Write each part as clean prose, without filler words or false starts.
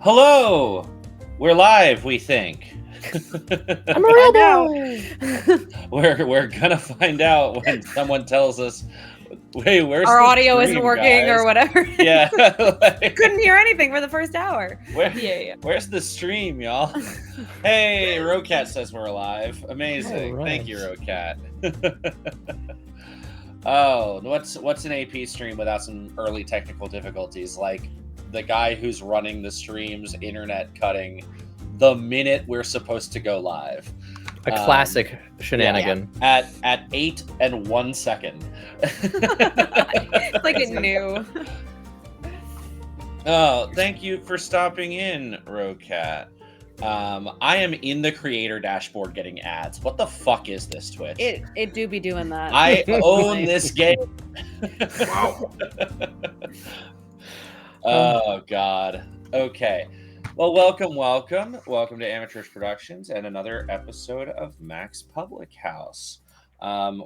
Hello! We're live, we think. I'm a real boy! We're gonna find out when someone tells us, "Hey, where's our the audio stream, isn't working," guys? or whatever. Yeah, Couldn't hear anything for the first hour. Where's the stream, y'all? Hey, Rocat says we're alive. Amazing. Right. Thank you, Rocat. Oh, what's an AP stream without some early technical difficulties? Like the guy who's running the stream's internet cutting the minute we're supposed to go live. A classic shenanigan. Yeah, at 8 and 1 second. Like it knew. Oh, thank you for stopping in, Rocat. I am in the creator dashboard getting ads. What the fuck is this, Twitch? It do be doing that. I own this game. Wow. Oh, God. Okay. Well, welcome to Amateurish Productions and another episode of Mack's Public House.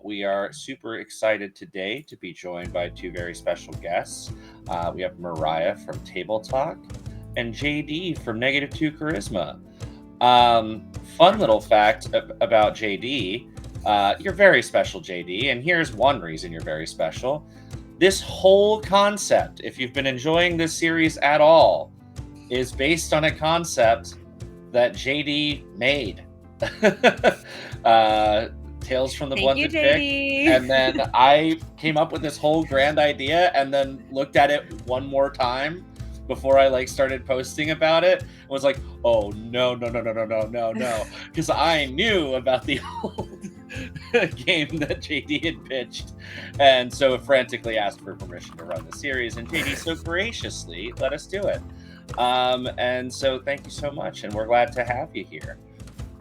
We are super excited today to be joined by two very special guests. We have Mariah from Table Talk and JD from -2 Charisma. Fun little fact about JD. You're very special, JD, and here's one reason you're very special. This whole concept, if you've been enjoying this series at all, is based on a concept that JD made. Tales from the Blunted Pick. And then I came up with this whole grand idea and then looked at it one more time before I started posting about it. I was like, oh, no. Because I knew about the old game that JD had pitched. And so frantically asked for permission to run the series. And JD so graciously let us do it. And so thank you so much. And we're glad to have you here.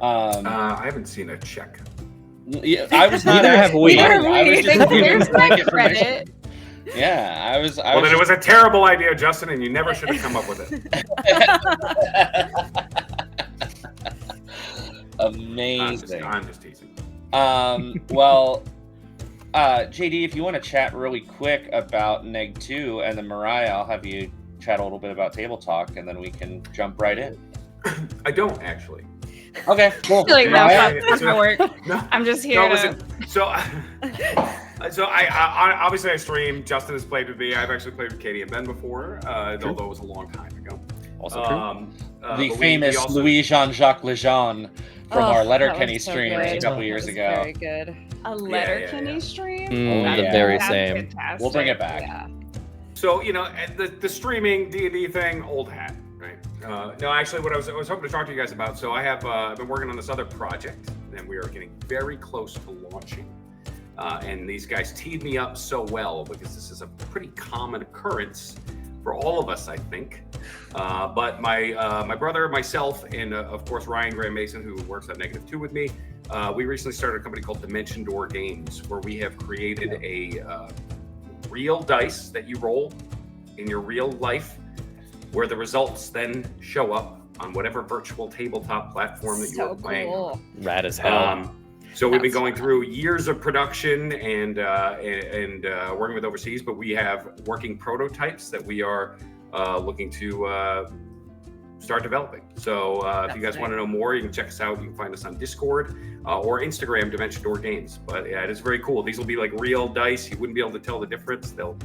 I haven't seen a check. Yeah, I was not. Neither have we. I was just There's my credit. Yeah, I was. Well, then it was a terrible idea, Justin, and you never should have come up with it. Amazing. I'm just teasing. Well, JD, if you want to chat really quick about Neg2, and then Mariah, I'll have you chat a little bit about Table Talk, and then we can jump right in. I don't actually. Okay, cool. Like, no, Yeah, that's my work. No, I'm just here no, to... listen. So I obviously I stream. Justin has played with me. I've actually played with Katie and Ben before, although it was a long time ago. Also true. The but famous we also, Louis Jean-Jacques Lejeune from our Letterkenny was so stream good. a couple years ago. Very good. A Letterkenny stream? The very That's same. fantastic. We'll bring it back. Yeah. So the streaming D&D thing, old hat, right? No, actually, what I was hoping to talk to you guys about. So I have I've been working on this other project, and we are getting very close to launching. And these guys teed me up so well because this is a pretty common occurrence for all of us, I think. But my brother, myself, and of course Ryan Graham Mason, who works at -2 with me, we recently started a company called Dimension Door Games, where we have created a real dice that you roll in your real life, where the results then show up on whatever virtual tabletop platform that you are playing. Cool. Rad as hell. So we've been going through years of production and working with overseas, but we have working prototypes that we are looking to start developing. So if you guys want to know more, you can check us out. You can find us on Discord or Instagram, Dimension Door Games. But yeah, it is very cool. These will be like real dice. You wouldn't be able to tell the difference. They'll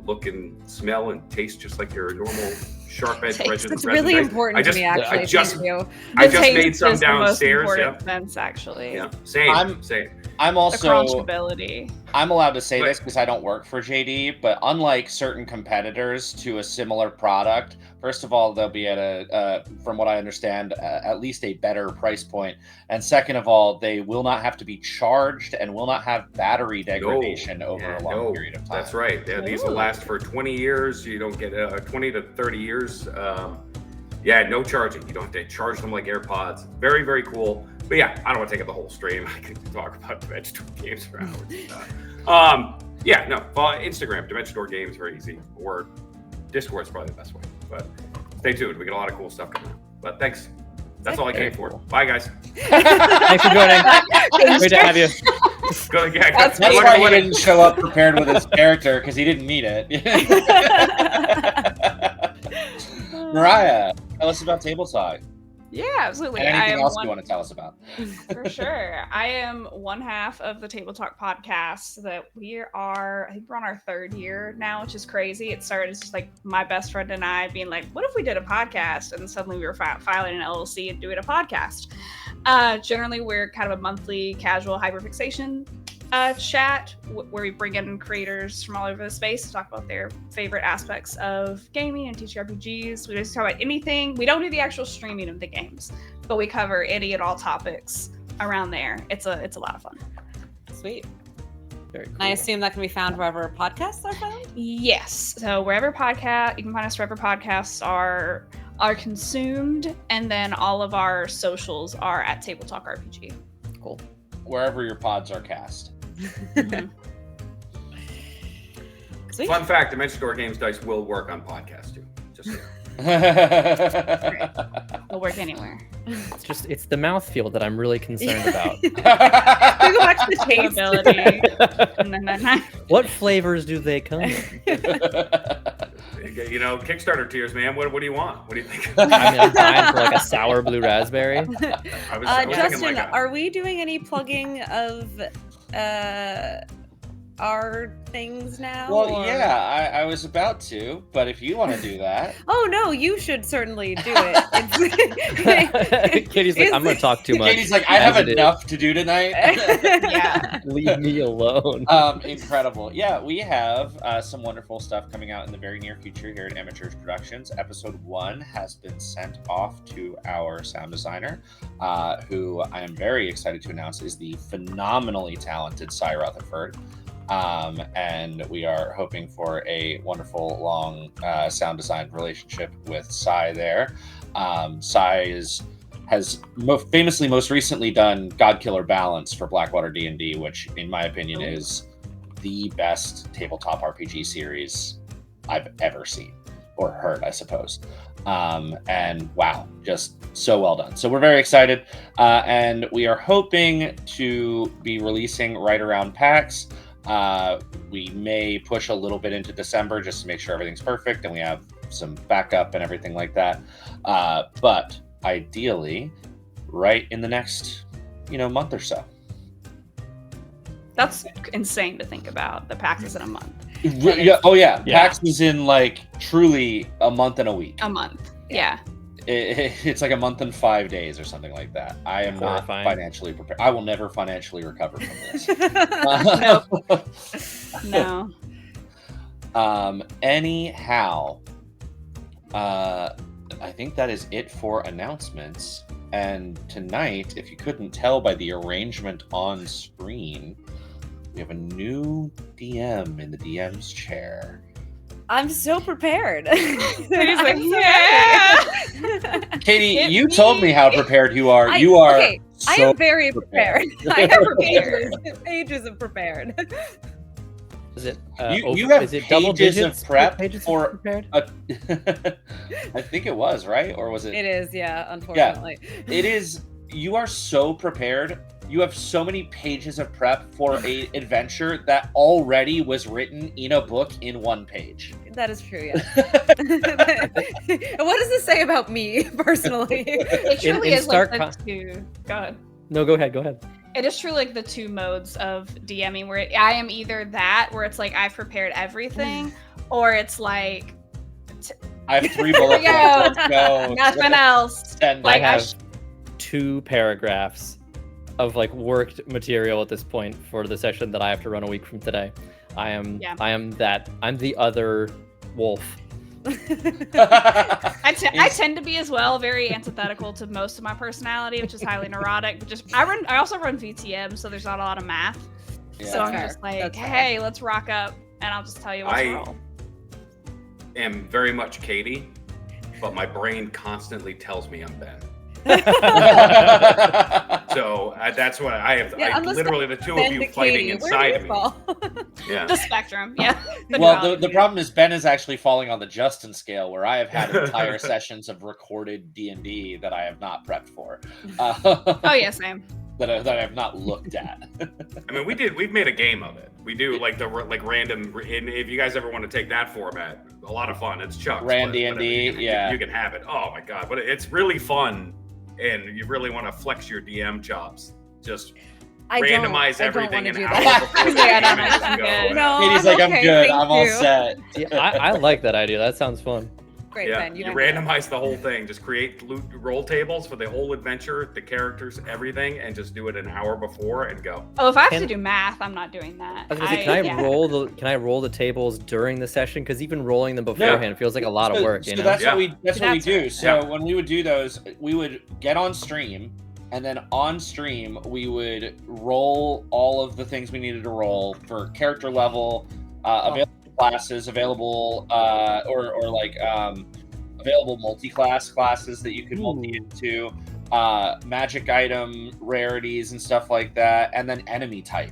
look and smell and taste just like your normal sharp-edged resin. It's really important to me, actually. I just Thank you. made some is the most downstairs. important Yeah, sense, actually. yeah, same. I'm The also crunchability. I'm allowed to say this because I don't work for JD, but unlike certain competitors to a similar product, first of all, they'll be at from what I understand, at least a better price point. And second of all, they will not have to be charged and will not have battery degradation over a long period of time. That's right. Yeah, these will last for 20 years. You don't get 20 to 30 years. No charging. You don't have to charge them like AirPods. Very, very cool. But yeah, I don't want to take up the whole stream. I could talk about Dimension Door Games for hours. Instagram, Dimension Door Games, very easy. Or Discord is probably the best way. But stay tuned. We get a lot of cool stuff coming out. But thanks. That's all I came for. Bye, guys. Thanks for joining. Great to have you. That's why he didn't show up prepared with his character, because he didn't need it. Mariah, Tell us about Table Talk. Yeah, absolutely. And anything else you want to tell us about? For sure. I am one half of the Table Talk podcast that I think we're on our 3rd year now, which is crazy. It started as just like my best friend and I being like, what if we did a podcast? And suddenly we were filing an LLC and doing a podcast. Generally, we're kind of a monthly casual hyperfixation chat where we bring in creators from all over the space to talk about their favorite aspects of gaming and TTRPGs. We just talk about anything. We don't do the actual streaming of the games, but we cover any and all topics around there. It's a lot of fun. Sweet. Very cool. I assume that can be found wherever podcasts are found? Yes. So wherever you can find us wherever podcasts are consumed, and then all of our socials are at Table Talk RPG. Cool. Wherever your pods are cast. Mhm. Sweet. Fun fact: Dimension Door Games Dice will work on podcasts too. Just so It'll work anywhere. It's the mouthfeel that I'm really concerned about. We watch the taste. Ability. And then What flavors do they come in? you know, Kickstarter tiers, man. What do you want? What do you think? I'm dying for like a sour blue raspberry. I was thinking Justin, like are we doing any plugging of our things now? Well, or- yeah, I was about to, but if you want to do that. Oh no, you should certainly do it. Katie's like, I'm going to talk too much. Katie's like, I have as it is. enough to do tonight. yeah. Leave me alone. Incredible. Yeah, we have some wonderful stuff coming out in the very near future here at Amateurish Productions. Episode 1 has been sent off to our sound designer, who I am very excited to announce is the phenomenally talented Cy Rutherford. And we are hoping for a wonderful, long sound design relationship with Cy there. Cy has famously most recently done Godkiller Balance for Blackwater D&D, which in my opinion is the best tabletop RPG series I've ever seen or heard, I suppose. And wow, just so well done. So we're very excited, and we are hoping to be releasing right around PAX. We may push a little bit into December just to make sure everything's perfect and we have some backup and everything like that. But ideally, right in the next, month or so. That's insane to think about. The PAX is in a month. Yeah. Oh yeah. Yeah. PAX is in like truly a month and a week. A month. Yeah. It's like a month and 5 days or something like that. I am not Horrifying. financially prepared. I will never financially recover from this. No. Anyhow, I think that is it for announcements. And tonight, if you couldn't tell by the arrangement on screen, we have a new DM in the DM's chair. I'm so prepared. Katie's like, I'm so yeah. prepared. Katie, It you told me how prepared you are. You are. Okay, I so am very prepared. I have pages of prepared. Is it? You have is it double pages of digits? prep Pages for prepared? I think it was, right? Or was it? It is, yeah, unfortunately. It is. You are so prepared. You have so many pages of prep for a adventure that already was written in a book in 1 page. That is true, yeah. What does this say about me, personally? It truly in is like stark the two. Go ahead. No, go ahead. It is truly like the two modes of DMing where I am either that, where it's like I've prepared everything, or it's like I have 3 bullet Here we go. points. Let's go. nothing else. Send Like, I I have 2 paragraphs of like worked material at this point for the session that I have to run a week from today. I'm the other wolf. I tend to be as well very antithetical to most of my personality, which is highly neurotic. But I also run VTM, so there's not a lot of math. Yeah. So I'm Fair. just like, That's fair. hey, let's rock up, and I'll just tell you what's wrong. am very much Katie, but my brain constantly tells me I'm Ben. So that's what I have. Yeah, I unless literally the two of Ben you to fighting Katie, where inside do of you me. fall? Yeah. The spectrum, yeah. Well, the problem is Ben is actually falling on the Justin scale, where I have had entire sessions of recorded D&D that I have not prepped for. Oh yeah, same. that I have not looked at. I mean, we've made a game of it. We do like random. And if you guys ever want to take that format, a lot of fun. It's Chuck's. D&D, yeah. You can have it. Oh my god, but it's really fun, and you really want to flex your DM chops. Just randomize everything and hour before the game go. No, Katie's like, I'm good. I'm all set. Yeah, I like that idea. That sounds fun. Great, Yeah, Ben. you randomize the whole thing. Just create roll tables for the whole adventure, the characters, everything, and just do it an hour before and go. Oh, if I have to do math, I'm not doing that. I was gonna say, can I roll the tables during the session? Because even rolling them beforehand feels like a lot of work. So you know? that's what we do. So Yeah. when we would do those, we would get on stream, and then on stream we would roll all of the things we needed to roll for character level, available classes, available available multi-class classes that you could multi into, magic item rarities and stuff like that, and then enemy type.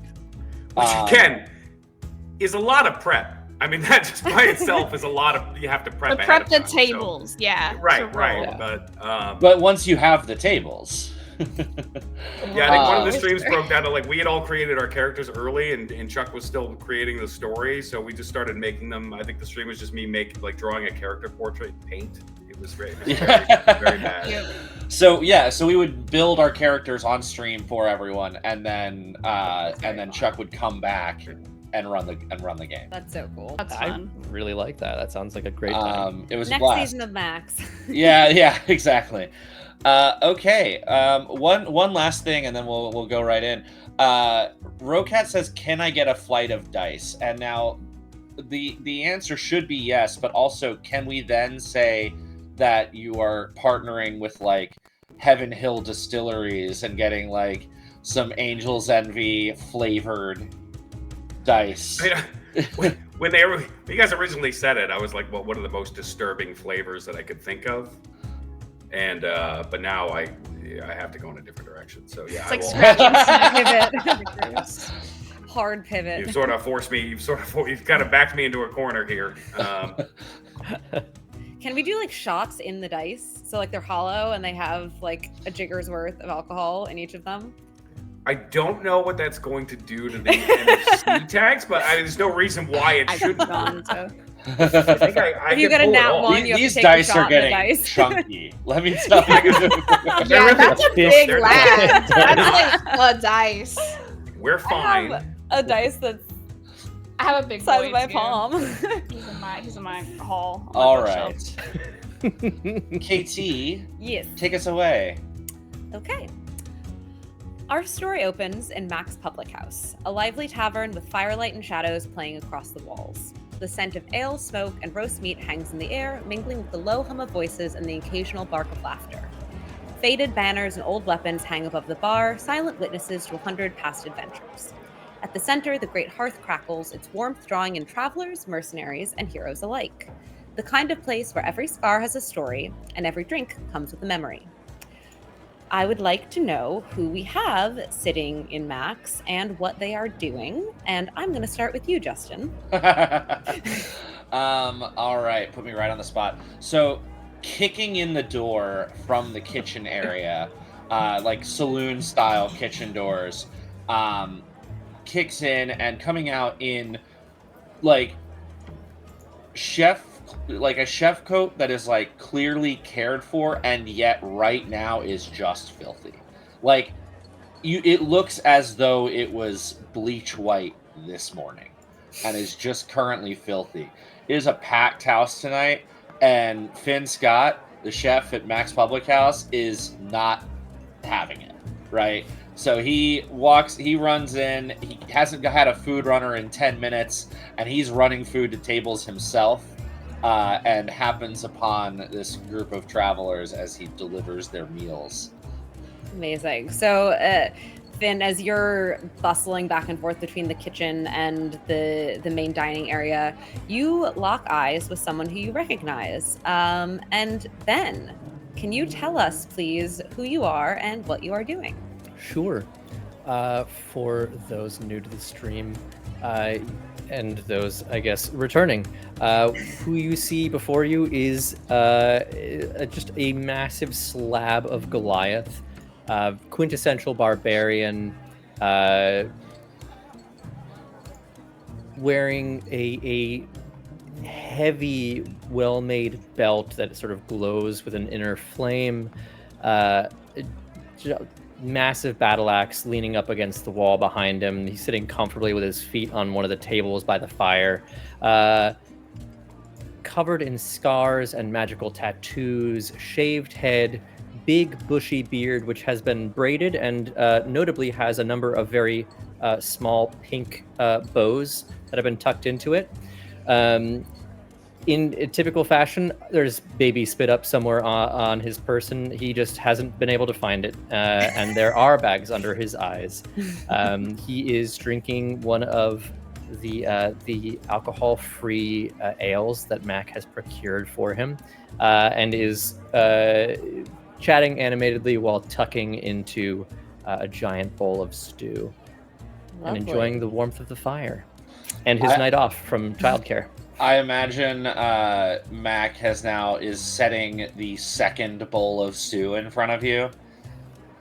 Which again is a lot of prep. I mean, that just by itself is a lot of, you have to prep. But prep the time, tables, so. yeah. Right. Yeah. But once you have the tables. Yeah, I think one of the streams broke down to like we had all created our characters early, and Chuck was still creating the story, so we just started making them. I think the stream was just me drawing a character portrait in paint. It was very bad. So we would build our characters on stream for everyone, and then Chuck would come back and run the game. That's so cool. That's fun. I really like that. That sounds like a great time. It was Next a blast. season of Max. Yeah, exactly. Okay. One last thing, and then we'll go right in. Rocat says, "Can I get a flight of dice?" And now, the answer should be yes, but also, can we then say that you are partnering with like Heaven Hill Distilleries and getting like some Angel's Envy flavored dice? When you guys originally said it, I was like, well, what are the most disturbing flavors that I could think of? And but now I have to go in a different direction. So yeah, It's like Pivot. Hard pivot. You've sort of forced me. You've kind of backed me into a corner here. Can we do like shots in the dice? So like they're hollow and they have like a jigger's worth of alcohol in each of them? I don't know what that's going to do to the NFC tags, but there's no reason why it shouldn't. I think if you get a nat one, you have These to take dice a shot are getting dice. chunky. Let me tell you. Yeah, that's a big They're- lad. That's like a dice. We're I fine. have a dice that's I have a big size boy, of my too. palm. He's in my hall. on my All bookshelf. right. KT, Yes. take us away. Okay. Our story opens in Mack's Public House, a lively tavern with firelight and shadows playing across the walls. The scent of ale, smoke, and roast meat hangs in the air, mingling with the low hum of voices and the occasional bark of laughter. Faded banners and old weapons hang above the bar, silent witnesses to 100 past adventures. At the center, the great hearth crackles, its warmth drawing in travelers, mercenaries, and heroes alike. The kind of place where every scar has a story, and every drink comes with a memory. I would like to know who we have sitting in Max and what they are doing. And I'm going to start with you, Justin. All right, put me right on the spot. So, kicking in the door from the kitchen area, like saloon-style kitchen doors, kicks in and coming out in like a chef coat that is like clearly cared for and yet right now is just filthy. Like it looks as though it was bleach white this morning and is just currently filthy. It is a packed house tonight, and Finn Scott, the chef at Mack's Public House, is not having it, right? So he runs in, he hasn't had a food runner in 10 minutes, and he's running food to tables himself, and happens upon this group of travelers as he delivers their meals. Amazing. So, Finn, as you're bustling back and forth between the kitchen and the main dining area, you lock eyes with someone who you recognize. And Ben, can you tell us, please, who you are and what you are doing? Sure. For those new to the stream, and those, I guess, returning, who you see before you is just a massive slab of Goliath, quintessential barbarian, wearing a heavy, well-made belt that sort of glows with an inner flame, massive battle axe leaning up against the wall behind him. He's sitting comfortably with his feet on one of the tables by the fire, covered in scars and magical tattoos, shaved head, big bushy beard, which has been braided and notably has a number of very small pink bows that have been tucked into it. In typical fashion, there's baby spit up somewhere on his person. He just hasn't been able to find it. And there are bags under his eyes. He is drinking one of the alcohol-free ales that Mack has procured for him, and is chatting animatedly while tucking into a giant bowl of stew. Lovely. And enjoying the warmth of the fire and his night off from childcare. I imagine Mack is setting the second bowl of stew in front of you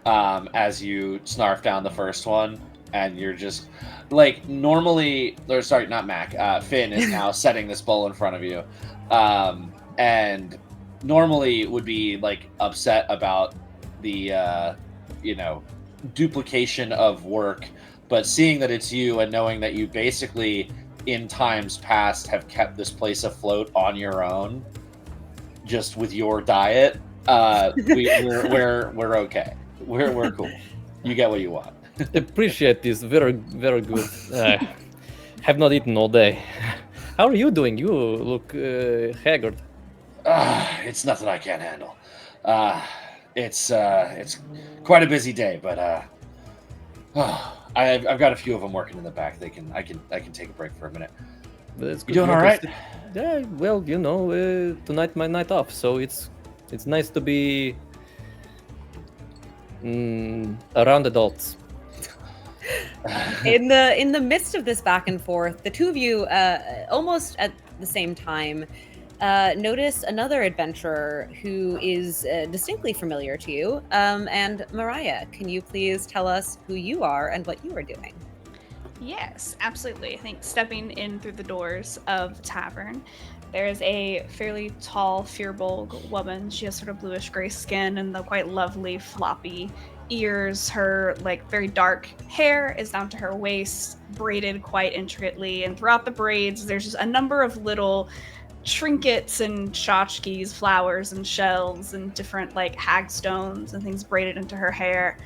as you snarf down the first one, and you're just like normally, or sorry, not Mack, Finn is now setting this bowl in front of you, and normally would be like upset about the duplication of work, but seeing that it's you and knowing that you basically in times past have kept this place afloat on your own, just with your diet, we're okay. We're cool. You get what you want. Appreciate this. Very, very good. Have not eaten all day. How are you doing? You look haggard. It's nothing I can't handle. It's quite a busy day, but I've got a few of them working in the back. I can take a break for a minute. That's good. You doing all right? Yeah. Well, tonight my night off, so it's nice to be around adults. In the midst of this back and forth, the two of you, almost at the same time, notice another adventurer who is distinctly familiar to you. And Mariah, can you please tell us who you are and what you are doing? Yes, absolutely. I think stepping in through the doors of the tavern, there is a fairly tall, Firbolg woman. She has sort of bluish-gray skin and the quite lovely floppy ears. Her very dark hair is down to her waist, braided quite intricately, and throughout the braids, there's just a number of little trinkets and tchotchkes, flowers and shells and different hagstones and things braided into her hair.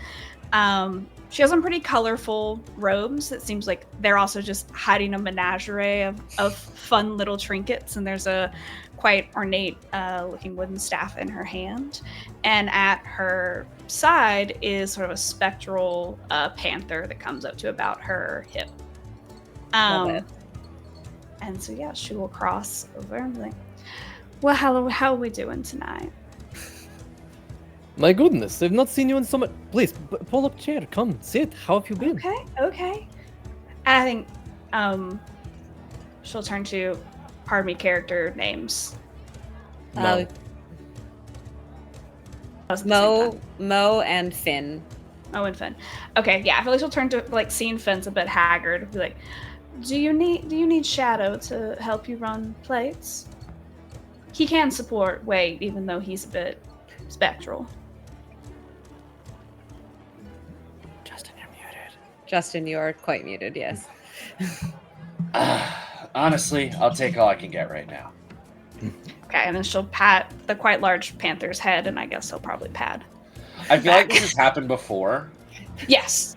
She has some pretty colorful robes. It seems like they're also just hiding a menagerie of fun little trinkets, and there's a quite ornate looking wooden staff in her hand. And at her side is sort of a spectral panther that comes up to about her hip. Love it. And so, yeah, she will cross over and be like, well, how are we doing tonight? My goodness, I've not seen you in so much. Please, pull up a chair. Come, sit. How have you been? Okay. I think she'll turn to, pardon me, character names. No. Mo and Finn. Mo and Finn. Okay, yeah, I feel like she'll turn to, seeing Finn's a bit haggard, be like, do you need Shadow to help you run plates? He can support Wade, even though he's a bit spectral. Justin, you're muted. Justin, you're quite muted, yes. Honestly, I'll take all I can get right now. Okay, and then she'll pat the quite large panther's head, and I guess he'll probably pad. I feel like this has happened before. Yes.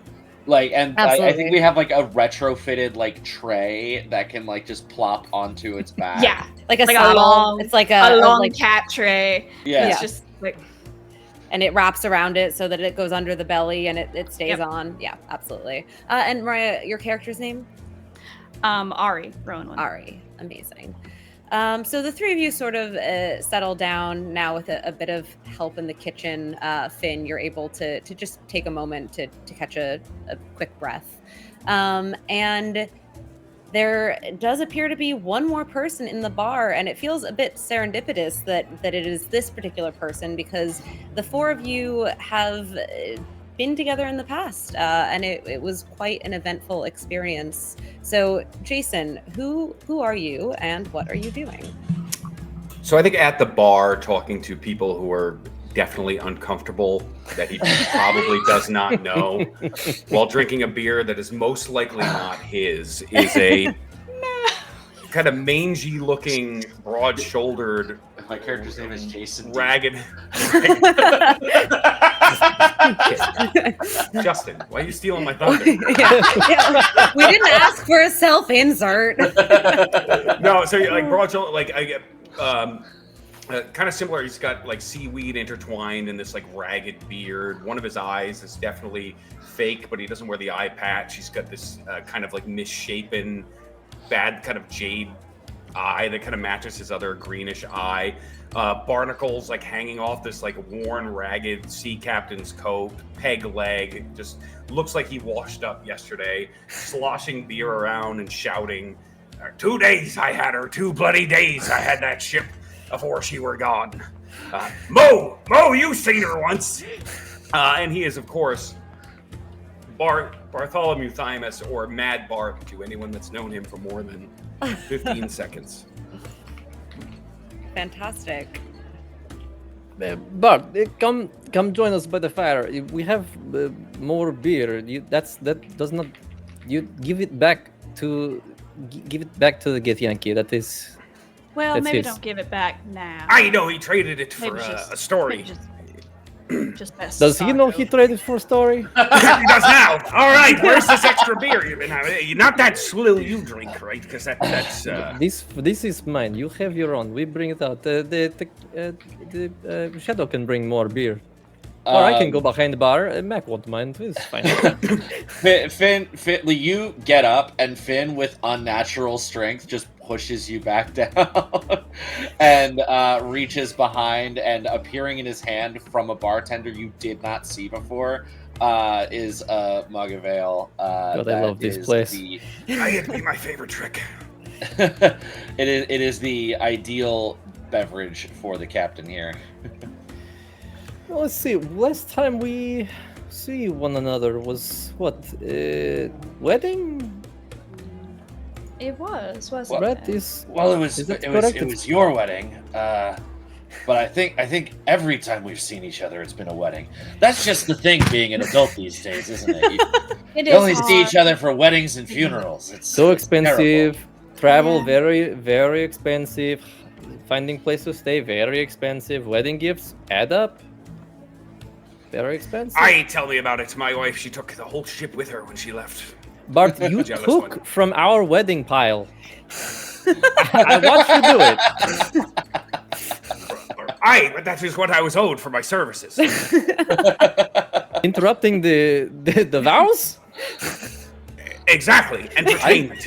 I think we have a retrofitted tray that can just plop onto its back. Yeah, like a saddle. It's like a long cat tray. Yeah, it's just and it wraps around it so that it goes under the belly and it stays on. Yeah, absolutely. And Mariah, your character's name? Ari, Rowan. Ari, amazing. So the three of you sort of settle down now with a bit of help in the kitchen. Finn, you're able to just take a moment to catch a quick breath. And There does appear to be one more person in the bar, and it feels a bit serendipitous that it is this particular person, because the four of you have been together in the past, and it was quite an eventful experience. So, Jason, who are you, and what are you doing? So I think at the bar, talking to people who are definitely uncomfortable that he probably does not know, while drinking a beer that is most likely not his, is a kind of mangy-looking, broad-shouldered, My character's name is Jason. ragged. Justin, why are you stealing my thunder? Yeah. We didn't ask for a self-insert. No, so you're like broad-shouldered, like I get. Kind of similar. He's got like seaweed intertwined in this like ragged beard. One of his eyes is definitely fake, but he doesn't wear the eye patch. He's got this kind of like misshapen, bad kind of jade eye that kind of matches his other greenish eye. Barnacles like hanging off this like worn, ragged sea captain's coat. Peg leg. Just looks like he washed up yesterday. Sloshing beer around and shouting, 2 days I had her, 2 bloody days I had that ship before she were gone. Mo, you've seen her once. And he is, of course, Bartholomew Thymus, or Mad Bart, to anyone that's known him for more than 15 seconds. Fantastic. Bart, come join us by the fire. We have more beer. That does not. You give it back to the Githyanki. That is. Well, That's maybe his. don't give it back now. I know he traded it for Maybe just- a story. maybe just best Does he start know over. he traded for story? He does now. All right, where's this extra beer you've been having? Not that swill you drink, right? Because that's. This is mine. You have your own. We bring it out. The Shadow can bring more beer. Or I can go behind the bar. Mac won't mind. It's fine. Finn, you get up, and Finn, with unnatural strength, just pushes you back down and reaches behind, and appearing in his hand from a bartender you did not see before is a mug of ale. God, I love this place. It'd be my favorite trick. It is the ideal beverage for the captain here. Well, let's see. Last time we see one another was what? Wedding? It was, wasn't Right? it? Well, it Is that was correct? your wedding, but I think every time we've seen each other, it's been a wedding. That's just the thing being an adult these days, isn't it? It You is only see each hard. other for weddings and funerals. It's So it's terrible. expensive. Travel Yeah. very, very expensive. Finding place to stay very expensive. Wedding gifts add up. Very expensive. Tell me about it. My wife, she took the whole ship with her when she left. Bart, you Jealous took one. from our wedding pile. I watched you do it. But that is what I was owed for my services. Interrupting the vows? Exactly. Entertainment.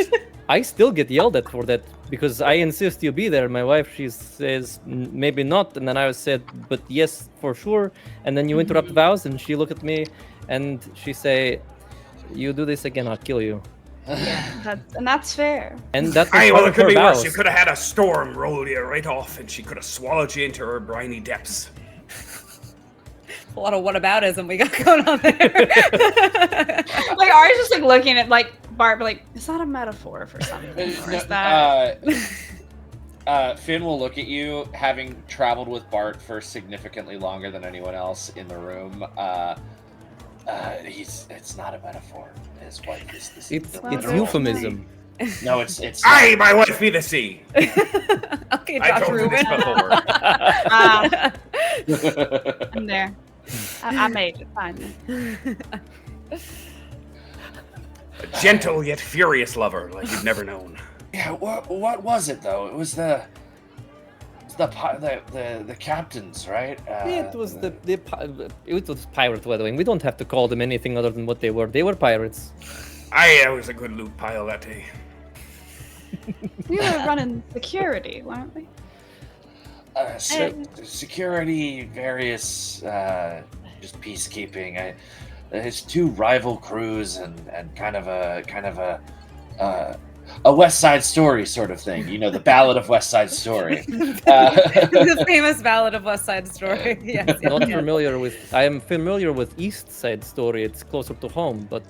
I still get yelled at for that because I insist you be there. My wife, she says maybe not, and then I said, but yes, for sure. And then you interrupt vows, and she look at me, and she say, "You do this again, I'll kill you." That's fair. And that's Well, it could be worse. vows. You could have had a storm roll you right off, and she could have swallowed you into her briny depths. A lot of whataboutism we got going on there. Like, Ari's just like looking at like Bart, like, is that a metaphor for something? Or is that? Finn will look at you, having traveled with Bart for significantly longer than anyone else in the room. It's not a metaphor. His wife is the sea. It's Well, euphemism. No, it's My wife be the sea. Okay, I Josh told you this Ruben. before. I'm there. I made it finally. A gentle yet furious lover, like you've never known. Yeah, what was it though? It was the captains, right? It was it was pirate wedding. We don't have to call them anything other than what they were. They were pirates. I was a good loot pile that day. We were running security, weren't we? Security, various, just peacekeeping. It's two rival crews and kind of a a West Side Story sort of thing. You know, the Ballad of West Side Story. The famous ballad of West Side Story. Yes, yes, Not yes. familiar with. I am familiar with East Side Story. It's closer to home, but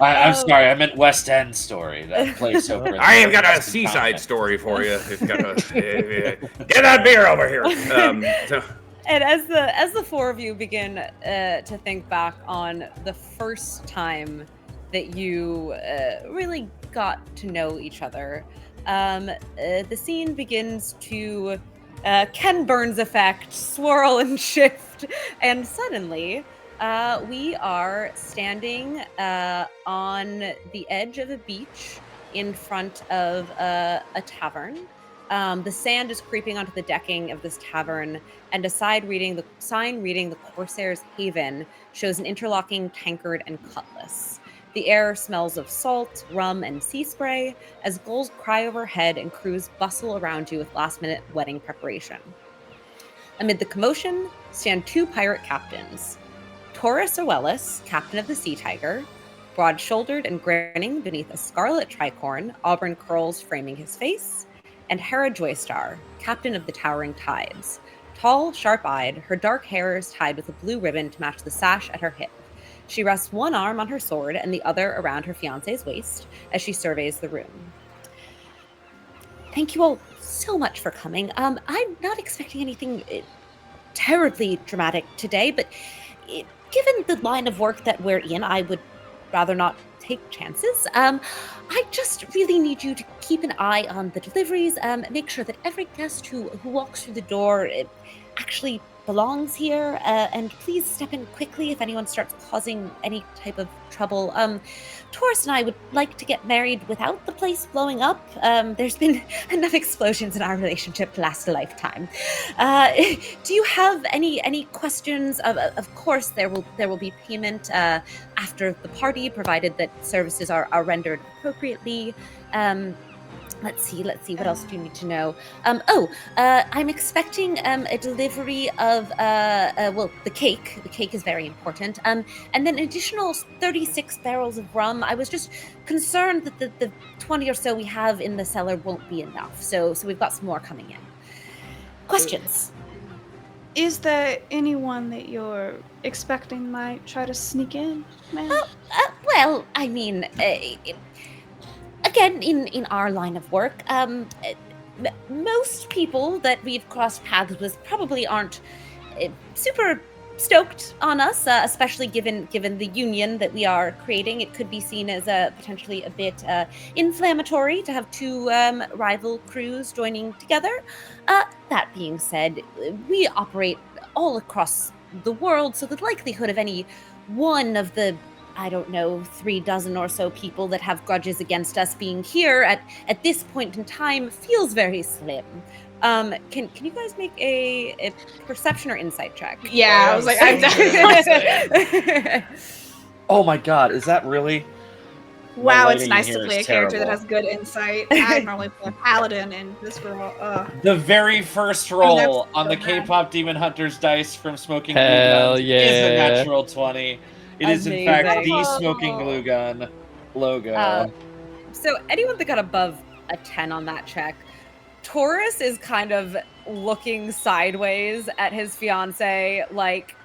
I'm sorry, I meant West End Story. That place over. in I the have got a Western seaside continent. story for you. It's got get that beer over here. And as the four of you begin to think back on the first time that you really got to know each other, the scene begins to Ken Burns effect swirl and shift, and suddenly we are standing on the edge of a beach in front of a tavern. The sand is creeping onto the decking of this tavern, and a sign reading the Corsair's Haven shows an interlocking tankard and cutlass. The air smells of salt, rum, and sea spray as gulls cry overhead and crews bustle around you with last-minute wedding preparation. Amid the commotion stand two pirate captains. Taurus Orwellis, captain of the Sea Tiger, broad-shouldered and grinning beneath a scarlet tricorn, auburn curls framing his face, and Hera Joystar, captain of the Towering Tides. Tall, sharp-eyed, her dark hair is tied with a blue ribbon to match the sash at her hip. She rests one arm on her sword and the other around her fiancé's waist as she surveys the room. Thank you all so much for coming. I'm not expecting anything terribly dramatic today, but given the line of work that we're in, I would rather not take chances. I just really need you to keep an eye on the deliveries, make sure that every guest who walks through the door actually belongs here, and please step in quickly if anyone starts causing any type of trouble. Taurus and I would like to get married without the place blowing up. There's been enough explosions in our relationship to last a lifetime. Do you have any questions? Of course, there will be payment after the party, provided that services are rendered appropriately. Let's see. What else do you need to know? I'm expecting a delivery of the cake. The cake is very important. And then additional 36 barrels of rum. I was just concerned that the 20 or so we have in the cellar won't be enough. So we've got some more coming in. Questions? Is there anyone that you're expecting might try to sneak in, ma'am? Well, I mean, again, in our line of work, most people that we've crossed paths with probably aren't super stoked on us, especially given the union that we are creating. It could be seen as potentially a bit inflammatory to have two rival crews joining together. That being said, we operate all across the world, so the likelihood of any one of the 3 dozen or so people that have grudges against us being here at this point in time feels very slim. Can you guys make a perception or insight check? Yeah, I was like, I'm definitely. Oh my god, is that really? Wow, My it's lighting nice here to is play a character that terrible. has good insight. I normally play a paladin, and this girl, The very first roll that's on the so bad. K-pop Demon Hunters dice from Smoking Glue Hell Guns is a yeah. natural 20. It is in fact Amazing. the Smoking Glue Gun logo. So anyone that got above a 10 on that check, Taurus is kind of looking sideways at his fiance, like,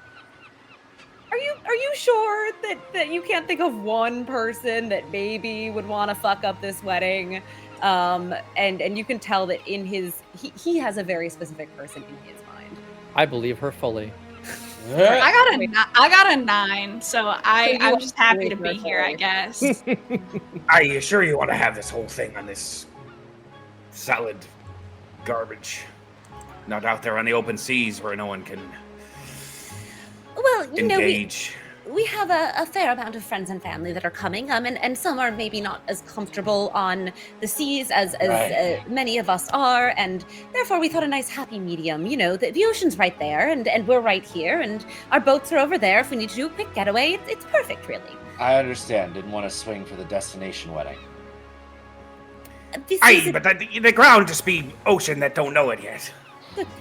are you sure that you can't think of one person that maybe would want to fuck up this wedding? And you can tell that in he has a very specific person in his mind. I believe her fully. I got a 9, so I'm you just happy to believe be her here, I fully. guess. Are you sure you want to have this whole thing on this salad garbage? Not out there on the open seas where no one can Well, you know, engage. we have a fair amount of friends and family that are coming, and some are maybe not as comfortable on the seas as Right. many of us are, and therefore we thought a nice happy medium. You know, the ocean's right there, and we're right here, and our boats are over there. If we need to do a quick getaway, it's perfect, really. I understand. Didn't want to swing for the destination wedding. This Aye, is but the ground just be ocean that don't know it yet.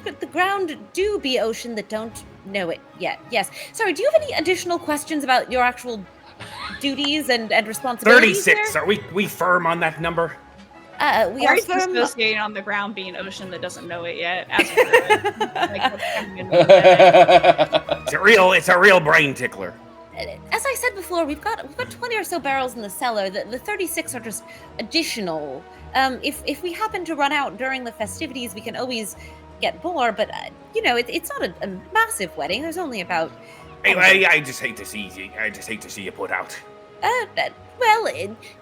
the ground do be ocean that don't know it yet. Yes. Sorry, do you have any additional questions about your actual duties and responsibilities 36. here? Are we firm on that number? We Or are he's firm. associating on the ground being ocean that doesn't know it yet. As It's a real brain tickler. As I said before, we've got 20 or so barrels in the cellar. The 36 are just additional. If we happen to run out during the festivities, we can always get more. But it's not a massive wedding. There's only about. I just hate to see you put out. Well,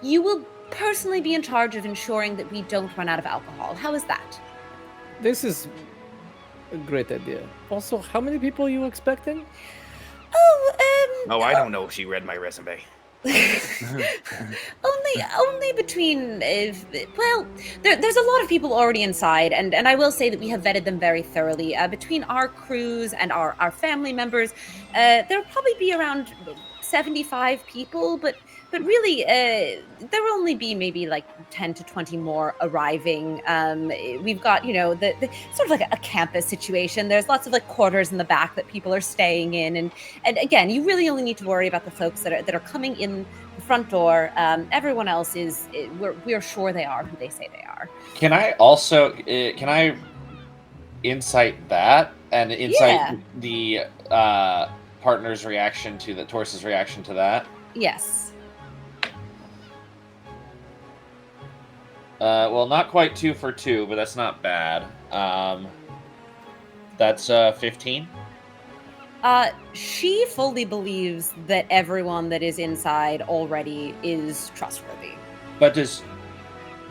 you will personally be in charge of ensuring that we don't run out of alcohol. How is that? This is a great idea. Also, how many people are you expecting? Oh, I don't know if she read my resume. only between there's a lot of people already inside, and I will say that we have vetted them very thoroughly. Between our crews and our family members, there'll probably be around 75 people, but really there will only be maybe like 10 to 20 more arriving. We've got the sort of like a campus situation. There's lots of like quarters in the back that people are staying in, and again, you really only need to worry about the folks that are coming in the front door. Everyone else we're sure they are who they say they are. Can I insight that and insight the partner's reaction to the Taurus's reaction to that? Yes. Well, not quite 2 for 2, but that's not bad. That's 15. She fully believes that everyone that is inside already is trustworthy. But is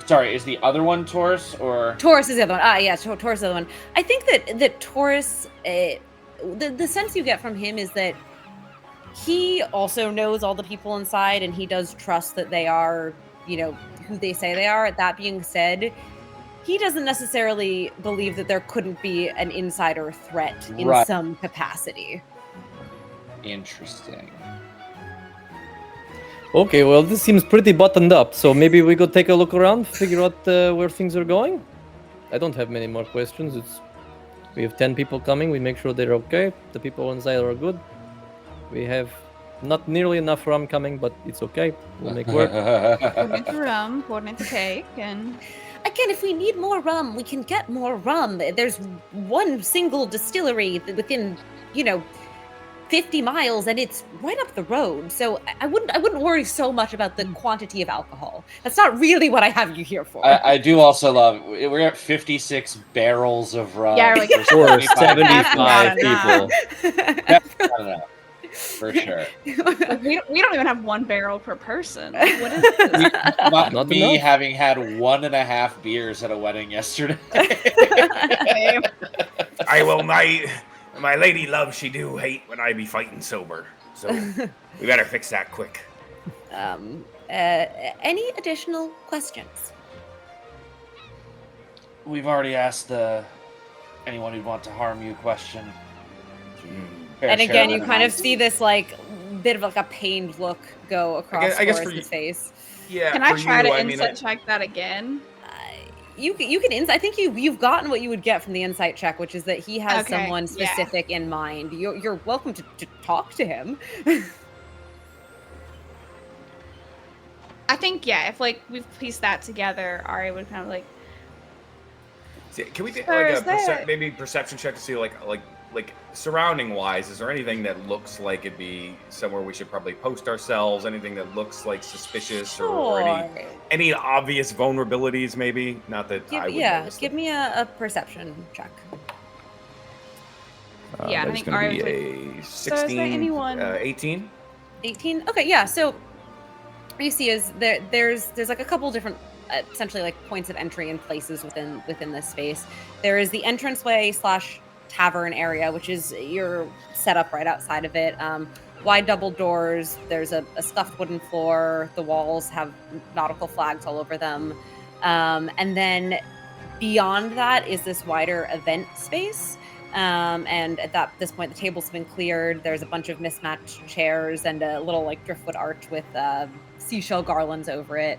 the other one Taurus or? Taurus is the other one. Yeah, Taurus is the other one. I think that Taurus, the sense you get from him is that he also knows all the people inside, and he does trust that they are, who they say they are. That being said, he doesn't necessarily believe that there couldn't be an insider threat in some capacity. Interesting. Okay, well, this seems pretty buttoned up, so maybe we go take a look around, figure out where things are going. I don't have many more questions. We have 10 people coming. We make sure they're okay. The people inside are good. We have not nearly enough rum coming, but it's okay. We'll make work. Coordinate the rum, coordinate the cake, and again, if we need more rum, we can get more rum. There's one single distillery within, 50 miles, and it's right up the road. So I wouldn't worry so much about the quantity of alcohol. That's not really what I have you here for. I do also love. We're at 56 barrels of rum. Yeah, like For 75 people. That's not enough. For sure. we don't even have 1 barrel per person. Like, what is this? Not Me enough. having had 1.5 beers at a wedding yesterday. My lady love, she do hate when I be fighting sober. So we better fix that quick. Any additional questions? We've already asked anyone who'd want to harm you question. And again, you kind of see this like bit of like a pained look go across Forrest's face. Yeah. Can I try to insight check that again? You can insight. I think you've gotten what you would get from the insight check, which is that he has Okay, someone specific in mind. You're welcome to talk to him. I think if we've pieced that together, Ari would kind of like. Can we do Where's like maybe perception check to see like surrounding wise? Is there anything that looks like it'd be somewhere we should probably post ourselves? Anything that looks like suspicious or any obvious vulnerabilities? Maybe not that I would notice give me a perception check. Yeah, I that's think gonna Ari be would. a 16. So is there anyone? 18. 18. Okay, yeah. So what you see is there's like a couple different essentially like points of entry and places within this space. There is the entranceway / tavern area, which is you're set up right outside of it. Wide double doors. There's a scuffed wooden floor. The walls have nautical flags all over them. And then beyond that is this wider event space. And at this point, the tables have been cleared. There's a bunch of mismatched chairs and a little like driftwood arch with seashell garlands over it.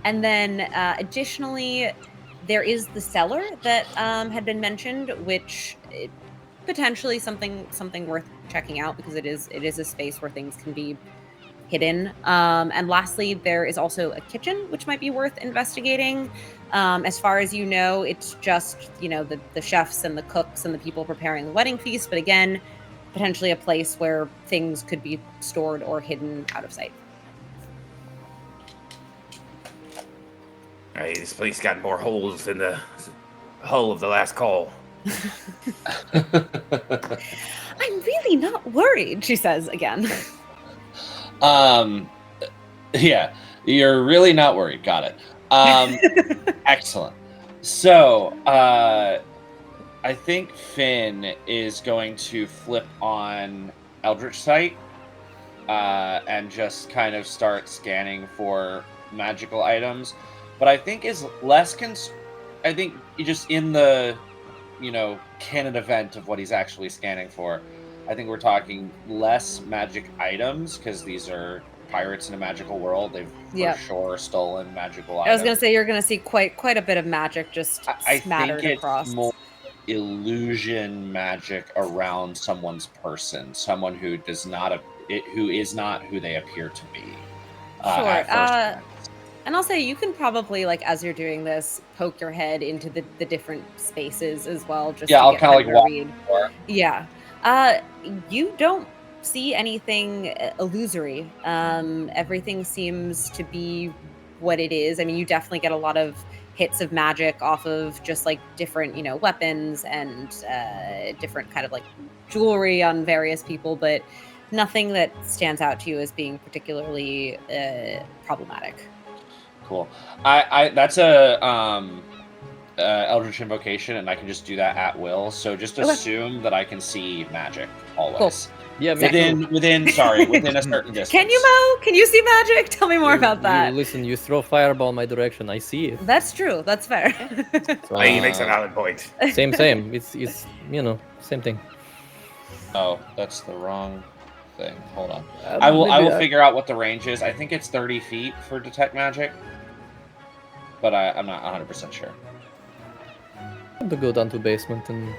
And then additionally, there is the cellar that had been mentioned, which potentially something worth checking out because it is a space where things can be hidden. And lastly, there is also a kitchen, which might be worth investigating. As far as you know, it's just, the chefs and the cooks and the people preparing the wedding feast. But again, potentially a place where things could be stored or hidden out of sight. Hey, this place got more holes than the hull of the last call. I'm really not worried, she says again. Yeah, you're really not worried. Got it. Excellent. So, I think Finn is going to flip on Eldritch Sight and just kind of start scanning for magical items. But I think is less I think just in the, canon event of what he's actually scanning for, I think we're talking less magic items because these are pirates in a magical world. They've for sure stolen magical items. I was going to say you're going to see quite a bit of magic just smattered think across. It's more illusion magic around someone's person, someone who is not who they appear to be. Sure. And I'll say you can probably, as you're doing this, poke your head into the different spaces as well. Just I'll get kind of walk. Yeah. You don't see anything illusory. Everything seems to be what it is. I mean, you definitely get a lot of hits of magic off of just different, weapons and different kind of jewelry on various people, but nothing that stands out to you as being particularly problematic. Cool. I that's a Eldritch Invocation, and I can just do that at will. So just assume that I can see magic always. Cool. Yeah, within a certain distance. Can you, Mo? Can you see magic? Tell me more about that. Listen, you throw fireball my direction, I see it. That's true. That's fair. So, He makes a valid point. Same. It's same thing. Oh, that's the wrong thing. Hold on. I will figure out what the range is. I think it's 30 feet for detect magic, but I'm not 100% sure. I'm to go down to basement and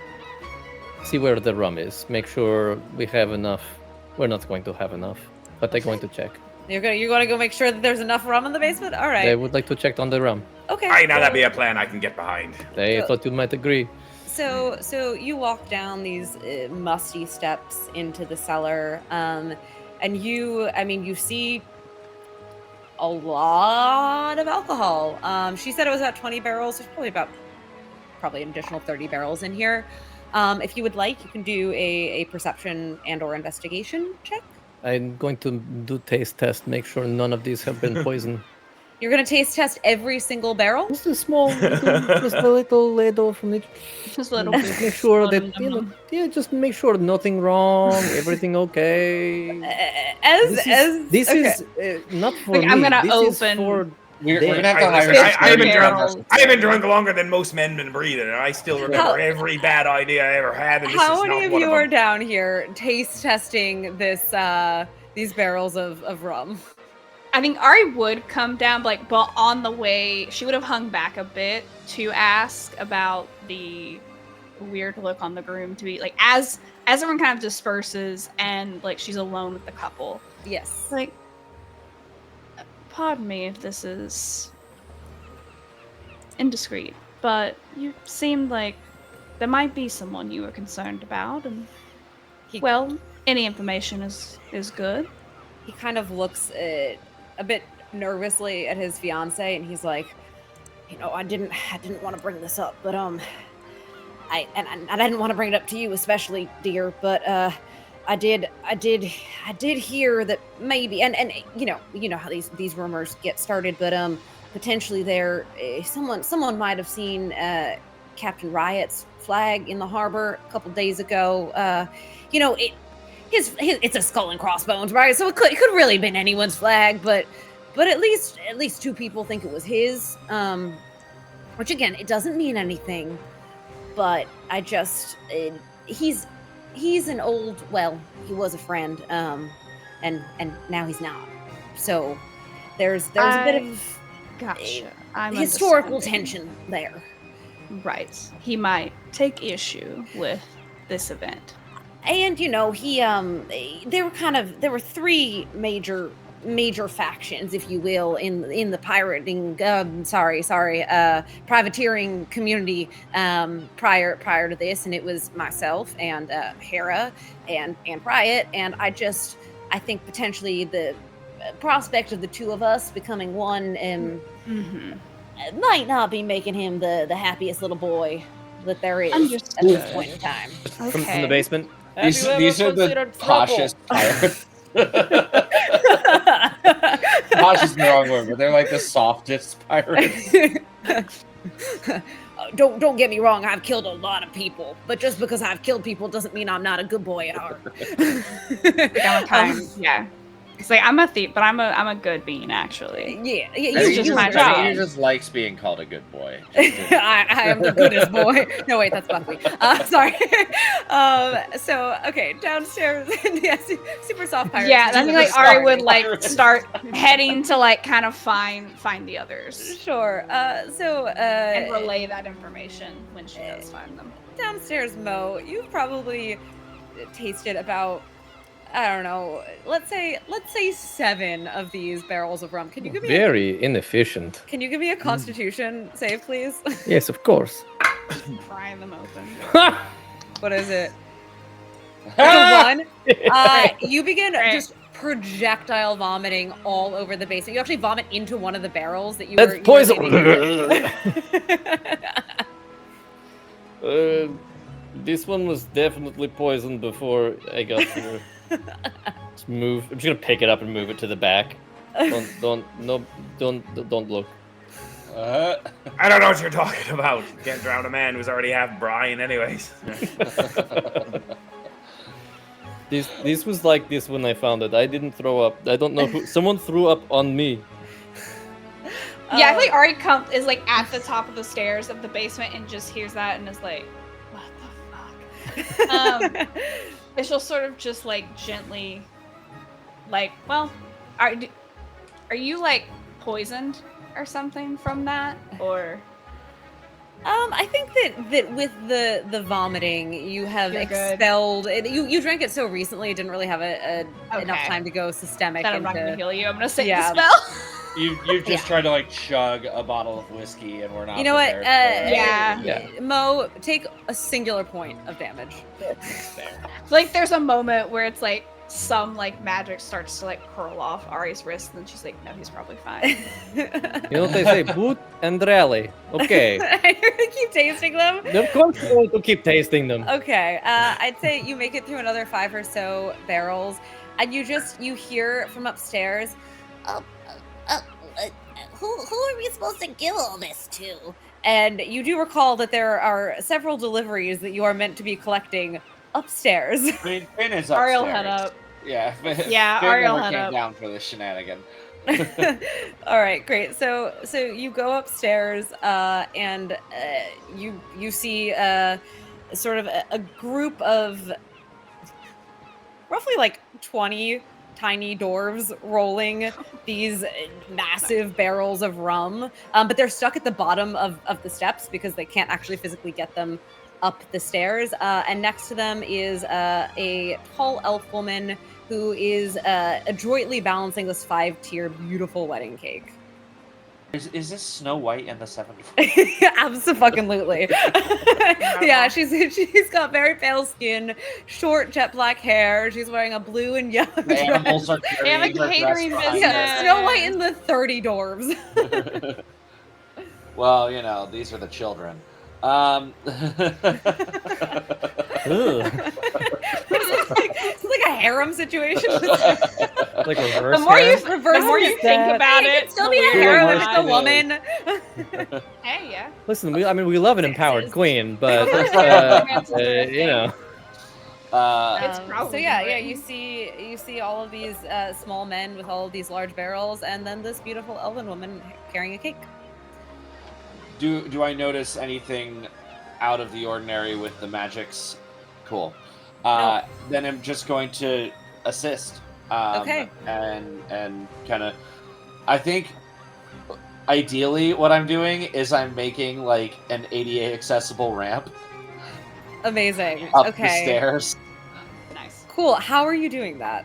see where the rum is. Make sure we have enough. We're not going to have enough, but they're going to check. You're gonna go make sure that there's enough rum in the basement. All right. They would like to check on the rum. Okay. Now that'd be a plan I can get behind. They thought you might agree. So you walk down these musty steps into the cellar, and you see a lot of alcohol. She said it was about 20 barrels. There's probably an additional 30 barrels in here. If you would like, you can do a perception and/or investigation check. I'm going to do taste test. Make sure none of these have been poisoned. You're gonna taste test every single barrel. Just a small, just a little ladle from each. Just a little Just make sure that just make sure nothing wrong, everything okay. This is not for me. I'm gonna this open. Is for We're gonna have to I haven't drunk longer than most men been breathing, and I still remember every bad idea I ever had. And this How is many not of one you of are them. down here taste testing these barrels of rum? I think Ari would come down, but on the way, she would have hung back a bit to ask about the weird look on the groom to be as everyone kind of disperses and she's alone with the couple. Yes. Pardon me if this is indiscreet, but you seemed like there might be someone you were concerned about, and any information is good. He kind of looks a bit nervously at his fiance, and he's like, I didn't want to bring this up, but I didn't want to bring it up to you especially, dear, but I did hear that maybe, and you know how these rumors get started, but potentially there someone might have seen Captain Riot's flag in the harbor a couple days ago. It's a skull and crossbones, right? So it could really been anyone's flag, but at least two people think it was his. Which again, it doesn't mean anything, but I just he's an old, he was a friend, and now he's not. So there's a bit of historical tension there. Right. He might take issue with this event. And there were three major major factions, if you will, in the pirating, privateering community prior to this, and it was myself and Hera and Riot, and I think potentially the prospect of the two of us becoming one might not be making him the happiest little boy that there is Understood. at this point in time. From the basement. These are the cautious pirates. Cautious is the wrong word, but they're like the softest pirates. Don't get me wrong, I've killed a lot of people, but just because I've killed people doesn't mean I'm not a good boy at heart. Yeah. It's like I'm a thief, but I'm a good being actually. Yeah, It's just my job. He just likes being called a good boy. I am the goodest boy. No, wait, that's Buckley. Sorry. So, okay, downstairs. Yeah, super soft pirates. Yeah, I think like Ari would like start heading to like kind of find the others. Sure. And relay that information when she does find them. Downstairs, Mo, you've probably tasted about, I don't know, let's say 7 of these barrels of rum. Can you give me Very inefficient. Can you give me a Constitution save, please? Yes, of course. Prying them open. What is it? It's a 1. You begin just projectile vomiting all over the basement. You actually vomit into one of the barrels that you That's were. poison. This one was definitely poisoned before I got here. Just move. I'm just gonna pick it up and move it to the back. Don't look. I don't know what you're talking about. You can't drown a man who's already half brine, anyways. This was like this when I found it. I didn't throw up. I don't know who. Someone threw up on me. Yeah, I think Ari is like at the top of the stairs of the basement and just hears that and is like, "What the fuck?" And she'll sort of just like gently, like, "Well, are you like poisoned or something from that, or?" I think that with the vomiting, you have expelled. You drank it so recently, it didn't really have enough time to go systemic. That I'm not going to heal you. I'm going to say Yeah. the spell. You've just tried to like chug a bottle of whiskey, and we're not. You know what? prepared for Yeah. Mo, take a singular point of damage. Like there's a moment where it's like some like magic starts to like curl off Ari's wrist, and then she's like, "No, he's probably fine." You know what they say? Boot and rally. Okay. You're gonna keep tasting them? Of course we'll keep tasting them. Okay. I'd say you make it through another 5 or so barrels, and you hear from upstairs. Who are we supposed to give all this to? And you do recall that there are several deliveries that you are meant to be collecting upstairs. I mean, Finn is upstairs. Ari'll head up. Yeah, Yeah, Finn Ari'll never head came up. down for this shenanigan. All right, great. So you go upstairs, and you see sort of a group of roughly like 20 tiny dwarves rolling these massive barrels of rum, but they're stuck at the bottom of the steps because they can't actually physically get them up the stairs. And next to them is a tall elf woman who is adroitly balancing this 5-tier beautiful wedding cake. Is this Snow White and the Seven? Absolutely. Yeah, she's got very pale skin, short jet black hair. She's wearing a blue and yellow The animals are They have a carrying her catering dress behind business. Yeah, her. Snow White and the 30 dwarves. Well, you know, these are the children. It's like a harem situation. Like reverse. The more you Reverse think about it it, could still be the a weirder harem it if it's a is. woman. Hey, yeah. Listen, we love an empowered queen, but you know. It's probably So yeah, right. you see all of these small men with all of these large barrels, and then this beautiful elven woman carrying a cake. Do I notice anything out of the ordinary with the magics? Cool. No. Then I'm just going to assist. Okay. And kind of, I think, ideally, what I'm doing is I'm making like an ADA accessible ramp Amazing. up Okay. the stairs. Nice. Cool. How are you doing that?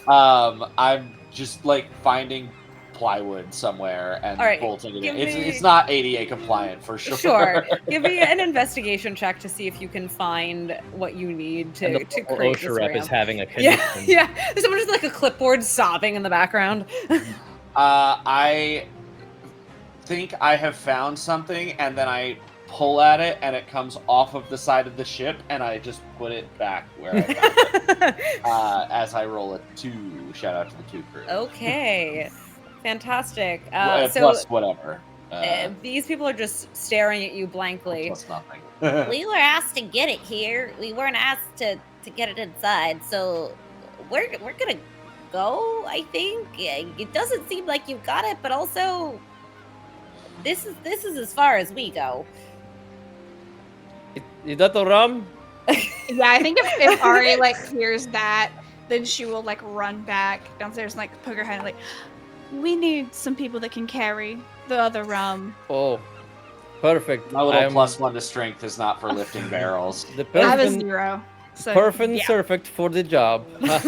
I'm just like finding plywood somewhere and All right, bolting it give in. me- It's not ADA compliant for sure. Sure. Give me an investigation check to see if you can find what you need And to the local create this OSHA rep is ramp. having a Yeah, connection. yeah. There's someone just like a clipboard sobbing in the background. I think I have found something, and then I pull at it, and it comes off of the side of the ship, and I just put it back where I found it. As I roll a 2. Shout out to the 2 crew. Okay, fantastic. So Plus whatever. these people are just staring at you blankly. Plus nothing. We were asked to get it here. We weren't asked to get it inside. So we're gonna go. I think it doesn't seem like you've got it, but also this is as far as we go. Is that the rum? Yeah, I think if Ari like hears that, then she will like run back downstairs and like poke her head like, we need some people that can carry the other rum. Oh, perfect. My little I'm- +1 to strength is not for lifting barrels. The I have a person, 0. So perfect, yeah. perfect for the job. I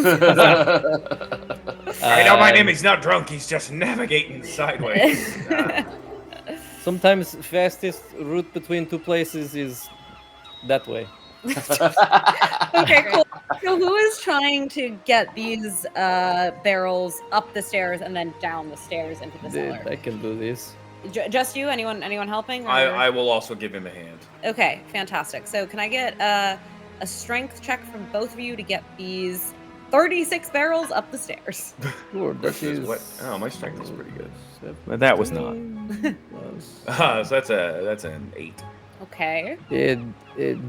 know my name is not drunk. He's just navigating sideways. Sometimes fastest route between two places is that way. Okay, cool. So who is trying to get these barrels up the stairs and then down the stairs into the cellar? I can do this. Just you? Anyone helping? or- I will also give him a hand. Okay, fantastic. So can I get a strength check from both of you to get these 36 barrels up the stairs? Sure, that Versus is what? Oh, my strength is pretty good. 17 But that was not. plus- So that's an 8. Okay.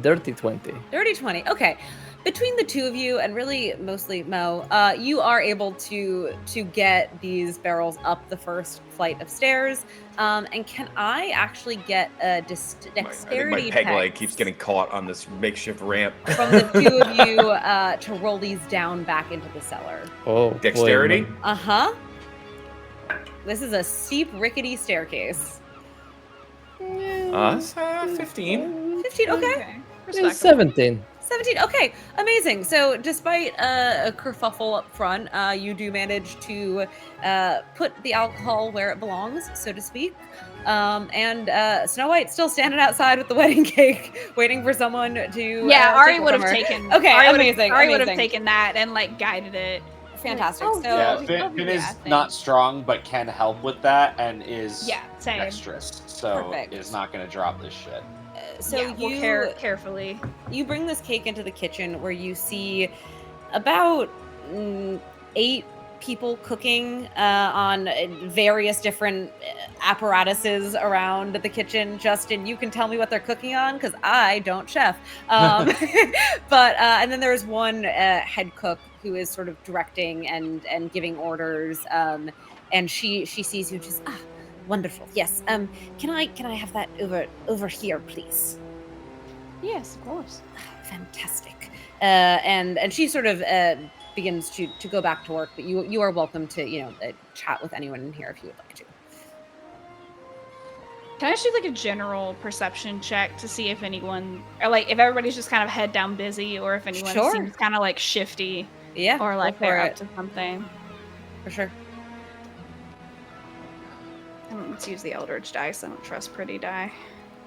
Dirty 20. Dirty 20. Okay. Between the two of you, and really mostly Mo, you are able to get these barrels up the first flight of stairs. And can I actually get a I think dexterity my peg leg check keeps getting caught on this makeshift ramp. from the two of you to roll these down back into the cellar? Oh, boy, Dexterity? man. Uh-huh. This is a steep, rickety staircase. 15. 15, okay. Respectable. 17. 17. Okay, amazing. So, despite a kerfuffle up front, you do manage to put the alcohol where it belongs, so to speak. And Snow White's still standing outside with the wedding cake, waiting for someone to. Yeah, take Ari it would from have her. taken. Okay, Ari amazing. Ari would have amazing. taken that and like guided it. Fantastic. Oh, So, Yeah, Oh, Finn is yeah, thanks. not strong, but can help with that, and is Yeah, same. dexterous, so Perfect. is not going to drop this shit. so Yeah, we'll you carefully. you bring this cake into the kitchen where you see about 8 people cooking on various different apparatuses around the kitchen. Justin, you can tell me what they're cooking on because I don't chef. But and then there's one head cook who is sort of directing and giving orders. And she sees you and she's wonderful. Yes. Can I have that over here, please? Yes, of course. Fantastic. And she sort of begins to go back to work, but you are welcome to chat with anyone in here if you would like to. Can I just do like a general perception check to see if anyone, or like if everybody's just kind of head down busy, or if anyone Sure. seems kind of like shifty, Yeah, or like go for they're it. up to something? For sure. Let's use the Eldritch dice. I don't trust pretty die.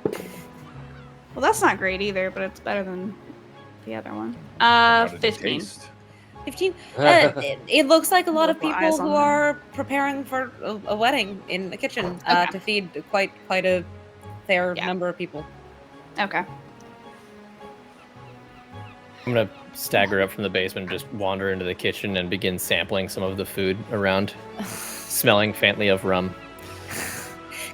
Well, that's not great either, but it's better than the other one. How did it 15. taste? 15. It looks like a lot of Multiple people eyes on who them. are preparing for a wedding in the kitchen Okay. to feed quite a fair Yeah. number of people. Okay. I'm gonna stagger up from the basement, just wander into the kitchen, and begin sampling some of the food around, smelling faintly of rum.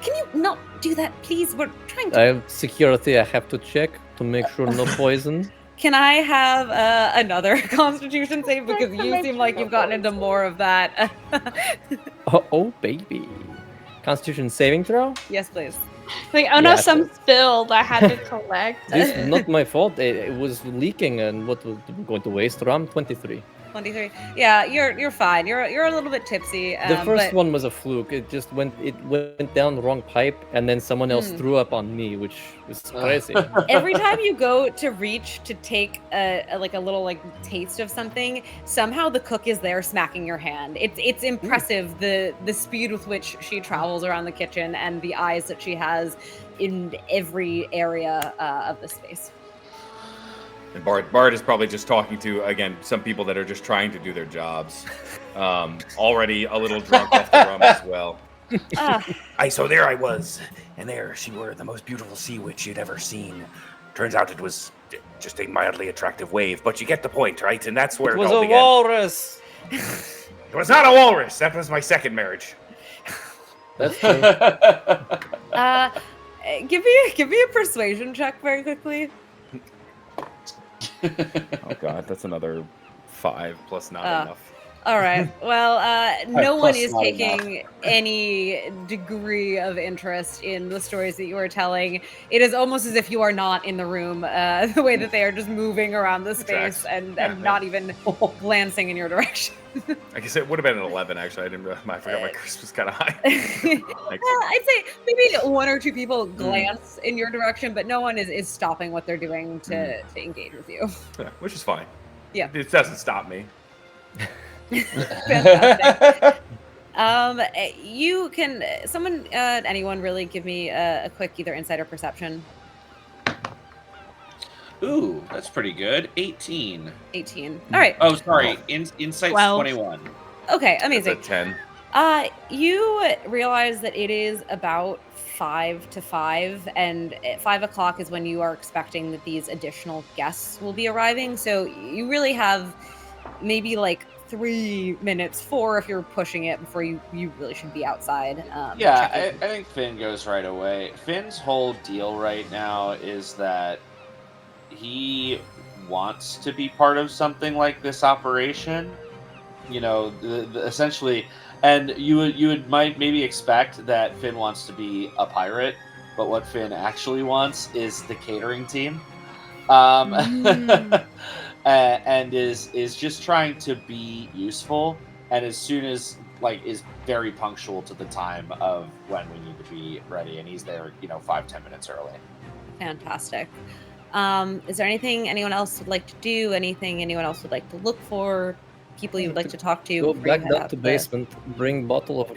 Can you not do that, please? We're trying to. I have security. I have to check to make sure no poison. Can I have another Constitution save because you seem like you've gotten into more of that? Oh, baby. Constitution saving throw? Yes, please. Like, oh no, Yeah, some spilled. I had to collect. This is not my fault. It was leaking, and what was going to waste rum? 23. 23. Yeah, you're fine. You're a little bit tipsy. The first but, one was a fluke. It went down the wrong pipe, and then someone else threw up on me, which was crazy. Every time you go to reach to take a little taste of something, somehow the cook is there smacking your hand. It's impressive the speed with which she travels around the kitchen and the eyes that she has in every area of the space. And Bart is probably just talking to, again, some people that are just trying to do their jobs. Already a little drunk off the rum as well. So there I was, and there she were, the most beautiful sea witch you'd ever seen. Turns out it was just a mildly attractive wave, but you get the point, right? And that's where It was all a began. walrus. It was not a walrus. That was my second marriage. That's true. Give me a persuasion check very quickly. Oh god, that's another 5 plus not enough. All right. Well, no one Plus is not taking any degree of interest in the stories that you are telling. It is almost as if you are not in the room, the way that they are just moving around the space and not even glancing in your direction. I guess it would have been an 11, actually. I forgot my curse was kind of high. I'd say maybe one or two people glance in your direction, but no one is stopping what they're doing to engage with you. Yeah, which is fine. Yeah. It doesn't stop me. Fantastic. You can anyone really give me a quick either insight or perception. Ooh, that's pretty good. 18. 18. All right. Oh, sorry. Insight's 12. 21. Okay, amazing. That's a 10. You realize that it is about 5 to 5, and at 5 o'clock is when you are expecting that these additional guests will be arriving. So you really have maybe 3 minutes, 4 if you're pushing it, before you really should be outside. I think Finn goes right away. Finn's whole deal right now is that he wants to be part of something like this operation. You know, essentially, and you would might maybe expect that Finn wants to be a pirate, but what Finn actually wants is the catering team. And is just trying to be useful, and as soon as is very punctual to the time of when we need to be ready, and he's there 5-10 minutes early. Fantastic. Is there anything anyone else would like to do? Anything anyone else would like to look for? People you would like to talk to? Go before you back head down out to the- basement, bring bottle of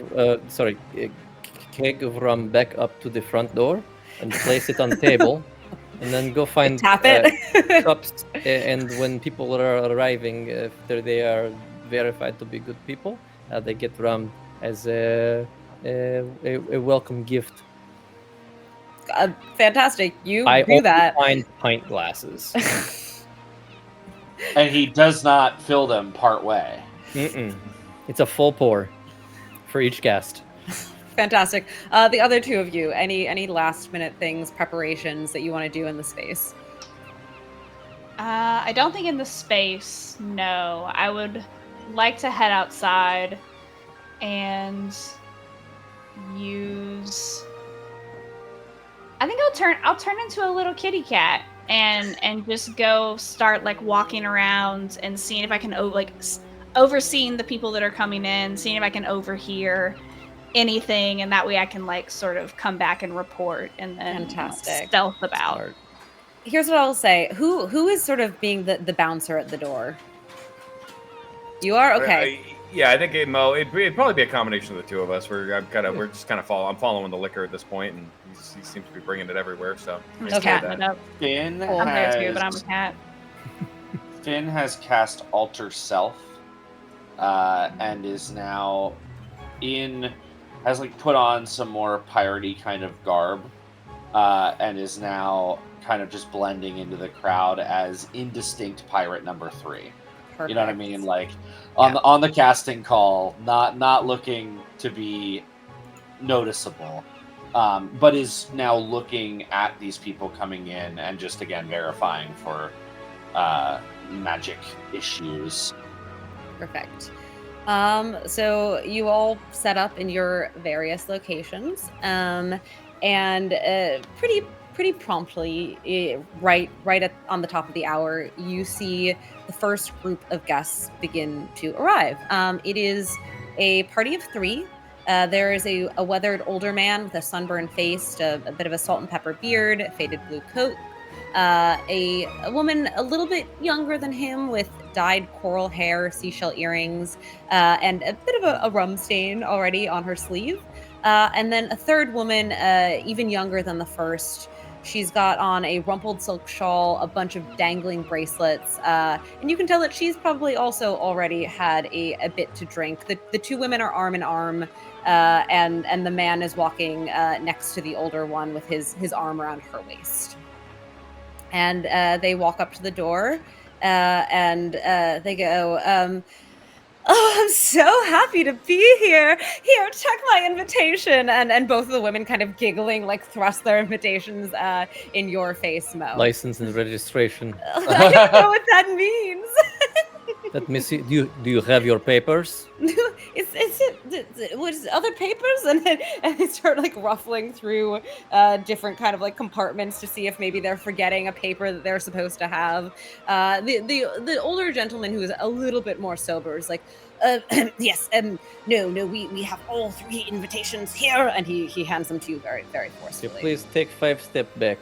keg of rum back up to the front door, and place it on the table, and then go find Tap it. cups. And when people are arriving, if they are verified to be good people, they get rum as a welcome gift. Fantastic. You I do only that. find pint glasses. And he does not fill them part way. Mm-mm. It's a full pour for each guest. Fantastic. The other two of you, any last minute things, preparations that you want to do in the space? I don't think in the space, no. I would like to head outside and use... I think I'll turn into a little kitty cat and just go start walking around and seeing if I can overseeing the people that are coming in, seeing if I can overhear anything, and that way I can sort of come back and report and then Fantastic. Stealth about. Smart. Here's what I'll say. Who is sort of being the bouncer at the door? You are? Okay. I think it'd probably be a combination of the two of us. I'm following the liquor at this point, and he seems to be bringing it everywhere. So I'm just Okay. catting it up. Finn I'm has, there too, but I'm a cat. Finn has cast Alter Self, and is now has put on some more piratey kind of garb, and is now kind of just blending into the crowd as indistinct pirate number 3. Perfect. You know what I mean? On the casting call, not looking to be noticeable, but is now looking at these people coming in and just again verifying for magic issues. Perfect. So you all set up in your various locations, and pretty pretty promptly, on the top of the hour, you see the first group of guests begin to arrive. It is a party of 3. There is a weathered older man with a sunburned face, a bit of a salt and pepper beard, a faded blue coat. A woman a little bit younger than him with dyed coral hair, seashell earrings, and a bit of a rum stain already on her sleeve. And then a third woman, even younger than the first. She's got on a rumpled silk shawl, a bunch of dangling bracelets, and you can tell that she's probably also already had a bit to drink. The 2 women are arm in arm, and the man is walking next to the older one with his arm around her waist. And they walk up to the door, and they go, "Oh, I'm so happy to be here. Here, check my invitation." And both of the women kind of giggling, like thrust their invitations in your face, Mo. License and registration. I don't know what that means. Let me see. Do you have your papers? What is other papers? And they start like ruffling through different kind of like compartments to see if maybe they're forgetting a paper that they're supposed to have. The older gentleman who is a little bit more sober is like, yes, no, we have all 3 invitations here, and he hands them to you very, very forcefully. Please take 5 steps back.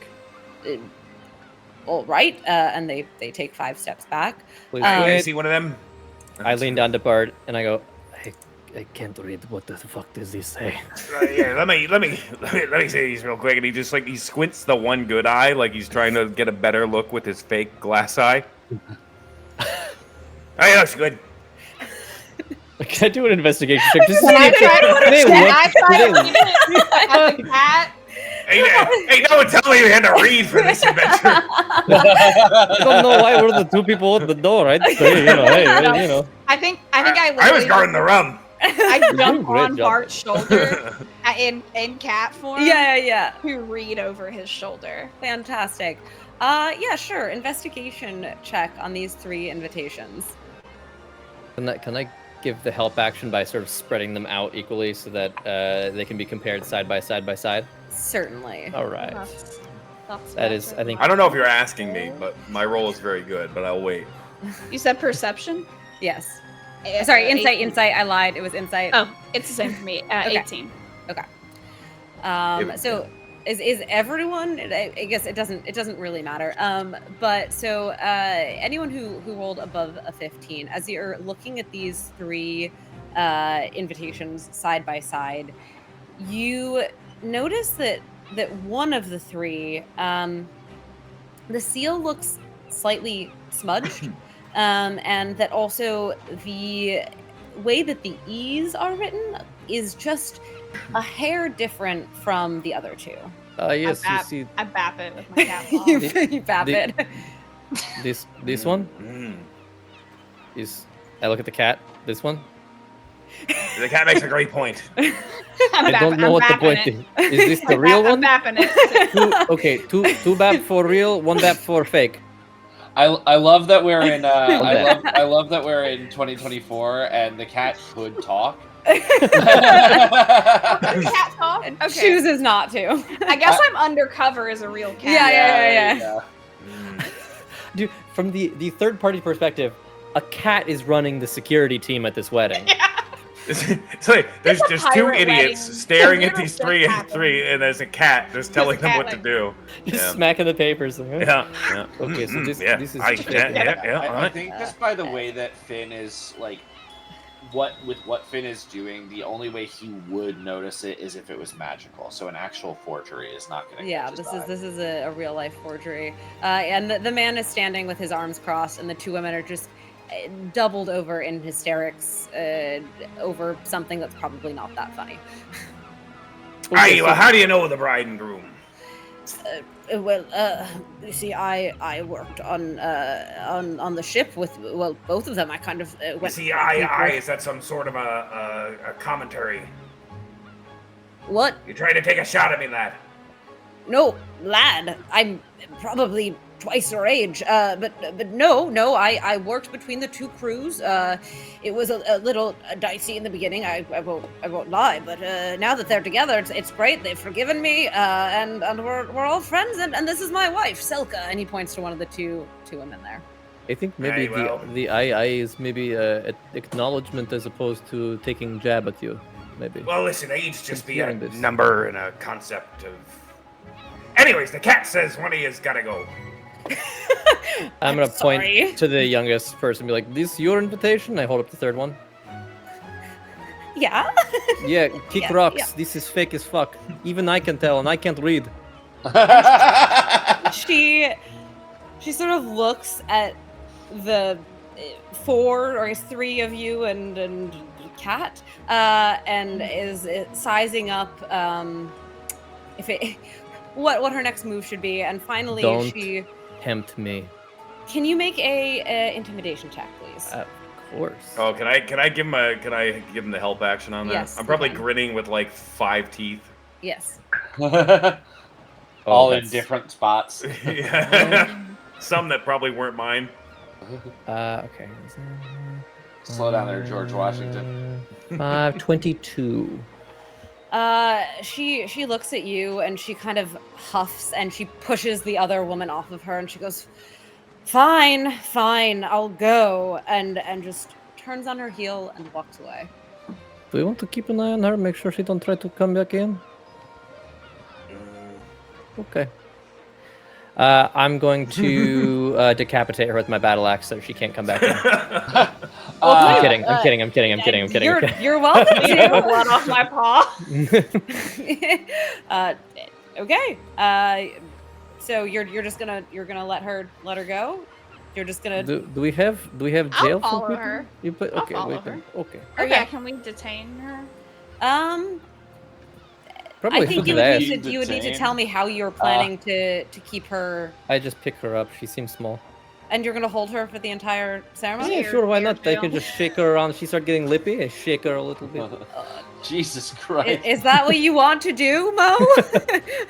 All right, and they take 5 steps back. Please I wait. see one of them. I lean down to Bart and I go, I can't read. What the fuck does this say? Yeah, let me say these real quick. And he just he squints the one good eye, like he's trying to get a better look with his fake glass eye. Hey, looks good. Can I do an investigation check? Just Can I see try to if they look- at the cat? Hey, no one tell me we had to read for this adventure. I don't know why we're the 2 people at the door, right? So, hey. I think I was literally guarding the rum. I jump Great on job. Bart's shoulder in cat form. Yeah. To read over his shoulder. Fantastic. Yeah, sure. Investigation check on these 3 invitations. Can I give the help action by sort of spreading them out equally so that they can be compared side by side? Certainly. All right. That's That is, I think. I don't know if you're asking me, but my roll is very good. But I'll wait. You said perception? Yes. Sorry, 18. insight. I lied. It was insight. Oh, it's the same for me. Okay. 18. So is everyone? I guess it doesn't really matter. But so anyone who rolled above a 15, as you're looking at these 3 invitations side by side, you notice that one of the 3, the seal looks slightly smudged, and that also the way that the E's are written is just a hair different from the other 2. Yes, you see I bap it with my cat paw. you bap the- it. this one Mm. is. I look at the cat. This one. The cat makes a great point. I don't know what the point is. Is this the real I'm one? bapping it. Two bap for real, 1 bap for fake. I love that we're in I love that we're in 2024 and the cat could talk. Cat talk? Okay. Chooses not to. I guess I'm undercover as a real cat. Yeah. Dude, from the third party perspective, a cat is running the security team at this wedding. So there's It's a just 2 pirate idiots wedding. staring at Literally these just three, and there's a cat just telling them cat, what to like- do. Just Yeah. smacking the papers. Like, huh? Yeah. Okay, so this is yeah, I alright. think just by the way that Finn is like what Finn is doing, the only way he would notice it is if it was magical. So an actual forgery is not going to. Yeah, this is a real life forgery. And the man is standing with his arms crossed, and the 2 women are just doubled over in hysterics over something that's probably not that funny. Hey, well, how do you know the bride and groom? You see, I worked on the ship with both of them. I kind of You went. see, I, is that some sort of a commentary? What? You trying to take a shot at me, lad? No, lad. I'm probably twice her age. But no, I worked between the two crews. It was a little dicey in the beginning. I won't lie. But now that they're together, it's great. They've forgiven me, and we're all friends. And this is my wife, Selka. And he points to one of the two women there. I think maybe Hey, well. the II is maybe acknowledgement as opposed to taking jab at you. Maybe. Well, listen, age just be a Hearing this. number and a concept of. Anyways, the cat says one of you's gotta go. I'm gonna sorry. point to the youngest person and be like, "This your invitation?" I hold up the third one. Yeah. Yeah, kick Yeah, rocks. yeah. This is fake as fuck. Even I can tell, and I can't read. She sort of looks at the 4 or 3 of you and Cat, and is sizing up what her next move should be, and finally Don't. she. Tempt me. Can you make a intimidation check, please? Of course. Oh, can I give him the help action on that? Yes, I'm probably you can. grinning with like 5 teeth. Yes. All in that's- different spots. Yeah. Some that probably weren't mine. Okay. Slow down there, George Washington. 22. She looks at you and she kind of huffs and she pushes the other woman off of her and she goes, fine, I'll go, and just turns on her heel and walks away. Do you want to keep an eye on her? Make sure she don't try to come back in? Okay. I'm going to decapitate her with my battle axe so she can't come back in. I'm kidding. I'm kidding. You're welcome Get to. blood off my paw. Okay. So you're just gonna let her go. You're just gonna. do we have jail? I'll for follow people? her. You put I'll okay. follow Wait. her. Okay. Or Okay. yeah, can we detain her? Probably I think you shouldn't would, ask. you would need to Detain? tell me how you're planning to keep her, I just pick her up. She seems small. and you're gonna hold her for the entire ceremony. Yeah, your- sure. Why your not? I can jail. just shake her around. She start getting lippy. I shake her a little bit. Jesus Christ. Is that what you want to do, Mo?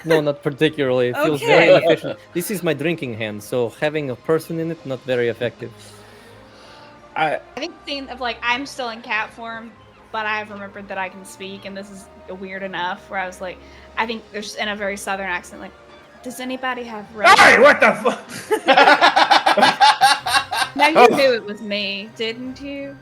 No, not particularly. It feels very Okay. inefficient. This is my drinking hand, so having a person in it not very effective. I I think the scene of like I'm still in cat form, but I've remembered that I can speak, and this is weird enough where I was like, I think there's in a very southern accent, like, does anybody have red? Hey, what the fuck? Now you knew it was me, didn't you?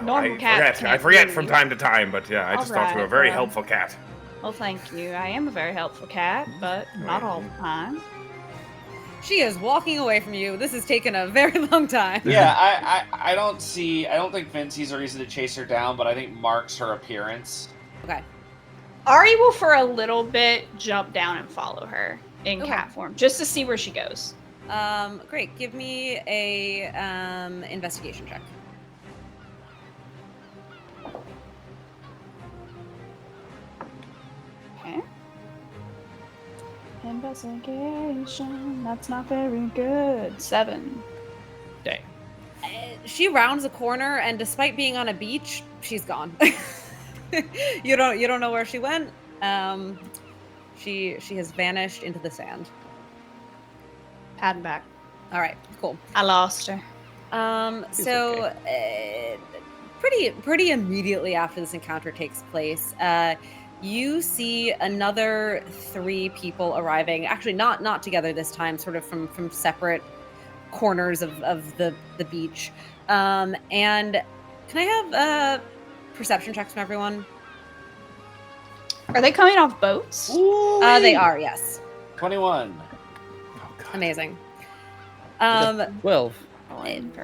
Normal I cats forget. I can't forget breathe. from time to time, but yeah, I just thought you were a Alright, very well. helpful cat. Well, thank you. I am a very helpful cat, but not all the time. She is walking away from you. This has taken a very long time. yeah, I don't think Finn sees a reason to chase her down, but I think marks her appearance. Okay. Ari will for a little bit jump down and follow her in Okay. cat form, just to see where she goes. Great. Give me a investigation check. Okay. Investigation. That's not very good. 7. Dang. She rounds a corner, and despite being on a beach, she's gone. you don't know where she went. She has vanished into the sand. Padding back. All right, cool. I lost her. So pretty immediately after this encounter takes place, you see another 3 people arriving. Actually, not together this time, sort of from separate corners of the beach. And can I have perception checks from everyone? Are they coming off boats? They are, yes. 21. Amazing. 12.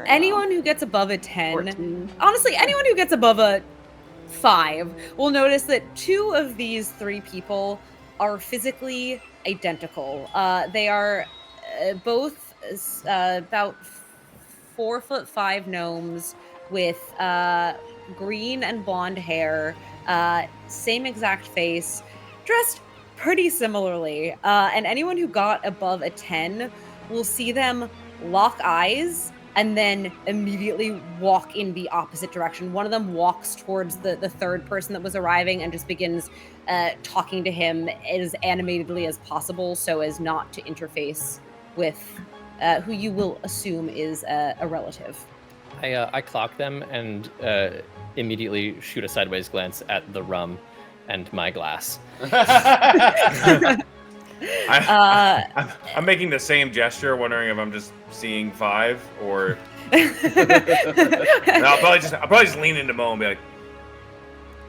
Anyone who gets above a 10, 14. honestly, anyone who gets above a 5 will notice that 2 of these 3 people are physically identical. They are both about 4'5" gnomes with green and blonde hair, same exact face, dressed pretty similarly. And anyone who got above a 10 will see them lock eyes and then immediately walk in the opposite direction. One of them walks towards the third person that was arriving and just begins talking to him as animatedly as possible so as not to interface with who you will assume is a relative. I clock them and immediately shoot a sideways glance at the rum and my glass. I'm making the same gesture, wondering if I'm just seeing 5 or. I'll probably just lean into Mo and be like,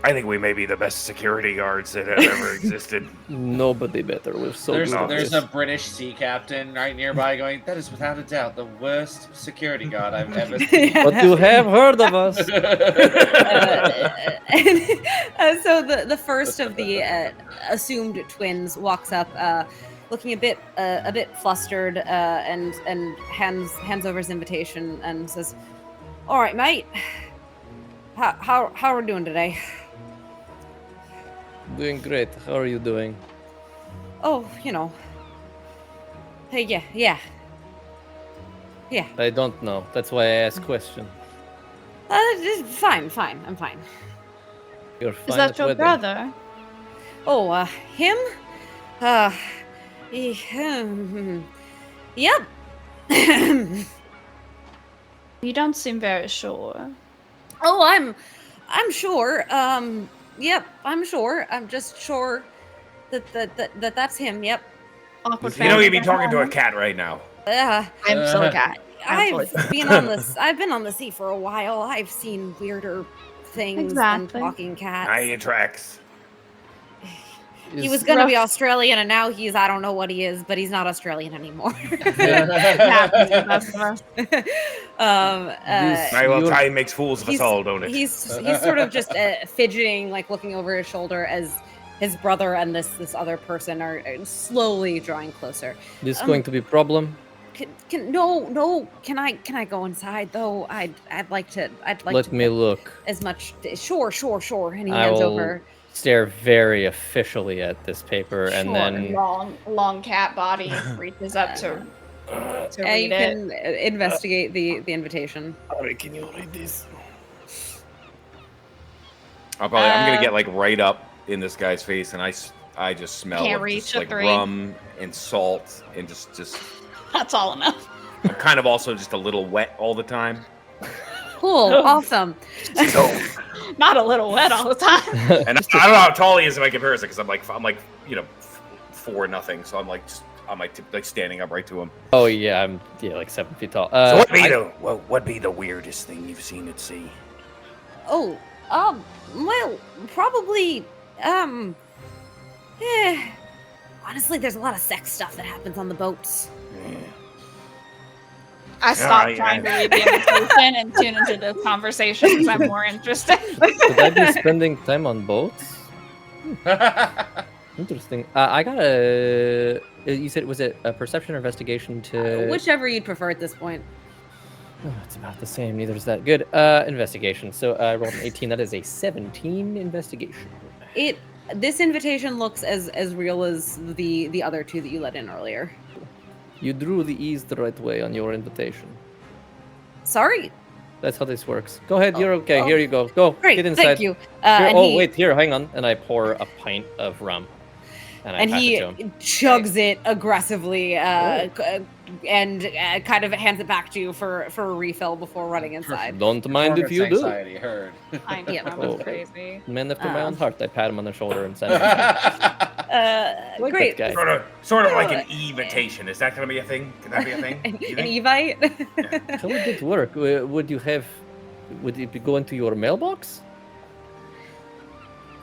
I think we may be the best security guards that have ever existed. Nobody better. We're so There's good at a this. British sea captain right nearby going, that is without a doubt the worst security guard I've ever seen. But you have heard of us. So the first of the assumed twins walks up, looking a bit flustered, and hands over his invitation and says, "All right, mate. How are we doing today?" Doing great. How are you doing? Oh, Hey, yeah. I don't know. That's why I ask questions. Just fine. I'm fine. You're fine Is that at your wedding. brother? Oh, him? Yep. You don't seem very sure. Oh, I'm sure. Yep, I'm sure. I'm just sure that that's him. Yep. Awkward You know family you'd be talking to a dynamic. cat right now. I'm so cat. I've been on the sea for a while. I've seen weirder things than Exactly. talking cats. It tracks. He Is- was gonna be rough. Australian, and now I don't know what he is, but he's not Australian anymore. Happens to the best of us. This- Well, You're- time makes fools of us all, don't it? He's sort of just fidgeting, like looking over his shoulder as his brother and this other person are slowly drawing closer. This going to be problem? No. Can I go inside though? I'd like to. Let me look. as much. Sure. And he I hands will over. stare very officially at this paper, and Sure. then Long cat body reaches up to You read it. can investigate the invitation. Ari, can you read this? I'm gonna get like right up in this guy's face, and I just smell Can't of reach just, a like 3. rum and salt, and just That's all enough. I'm kind of also just a little wet all the time. Cool. Awesome. So, Not a little wet all the time. And I don't know how tall he is in my comparison, because I'm like 4'0", so I'm like standing up right to him. Oh yeah, I'm like 7 feet tall. so what'd be the weirdest thing you've seen at sea? Oh. Well, probably. Honestly, there's a lot of sex stuff that happens on the boats. Yeah. I stopped Yeah, trying to read the invitation and tune into this conversation because I'm more interested. Should I be spending time on boats? Interesting. I got a. You said was it a perception or investigation to? Whichever you'd prefer at this point. Oh, it's about the same. Neither is that good. Investigation. So I rolled an 18. That is a 17 investigation. This invitation looks as real as the other two that you let in earlier. You drew the E's the right way on your invitation. Sorry. That's how this works. Go ahead. You're okay. Here you go. Go. Great. Get inside. Thank you. Here, wait. Here, hang on. And I pour a pint of rum. And I pass he it to him. chugs it aggressively and kind of hands it back to you for a refill before running inside. Don't mind if you do. Anxiety heard. I know, Yeah. that was crazy. Man after my own Um, heart. I pat him on the shoulder and send him. Like Great. that guy. Sort of like an evitation. Is that going to be a thing? Can that be a thing? An You think? Evite? How would it work? Would it be going to your mailbox?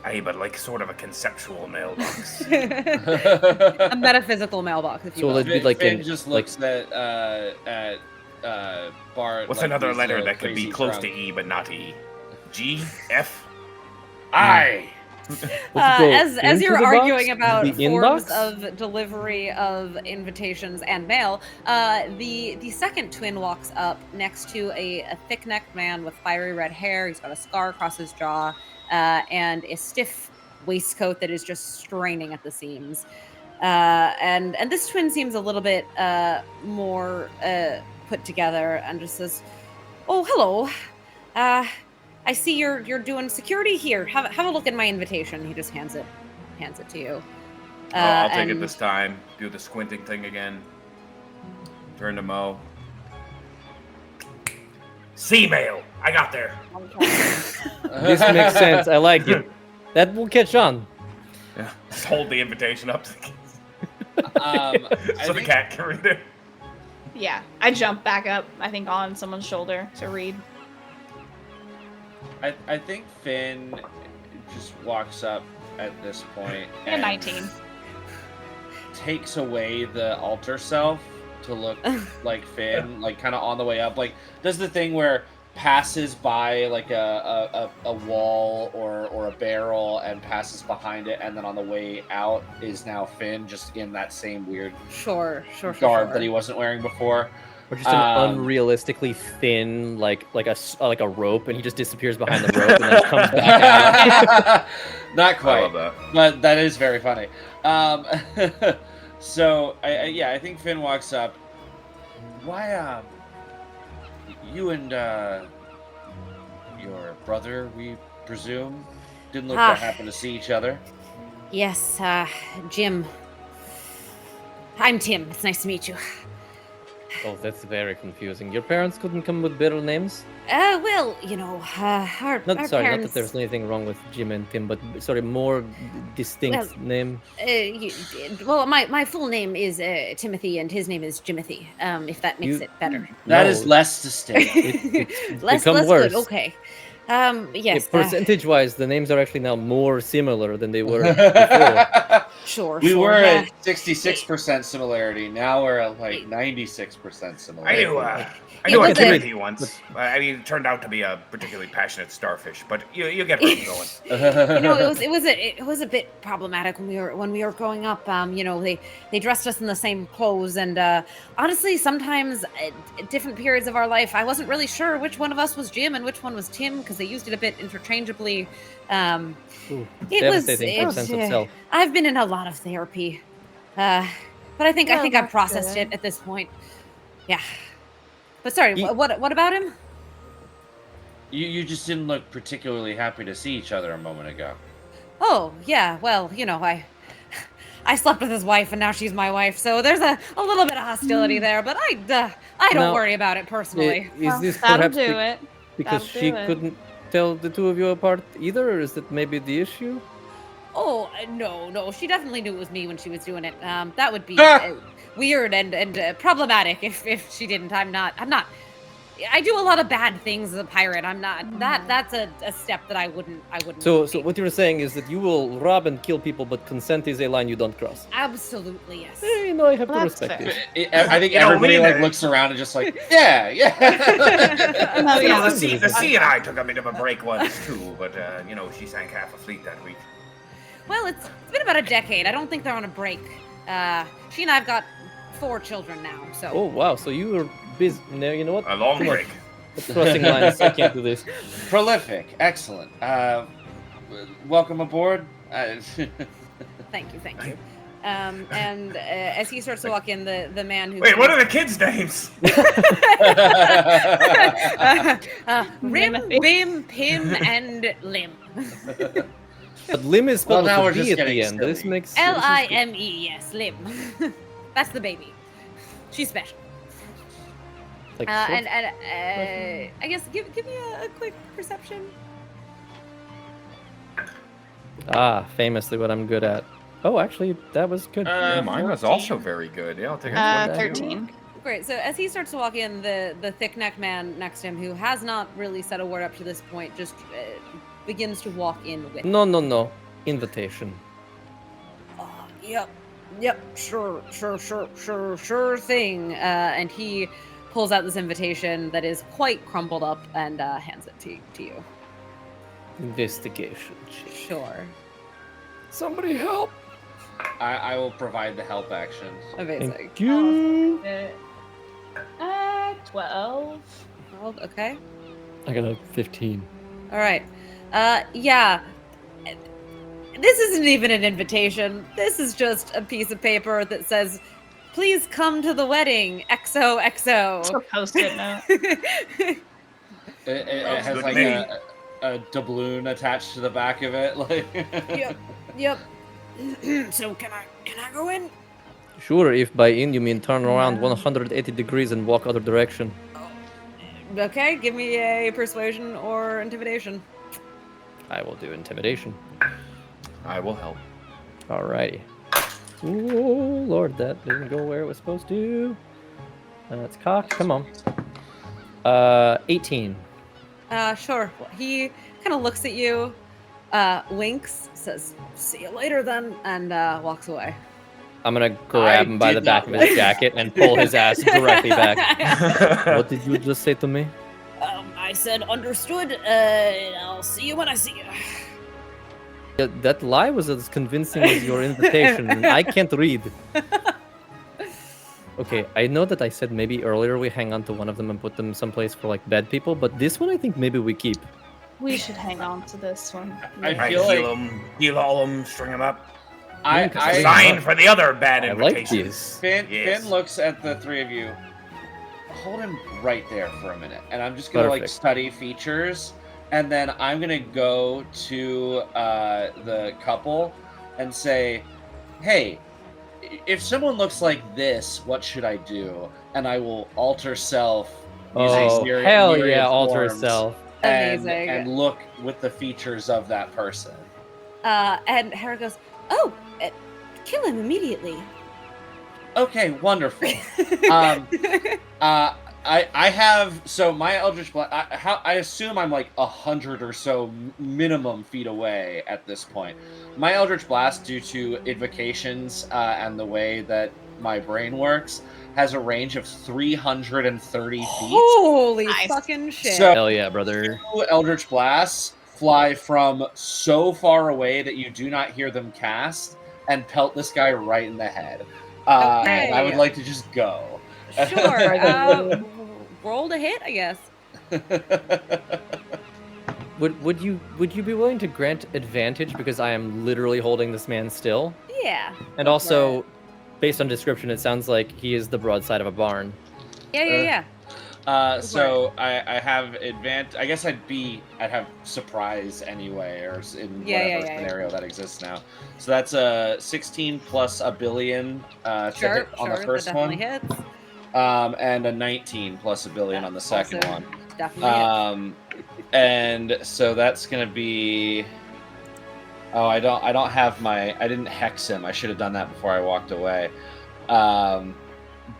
Aye, but like sort of a conceptual mailbox. A metaphysical mailbox, if you So will. it'd be like Finn in- just like- looks at Bart. What's like another he's letter a that could be crazy close drunk. to E but not E? G? F? I. Let's go As into you're the box, arguing about the forms inbox? of delivery of invitations and mail, the second twin walks up next to a thick-necked man with fiery red hair. He's got a scar across his jaw and a stiff waistcoat that is just straining at the seams. And this twin seems a little bit more put together and just says, "Oh, hello. I see you're doing security here. Have a look at my invitation." He just hands it to you. I'll take it and- this time. Do the squinting thing again. Turn to Mo. C-mail. I got there. This makes sense. I like it. That will catch on. Yeah. Just hold the invitation up to the kids. I So the think- cat can read it. Yeah, I jump back up, I think, on someone's shoulder to read. I think Finn just walks up at this point Yeah, and 19. takes away the altar self to look like Finn, like kind of on the way up, like does the thing where passes by like a wall or a barrel and passes behind it, and then on the way out is now Finn, just in that same weird Sure. garb that he wasn't wearing before. Or just an unrealistically thin, like a rope, and he just disappears behind the rope and then comes back out. Not I quite, love that. but that is very funny. So I think Finn walks up. Why, you and your brother, we presume, didn't look to happen to see each other. Yes, Jim. I'm Tim. It's nice to meet you. Oh, that's very confusing. Your parents couldn't come with better names? Well, you know, our Sorry, not that parents... there's anything wrong with Jim and Tim, but sorry, more distinct Well, name. Well, my full name is Timothy, and his name is Jimothy. If that makes it better. That No. is less distinct. It's Less become good. worse. Okay. Yes. Percentage-wise, the names are actually now more similar than they were before. Sure. We sure. were at 66% similarity. Now we're at like 96% I similarity. knew It a was a- Timothy once. I mean, it turned out to be a particularly passionate starfish, but you get where I'm going. You know, it was a bit problematic when we were growing up. You know, they dressed us in the same clothes, and honestly, sometimes at different periods of our life, I wasn't really sure which one of us was Jim and which one was Tim because they used it a bit interchangeably. Ooh, It was. devastating for sense of self. I've been in a lot of therapy, but I think I've that's processed good. it at this point. Yeah. But sorry, Ye- what about him? You just didn't look particularly happy to see each other a moment ago. Oh, yeah. Well, you know, I slept with his wife, and now she's my wife. So there's a little bit of hostility there, but I don't Now, worry about it personally. Is this That'll perhaps do it. because That'll she do it. couldn't tell the two of you apart either, or is that maybe the issue? Oh no, she definitely knew it was me when she was doing it. That would be weird and problematic if she didn't. I'm not. I do a lot of bad things as a pirate. I'm not. That's a step that I wouldn't. So take. what you're saying is that you will rob and kill people, but consent is a line you don't cross. Absolutely yes. You know, I have Well, to that's respect fair. it. I think You know, everybody we like there- looks around and just like, yeah. Oh, You know, yeah. the sea and I took a bit of a break once too, but you know, she sank half a fleet that week. Well, it's been about a decade. I don't think they're on a break. She and I've got 4 children now. So. Oh wow, so you were busy. No, you know what? A long Come on. break. Stop crossing lines. I can't do this. Prolific, excellent. Welcome aboard. Thank you. And as he starts to walk in, the man who Wait, what are the kids' names? Rim, Timothy. Bim, Pim, and Lim. But Lim is spelled Well, now with a we're B just at the getting end. This silly. makes Lime, yes, Lim. That's the baby. She's special. Like, And I guess give me a quick perception. famously what I'm good at. Oh, actually, that was good. Yeah, mine was also very good. Yeah, I'll take a 13. Great. So as he starts to walk in, the thick-necked man next to him, who has not really said a word up to this point, just begins to walk in with. No. Invitation. Yep. Sure thing. And he pulls out this invitation that is quite crumpled up and hands it to you. Investigation. Sure. Somebody help. I will provide the help actions. Amazing. Thank you. 12. Well, okay. I got a 15. All right. Yeah. This isn't even an invitation. This is just a piece of paper that says, "Please come to the wedding." XOXO. Post-it note. It Sounds has good like to me. a doubloon attached to the back of it. Like, Yep. So can I go in? Sure, if by in you mean turn around 180 degrees and walk other direction. Okay, give me a persuasion or intimidation. I will do intimidation. I will help. Alrighty. Oh, Lord, that didn't go where it was supposed to. It's cocked. Come on. 18. Sure. Well, he kind of looks at you, winks, says, "See you later then," and walks away. I'm gonna grab him by the back of his jacket and pull his ass directly back. What did you just say to me? I said understood. I'll see you when I see you. That lie was as convincing as your invitation. And I can't read. Okay, I know that I said maybe earlier we hang on to one of them and put them someplace for like dead people, but this one I think maybe we keep. We should hang on to this one. I I feel heal like them, heal all them, string them up. I Sign for the other bad I like invitation. these. Finn, Yes. Finn looks at the three of you. Hold him right there for a minute, and I'm just gonna like Perfect. study features, and then I'm gonna go to the couple and say, "Hey, if someone looks like this, what should I do?" And I will alter self. using Oh, myriad- hell myriad yeah, alter forms self. Amazing. and look with the features of that person. And Hera goes, "Oh, kill him immediately." Okay, wonderful. I have so my Eldritch Blast. I assume I'm like 100 or so minimum feet away at this point. My Eldritch Blast, due to invocations and the way that my brain works, has a range of 330 feet. Holy Nice. fucking shit! So- Hell yeah, brother. Two Eldritch Blasts fly from so far away that you do not hear them cast and pelt this guy right in the head. And I would Okay. like to just go. Sure. Roll to hit, I guess. Would you be willing to grant advantage because I am literally holding this man still? Yeah. And Go for also, based on description, it sounds like he is the broadside of a barn. Yeah. So I have I guess I'd have surprise anyway, or in whatever scenario that exists now. So that's a 16 plus a billion to hit on the first that one, definitely hits. and a 19 plus a billion on the second Also one. Definitely hits. And so that's gonna be. Oh, I didn't hex him. I should have done that before I walked away.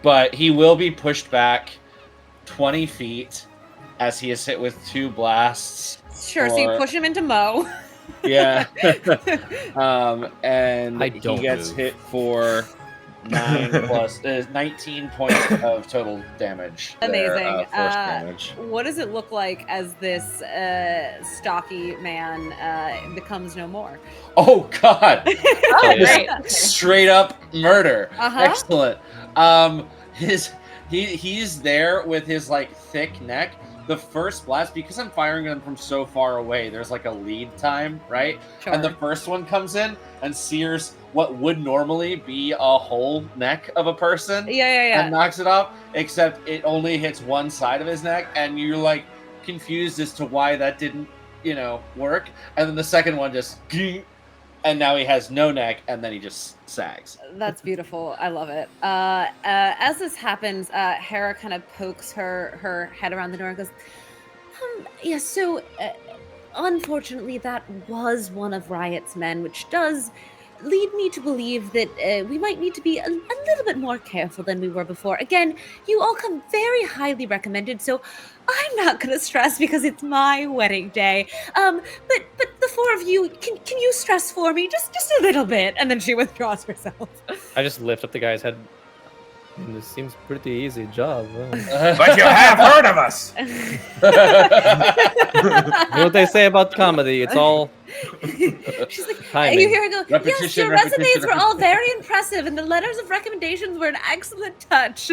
But he will be pushed back 20 feet as he is hit with 2 blasts. Sure, so you push him into Mo. Yeah. And I he don't gets move. hit for 19 points of total damage. there, Amazing. force damage. What does it look like as this stocky man becomes no more? Oh God! Oh, great. Straight up murder. Uh-huh. Excellent. He's there with his like thick neck. The first blast, because I'm firing them from so far away, there's like a lead time, right? Sure. And the first one comes in and sears what would normally be a whole neck of a person Yeah. and knocks it off, except it only hits one side of his neck, and you're like confused as to why that didn't, work. And then the second one just, and now he has no neck, and then he just sags. That's beautiful. I love it. As this happens, Hera kind of pokes her head around the door and goes, yeah, so unfortunately that was one of Riot's men, which does lead me to believe that we might need to be a little bit more careful than we were before. Again, you all come very highly recommended, so I'm not going to stress because it's my wedding day. But the four of you, can you stress for me just a little bit? And then she withdraws herself. I just lift up the guy's head. This seems pretty easy job. But you have heard of us. You know what they say about comedy? It's all She's like, timing. you hear her go, yes, Repetition, your repetition, resumes were all repetition." very impressive, and the letters of recommendations were an excellent touch.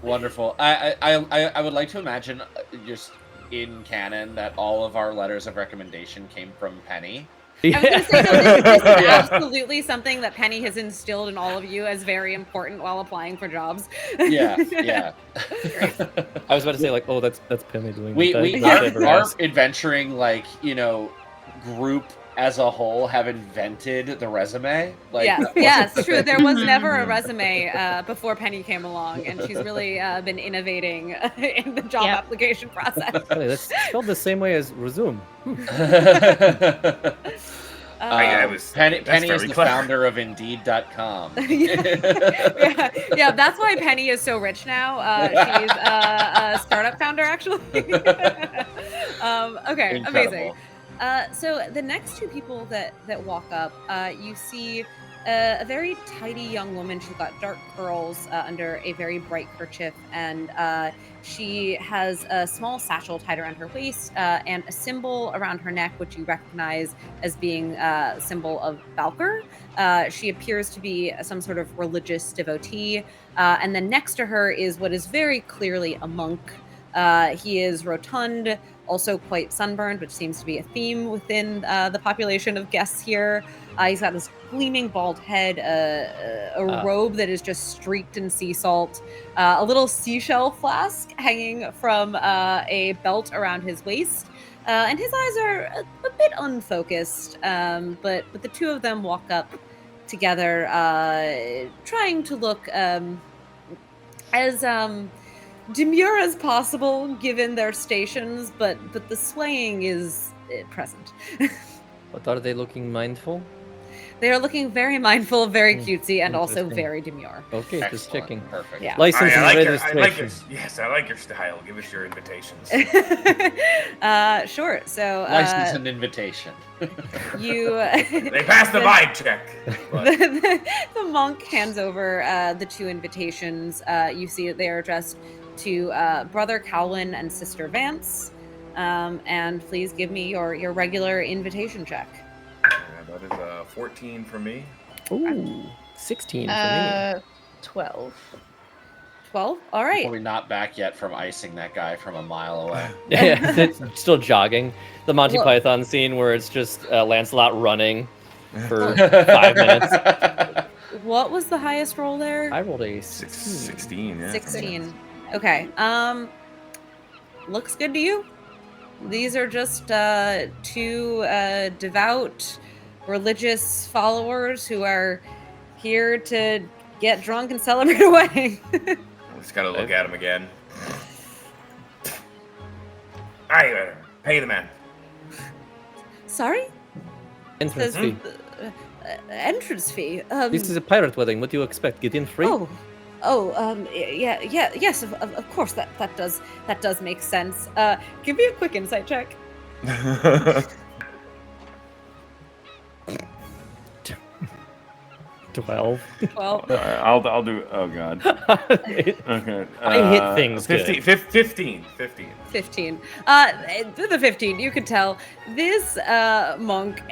Wonderful. I would like to imagine just in canon that all of our letters of recommendation came from Penny. I was going to say, no, this is Yeah. absolutely something that Penny has instilled in all of you as very important while applying for jobs. Yeah. I was about to say like, oh, that's Penny doing we that. we That's our, ever our asked. adventuring group as a whole have invented the resume. Like, yeah, it's true. There was never a resume before Penny came along, and she's really been innovating in the job application process. Hey, that's spelled the same way as resume. Penny is the founder of Indeed.com. yeah, that's why Penny is so rich now. She's a startup founder, actually. Okay, Incredible. amazing. So the next two people that walk up, you see a very tidy young woman. She's got dark curls under a very bright kerchief, and she has a small satchel tied around her waist and a symbol around her neck, which you recognize as being a symbol of Valkyr. She appears to be some sort of religious devotee. And then next to her is what is very clearly a monk. He is rotund, also quite sunburned, which seems to be a theme within the population of guests here. He's got this gleaming bald head, a robe that is just streaked in sea salt, a little seashell flask hanging from a belt around his waist, and his eyes are a bit unfocused, but the two of them walk up together, trying to look as demure as possible given their stations, but the swaying is present. But are they looking mindful? They are looking very mindful, very cutesy, and also very demure. Okay, just Excellent. checking. Perfect. Yeah. License and registration. Yes, I like your style. Give us your invitations. Sure. So License and invitation. you They passed the vibe check. But the monk hands over the two invitations. You see that they are addressed to Brother Cowlin and Sister Vance. And please give me your regular invitation check. That is 14 for me. Ooh, 16 for me. 12. 12? All right. Are we not back yet from icing that guy from a mile away? Yeah, it's still jogging. The Monty Well- Python scene where it's just Lancelot running for 5 minutes. What was the highest roll there? I rolled a 16, yeah. 16. Okay. Looks good to you? These are just two devout religious followers who are here to get drunk and celebrate a wedding. Just gotta look at him again. I pay the man. Sorry? entrance Says, fee. Entrance fee. This is a pirate wedding. What do you expect? Get in free? Yes, of course that does make sense. Give me a quick insight check. 12. 12. I'll do. Oh god. Okay. I hit things 15. good. 15. 15. The 15, you can tell this monk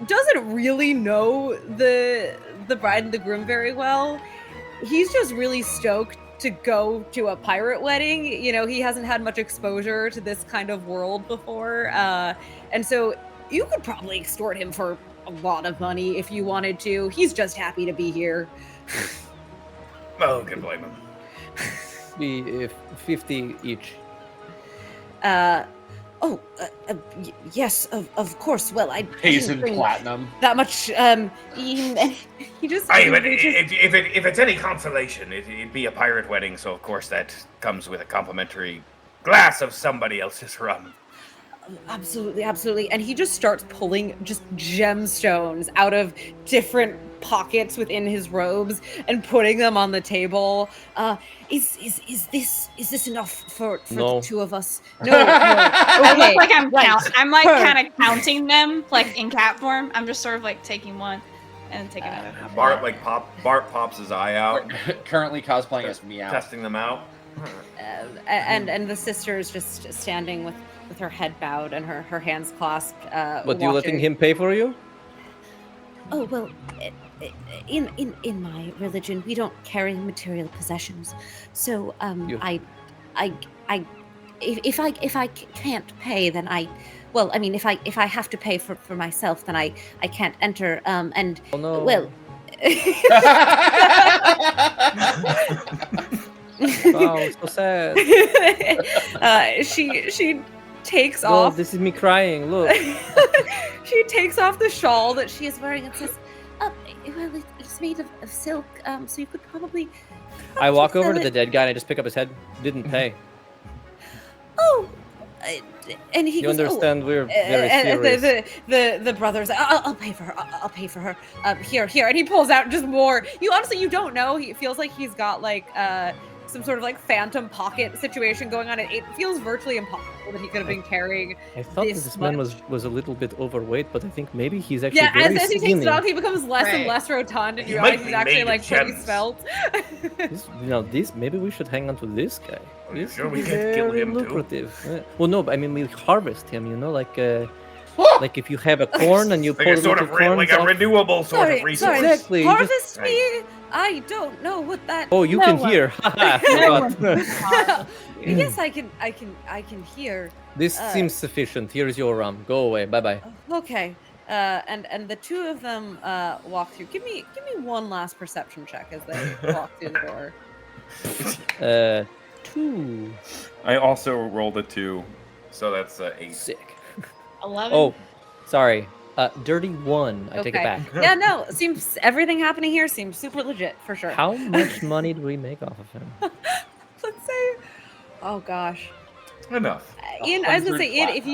doesn't really know the bride and the groom very well. He's just really stoked to go to a pirate wedding. You know, he hasn't had much exposure to this kind of world before. And so you could probably extort him for a lot of money if you wanted to. He's just happy to be here. Oh, can blame him. Be 50 each. Yes, of course. Well, I Pays in platinum. that much. He just. Aye, but if it's any consolation, it'd be a pirate wedding, so of course that comes with a complimentary glass of somebody else's rum. Absolutely. And he just starts pulling just gemstones out of different pockets within his robes and putting them on the table. Is this enough for No. the two of us? No. I Okay. look like I'm right. I'm like Her. kind of counting them like in cat form. I'm just sort of like taking one and taking another. Bart pops his eye out, Currently cosplaying as Meow. testing them out. And the sister is just standing with her head bowed and her hands clasped. What, you letting watching. him pay for you? Oh well, in my religion, we don't carry material possessions. So You- if I can't pay, then well, I mean, if I have to pay for myself, then I can't enter. And Oh no. well, Wow, so sad. she takes Look, off. this is me crying. Look. She takes off the shawl that she is wearing and says, well, it's made of silk, so you could probably... I walk over to sell the it." dead guy and I just pick up his head. Didn't pay. Oh, and he You goes, understand we're very serious. the brothers, I'll pay for her. I'll pay for her. Here, and he pulls out just more. You don't know. He feels like he's got like some sort of like phantom pocket situation going on. It feels virtually impossible that he could have been carrying. I thought this this man much. was a little bit overweight, but I think maybe he's actually Yeah, very as he skinny. takes it off, he becomes less and Right. less rotund, and He you might realize he's be actually made of like pretty gems. svelte. This maybe we should hang on to this guy. Are you This sure could we be can't kill very him too? lucrative. Well, no, but I mean we harvest him. Like if you have a corn and you Like pull a sort little of corns like a off- renewable sort of resource. Exactly, you just- Harvest me? I don't know what that. Oh, you No can one- hear. Haha, forgot. Yes, I can hear. This Uh, seems sufficient. Here's your rum. Go away. Bye bye. Okay. And the two of them walk through. Give me one last perception check as they walk through the door. 2. I also rolled a 2, so that's 8. Sick. 11. Oh, sorry. Dirty 1. I take it back. Yeah, no, seems everything happening here seems super legit for sure. How much money do we make off of him? Let's say, oh gosh, Enough. Ian. I was gonna say, Ian, if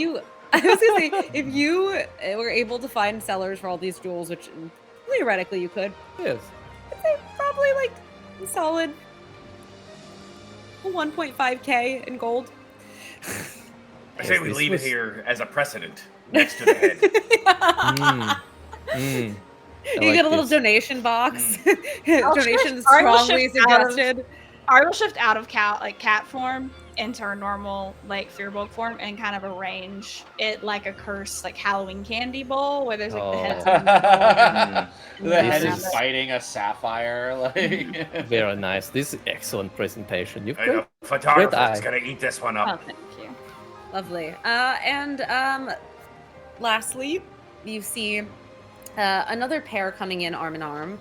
you were able to find sellers for all these jewels, which theoretically you could, Yes. I'd say probably like solid 1.5k in gold. I say we This leave was- it here as a precedent next to the head. Mm. Mm. I You like get a little this. donation box. I'll Donations shift- I will strongly shift out of- suggested. I will shift out of cat form into our normal like Fearbulk form and kind of arrange it like a cursed like Halloween candy bowl where there's like the heads. Oh. on the bowl. The head This is is- fighting a sapphire. Like Very nice. This is excellent presentation. You've I got know, photographer's eye. gonna eat this one Oh, up. thank you. Lovely. Lastly, you see another pair coming in arm in arm.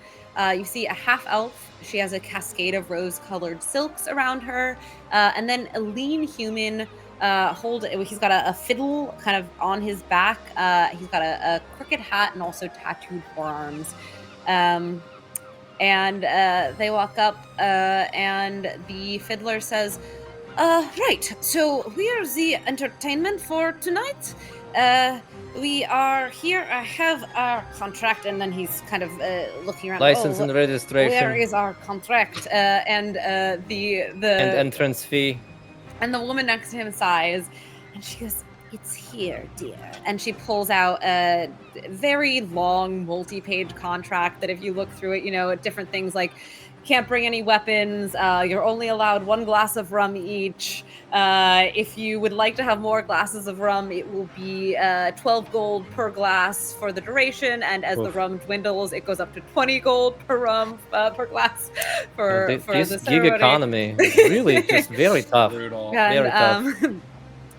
You see a half elf. She has a cascade of rose-colored silks around her, and then a lean human. He's got a fiddle kind of on his back. He's got a crooked hat and also tattooed forearms. And they walk up, and the fiddler says, right, so we are the entertainment for tonight. We are here. I have our contract, and then he's kind of looking around. license "Oh, and registration where is our contract? And the and entrance fee. and the woman next to him sighs, and she goes, "It's here, dear." And she pulls out a very long, multi-page contract that, if you look through it, different things like can't bring any weapons. You're only allowed 1 glass of rum each. If you would like to have more glasses of rum, it will be 12 gold per glass for the duration. And as the Oof. rum dwindles, it goes up to 20 gold per glass for This the gig ceremony. economy is really just very tough. brutal. Very tough.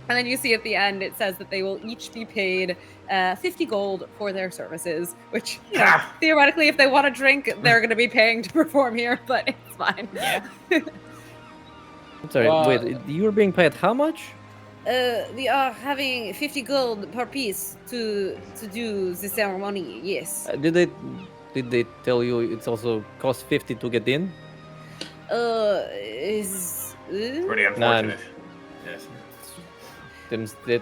And then you see at the end, it says that they will each be paid 50 gold for their services, which, Ah. theoretically, if they want a drink, they're going to be paying to perform here, but it's fine. Yeah. I'm sorry, wait, you were being paid how much? We are having 50 gold per piece to do the ceremony, yes. Did they tell you it's also cost 50 to get in? Pretty unfortunate. Yes.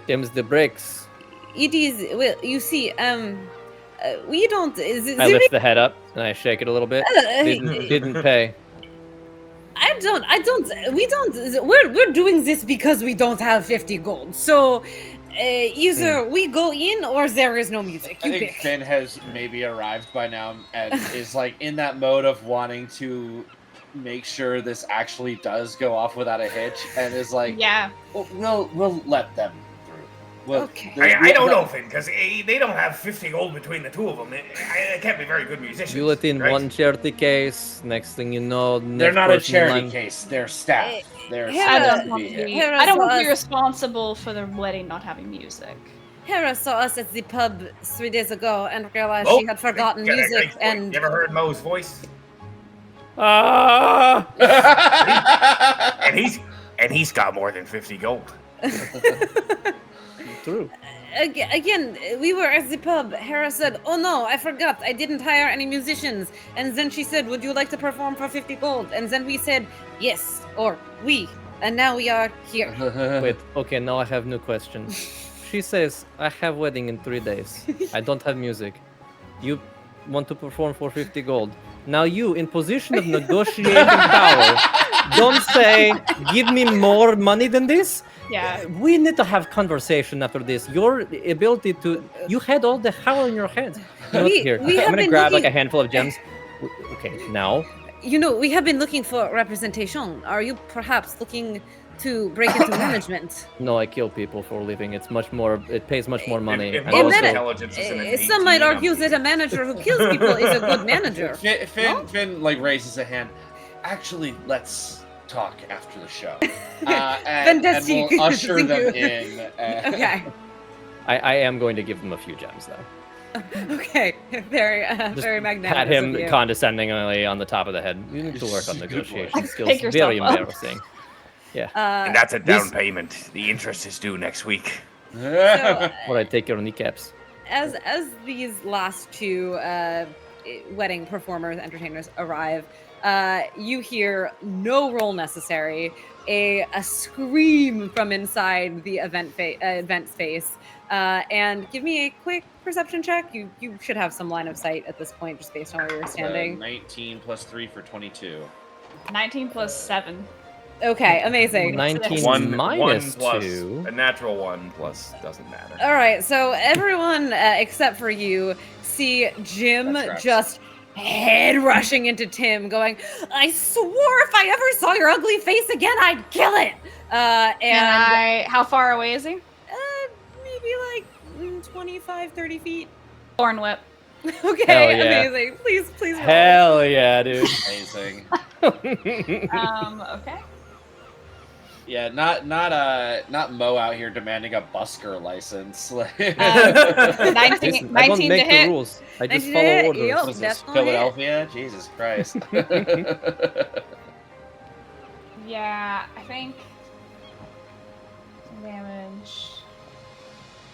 Them's the breaks. It is, well, you see, we don't... I lift the head up and I shake it a little bit. Didn't pay. We're doing this because we don't have 50 gold. So either we go in or there is no music. I You think pick. Finn has maybe arrived by now and is like in that mode of wanting to make sure this actually does go off without a hitch, and is like, Yeah. we'll let them through. We'll, Okay. I don't know, Finn, because they don't have 50 gold between the two of them. They can't be very good musicians. You let in right? one charity case. Next thing you know, They're next not a person in charity line- case. They're staff. They're Yeah, I supposed don't to want be to here. be. Here I don't is want to be us. responsible for the wedding not having music. Hera saw us at the pub 3 days ago and realized Oh, she had forgotten got a music. great point. And You ever heard Mo's voice? Ah! And he's got more than 50 gold. True. Again, we were at the pub. Hera said, "Oh no, I forgot. I didn't hire any musicians." And then she said, "Would you like to perform for 50 gold?" And then we said, "Yes," or "we." And now we are here. Wait, okay, now I have new question. She says, I have wedding in 3 days. I don't have music. You want to perform for 50 gold. Now you, in position of negotiating power, don't say, give me more money than this. Yeah. We need to have conversation after this. Your ability to... You had all the power in your head. You know, here, we I'm have going to been grab like a looking- handful of gems. Okay, now... You know, we have been looking for representation. Are you perhaps looking to break into management? No, I kill people for a living. It's much more... It pays much more money. If And most also- intelligence is in an 18, Some might argue I'm- that a manager who kills people is a good manager. Finn like raises a hand. Actually, let's talk after the show. And Fantastic. we'll usher Thank them you. in. Okay. I am going to give them a few gems, though. Okay. Very, Just very magnanimous pat him of you. condescendingly on the top of the head. You need to work on Good negotiation one. skills. Pick yourself Very up. embarrassing. Yeah. And that's a down this- payment. The interest is due next week. So, What I take your kneecaps. as these last two wedding performers, entertainers arrive, you hear no roll necessary. A scream from inside the event space, and give me a quick perception check. You should have some line of sight at this point, just based on where you're standing. 19 plus 3 for 22. 19 plus 7. Okay, amazing. 19 One minus plus 2. a natural 1 plus doesn't matter. All right, so everyone except for you see Jim That's right. just head rushing into Tim, going, "I swore if I ever saw your ugly face again, I'd kill it." And How far away is he? maybe like 25, 30 feet. Thorn whip. Okay, Hell yeah. amazing. Please roll. Hell yeah, dude. Amazing. Okay. Yeah, not Mo out here demanding a busker license. Like, 19, Listen, I don't 19 to make the hit. rules. I just 19 to follow hit, orders. yup. was this That's not it. Philadelphia? Jesus Christ. Yeah, I think some damage.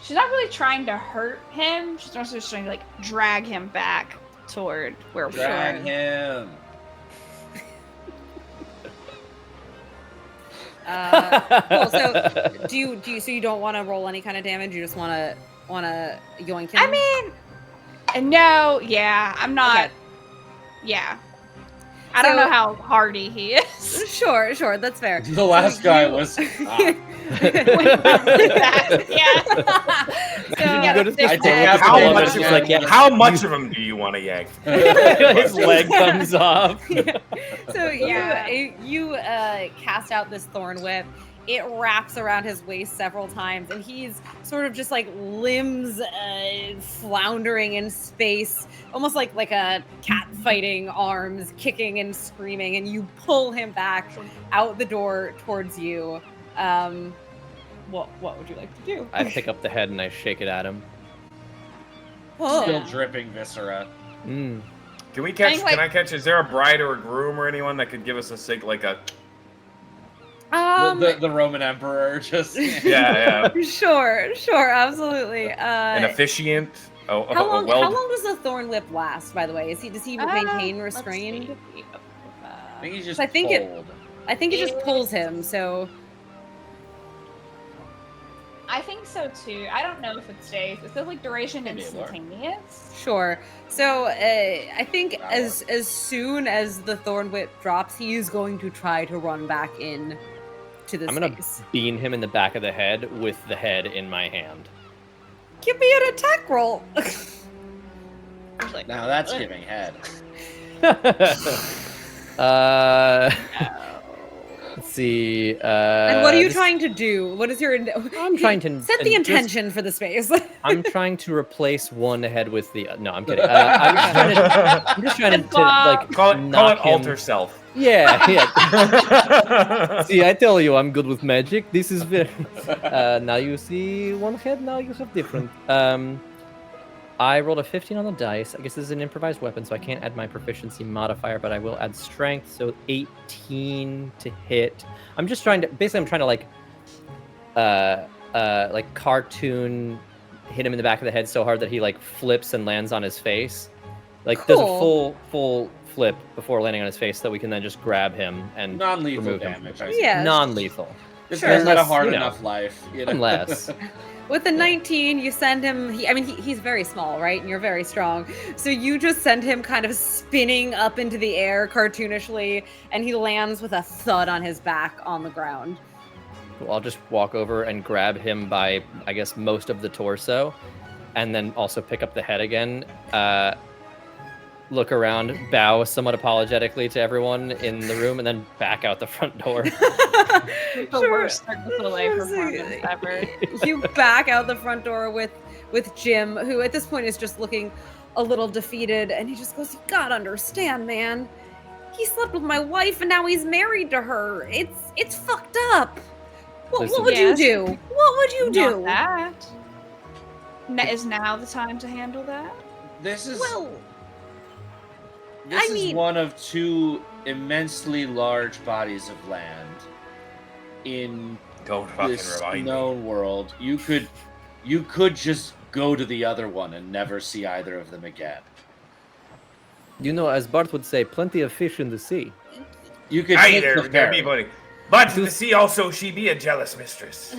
She's not really trying to hurt him. She's also just trying to like drag him back toward where we Drag are. him. Cool. So do you so you don't want to roll any kind of damage? You just want to yoink him? I mean, no, yeah, I'm not. Okay. Yeah, I don't So- know how hardy he is. Sure, that's fair. The last guy was. Yeah. So, You go to I the take floor, how and much it's of just like, yeah. How much of them do you want to yank? His leg comes off. So Yeah. you cast out this thorn whip. It wraps around his waist several times, and he's sort of just like limbs floundering in space, almost like a cat fighting, arms kicking and screaming. And you pull him back out the door towards you. What would you like to do? I pick up the head and I shake it at him. Oh. Still dripping viscera. Mm. Can we catch? think, like- Can I catch? Is there a bride or a groom or anyone that could give us a sig like a? The Roman emperor just. Yeah. Sure, absolutely. An officiant. How long does the thorn whip last? By the way, does he maintain Let's restrained? see. I think he's just I think cold. I think it just pulls him. So I think so too. I don't know if it stays. It feels like duration Maybe it will. instantaneous. sure. So I think Power. as soon as the thorn whip drops, he is going to try to run back in to the I'm gonna space. bean him in the back of the head with the head in my hand. Give me an attack roll. Now that's giving head. Let's see. And what are you this- trying to do? What is your? I'm trying to set the just- intention for the space. I'm trying to replace one head with the. No, I'm kidding. I'm just trying to like Call it knock him. alter self. Yeah. See, I tell you, I'm good with magic. This is very. Now you see one head. Now you have different. I rolled a 15 on the dice. I guess this is an improvised weapon, so I can't add my proficiency modifier, but I will add strength. So 18 to hit. I'm just trying to. Basically, I'm trying to like like cartoon hit him in the back of the head so hard that he like flips and lands on his face. Like does a full flip before landing on his face, so that we can then just grab him and Non-lethal remove him. damage. Yeah. Non-lethal. This Sure. guy's had a Unless, hard you know, enough life. You know? Unless. With the 19, you send him. He's very small, right? And you're very strong. So you just send him kind of spinning up into the air cartoonishly, and he lands with a thud on his back on the ground. Well, I'll just walk over and grab him by, I guess, most of the torso, and then also pick up the head again. Look around, bow somewhat apologetically to everyone in the room, and then back out the front door. The worst Cirque du Soleil performance ever. You back out the front door with Jim, who at this point is just looking a little defeated, and he just goes, "You gotta understand, man. He slept with my wife, and now he's married to her. It's fucked up. What Listen- would you Yes. do? What would you do?" Not that. Is now the time to handle that? This is Well, this I is mean- one of two immensely large bodies of land in Don't fucking this remind me. known world. You could just go to the other one and never see either of them again. You know, as Bart would say, plenty of fish in the sea. You could Aye, take there, the there be ferry. buddy. But the sea also, she be a jealous mistress.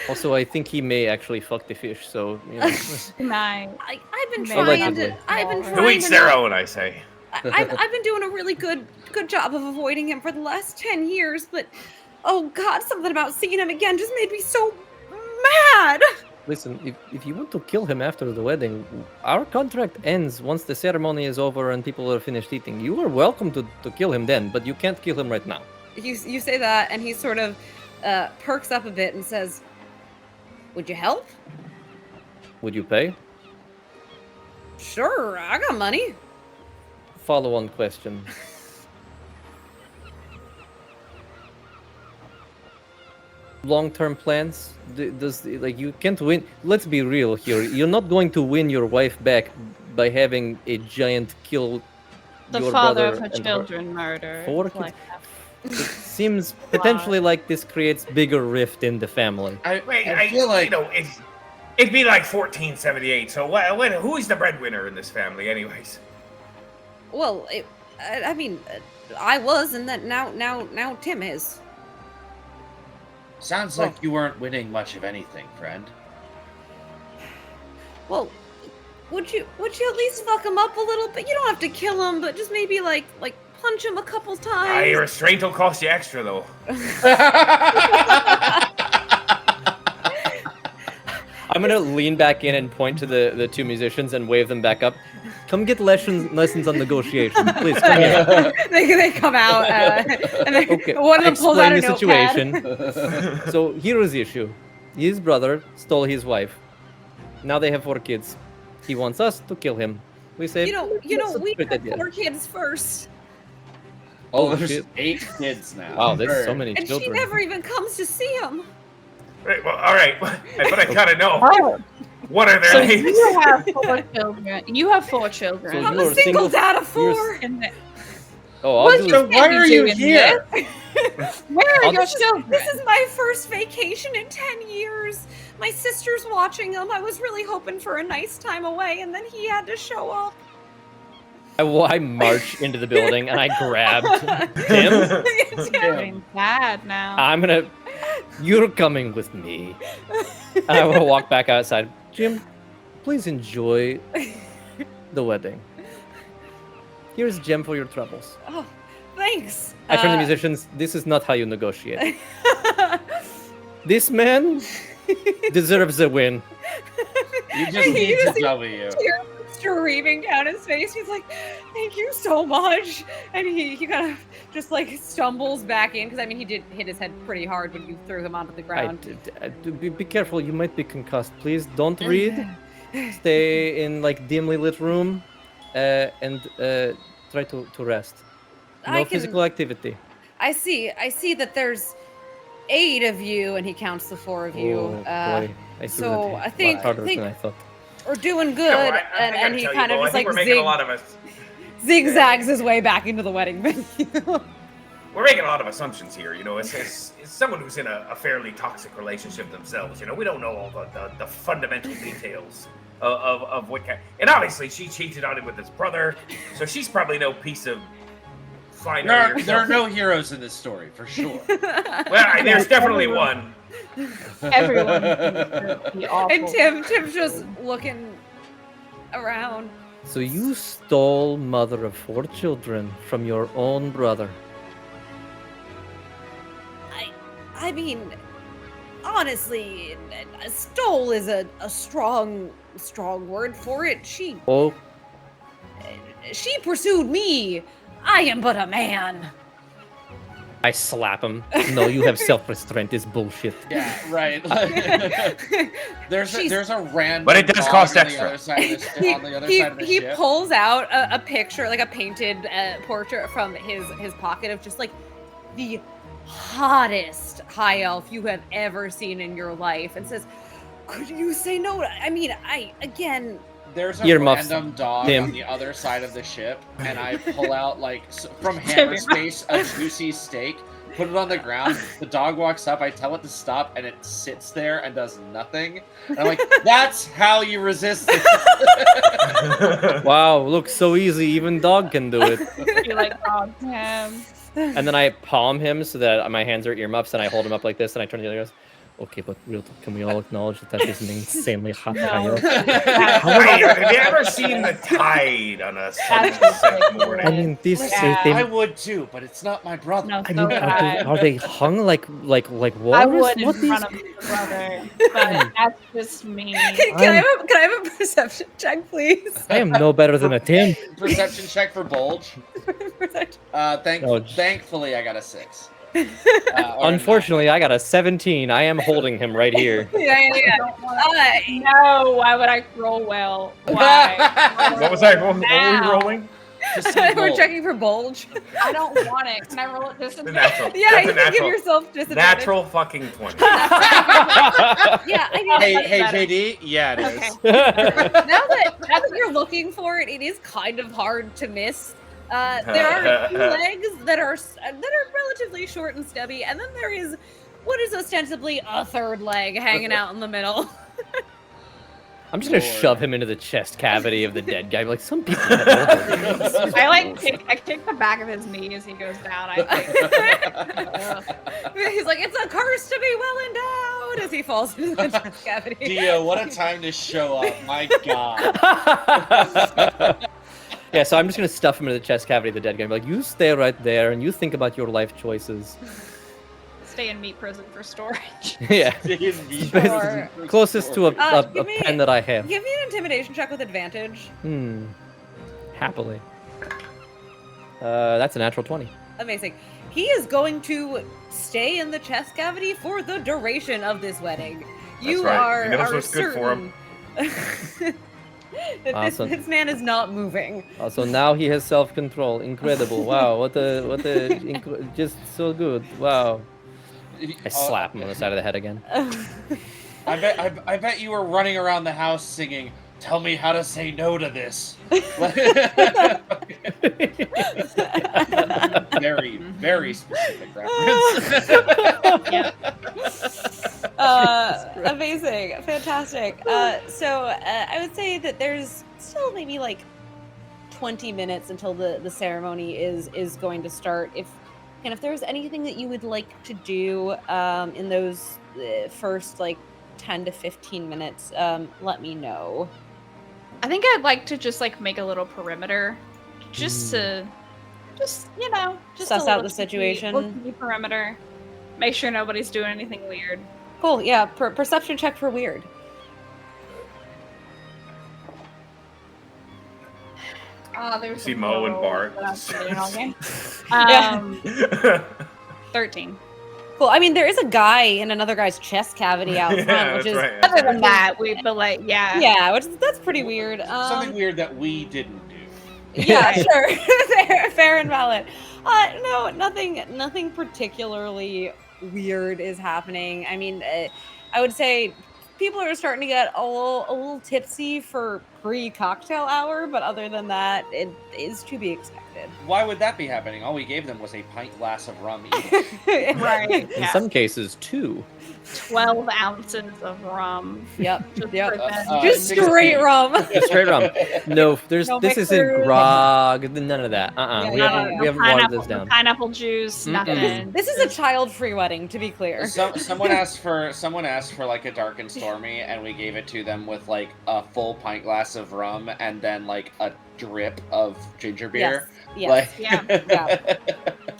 Also, I think he may actually fuck the fish, so, you know. Nice. I've been Maybe. trying Allegedly. to. I've been To To trying each to. their own, I say. I've been doing a really good job of avoiding him for the last 10 years, but oh god, something about seeing him again just made me so mad. Listen, if you want to kill him after the wedding, our contract ends once the ceremony is over and people are finished eating. You are welcome to kill him then, but you can't kill him right now. You say that, and he sort of perks up a bit and says, "Would you help?" Would you pay? Sure, I got money. Follow-on question. Long-term plans? Does like you can't win? Let's be real here. You're not going to win your wife back by having a giant kill The your father brother of her and children murdered. 4 Like kids? that. It seems potentially like this creates bigger rift in the family. Wait, I feel like you know, it'd be like 1478. So who's the breadwinner in this family, anyways? Well, I mean, I was, and then now Tim is. sounds like you weren't winning much of anything, friend. Well, would you at least fuck him up a little bit? You don't have to kill him, but just maybe like punch him a couple times. Aye, restraint will cost you extra, though. I'm gonna lean back in and point to the two musicians and wave them back up. Come get lessons on negotiation, please. Come here. they come out, and then Okay, one of them pulls out a explain notepad. the situation. So here is the issue: his brother stole his wife. Now they have 4 kids. He wants us to kill him. We say, You know, "That's a we great had idea." 4 kids first, Oh, Oh, there's shit. 8 kids now. Wow, there's so Sure. many and she children. never even comes to see him. Right, well, all right, but I gotta know. Oh, What are their so names? you have 4 children. You have 4 children. So I'm you're a single single- dad of you're 4. And then- Oh, I'll What do you it. Why are you doing here? Where are I'll your just- children? This is my first vacation in 10 years. My sister's watching him. I was really hoping for a nice time away, and then he had to show up. I march into the building and I grabbed Tim. Getting bad now. I'm gonna. You're coming with me. And I will walk back outside. Jim, please enjoy the wedding. Here's Gem for your troubles. Oh, thanks. I turn to the musicians. This is not how you negotiate. This man deserves a win. You just He need just- to W. Tears streaming down his face. He's like, "Thank you so much," and he kind of just like stumbles back in because I mean he did hit his head pretty hard when you threw him onto the ground. Be careful. You might be concussed. Please don't read. Stay in like dimly lit room, and try to rest. No I can- physical activity. I see that there's 8 of you, and he counts the 4 of you. Oh boy, I so do that I a think- lot harder think- than I thought. We're doing good, No, I and gotta he tell you, kind of Bo, I just think like we're making a lot of us. zigzags his way back into the wedding venue. we're making a lot of assumptions here. You know, it's someone who's in a fairly toxic relationship themselves. You know, we don't know all the fundamental details of what kind. And obviously, she cheated on him with his brother, so she's probably no piece of fine. There are no heroes in this story, for sure. Well, there's definitely one. Everyone thinks be awful. And Tim's just looking around. So you stole mother of 4 children from your own brother. I mean, honestly, stole is a strong word for it. She pursued me. I am but a man. I slap him. No, you have self-restraint. Is bullshit. Yeah, right. there's a random. But it does dog cost on extra. The other side of the, on the other side of the he ship. pulls out a picture, like a painted portrait from his pocket of just like the hottest high elf you have ever seen in your life, and says, "Could you say no?" I mean, There's a Earmuffs, random dog Tim. on the other side of the ship, and I pull out from Hammerspace a juicy steak, put it on the ground. The dog walks up, I tell it to stop, and it sits there and does nothing. And I'm like, "That's how you resist it." Wow, looks so easy. Even dog can do it. You like dog him. And then I palm him so that my hands are earmuffs, and I hold him up like this, and I turn to the other guys. Okay, but can we all acknowledge that is an insanely hot high elf? Have you ever seen the tide on a sunset morning? I mean, these I would too, but it's not my brother. No, I so mean, would I. are they hung like walrus? I would in What front of your brother, but that's just me. Can I have a perception check, please? I am no better than a Tim. Perception check for Bulge. Thankfully, I got a 6. Or a Unfortunately, I got a 17. I am holding him right here. Yeah. No, why would I roll well? Why? What was that? What were we rolling? Just see We're Bulge. checking for bulge. I don't want it. Can I roll it The disadvantage? natural. Yeah, That's you a can give natural. yourself disadvantage. Natural fucking 20. Yeah, I mean, Hey, better. JD. Yeah, it is. Okay. now that you're looking for it, it is kind of hard to miss. There are 2 legs that are relatively short and stubby, and then there is what is ostensibly a 3rd leg hanging out in the middle. I'm just gonna Lord. shove him into the chest cavity of the dead guy. Like some people. Have I kick the back of his knee as he goes down. I think. He's like, "It's a curse to be well endowed," as he falls into the chest cavity. Dio, what a time to show up. My God. Yeah, so I'm just gonna stuff him into the chest cavity of the dead guy. Be like, you stay right there and you think about your life choices. Stay in meat prison for storage. Yeah, Sure. closest to a give me- pen that I have. Give me an intimidation check with advantage. Happily. That's a natural 20. Amazing. He is going to stay in the chest cavity for the duration of this wedding. You right. are, He knows are what's good for him. certain that Awesome. this man is not moving. So now he has self-control. Incredible! Wow, just so good. Wow. I slap him on the side of the head again. I bet you were running around the house singing, "Tell me how to say no to this." Very, very specific reference. Amazing, fantastic. So I would say that there's still maybe like 20 minutes until the ceremony is going to start. If there's anything that you would like to do in those first like 10 to 15 minutes, let me know. I think I'd like to just like make a little perimeter, just to Suss a out little the situation. TP perimeter, make sure nobody's doing anything weird. Cool. Yeah. Perception check for weird. There's See some Mo and rolls Bart. that I'm feeling all game. Yeah. 13. Cool. I mean, there is a guy in another guy's chest cavity out front, Yeah, which that's is right. Other than that, but like, yeah, that's pretty weird. Something weird that we didn't do. Yeah, sure. fair and valid. No, nothing particularly weird is happening. I mean, I would say people are starting to get a little tipsy for pre-cocktail hour, but other than that, it is to be expected. expected. Why would that be happening? All we gave them was a pint glass of rum each. Right. In Yeah. some cases, 2. 12 ounces of rum. Yep. Just Yep. for them. Just 16. straight rum. Straight rum. No, this mixers. isn't grog. None of that. Yeah, we yeah, haven't yeah. we haven't watered this No down. pineapple juice, Mm-mm. nothing. This is a child-free wedding, to be clear. Someone asked for like a dark and stormy, and we gave it to them with like a full pint glass of rum and then like a drip of ginger beer. Yes. Like, Yeah. Yeah.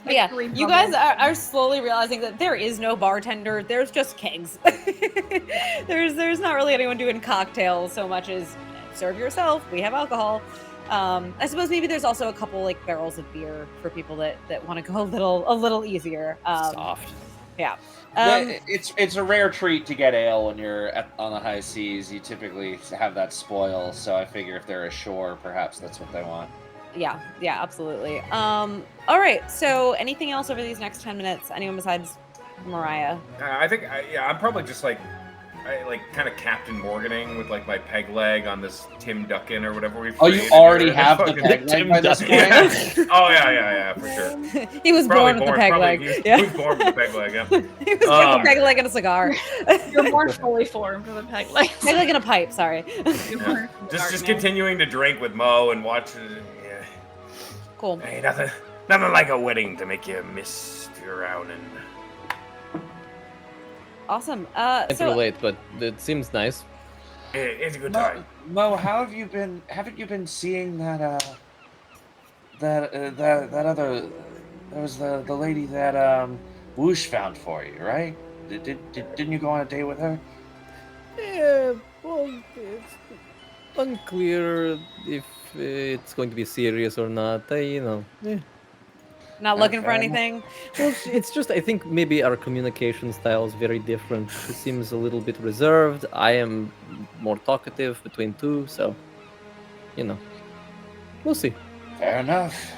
But yeah, Three you guys bubbles. are slowly realizing that there is no bartender. There's just kegs. there's not really anyone doing cocktails so much as serve yourself. We have alcohol. I suppose maybe there's also a couple like barrels of beer for people that want to go a little easier. Soft. Yeah. it's a rare treat to get ale when you're on the high seas. You typically have that spoil, so I figure if they're ashore, perhaps that's what they want. Yeah, absolutely. All right. So, anything else over these next 10 minutes? Anyone besides Mariah? I think, I'm probably just like kind of Captain Morganing with like my peg leg on this Tim Duncan or whatever we've. Oh, you created already here. have the Fucking peg leg Tim by this point? Duncan. Oh yeah, for sure. He was born with the peg leg. He was born with the peg leg. Yeah. He was born with a peg leg and a cigar. You're more fully formed with a peg leg. Peg leg and a pipe. Sorry. Yeah. Just continuing to drink with Mo and watch. Yeah. Cool. Hey, nothing like a wedding to make you miss around and. Awesome. Can't So relate, but it seems nice. It's a good time. Mo, how have you been? Haven't you been seeing that other? There was the lady that Whoosh found for you, right? Didn't you go on a date with her? Yeah, well, it's unclear if it's going to be serious or not. not looking for fair enough. anything. Well, it's just I think maybe our communication style is very different. She seems a little bit reserved. I am more talkative between two, so we'll see. Fair enough.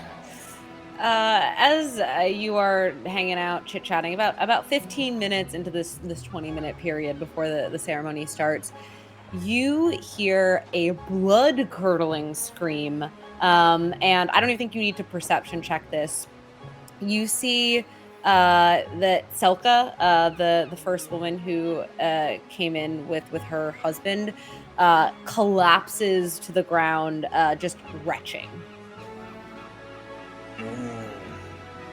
As you are hanging out, chit-chatting, about 15 minutes into this 20-minute period before the ceremony starts, you hear a blood-curdling scream, and I don't even think you need to perception check this. You see that Selka, the first woman who came in with her husband, collapses to the ground, just retching.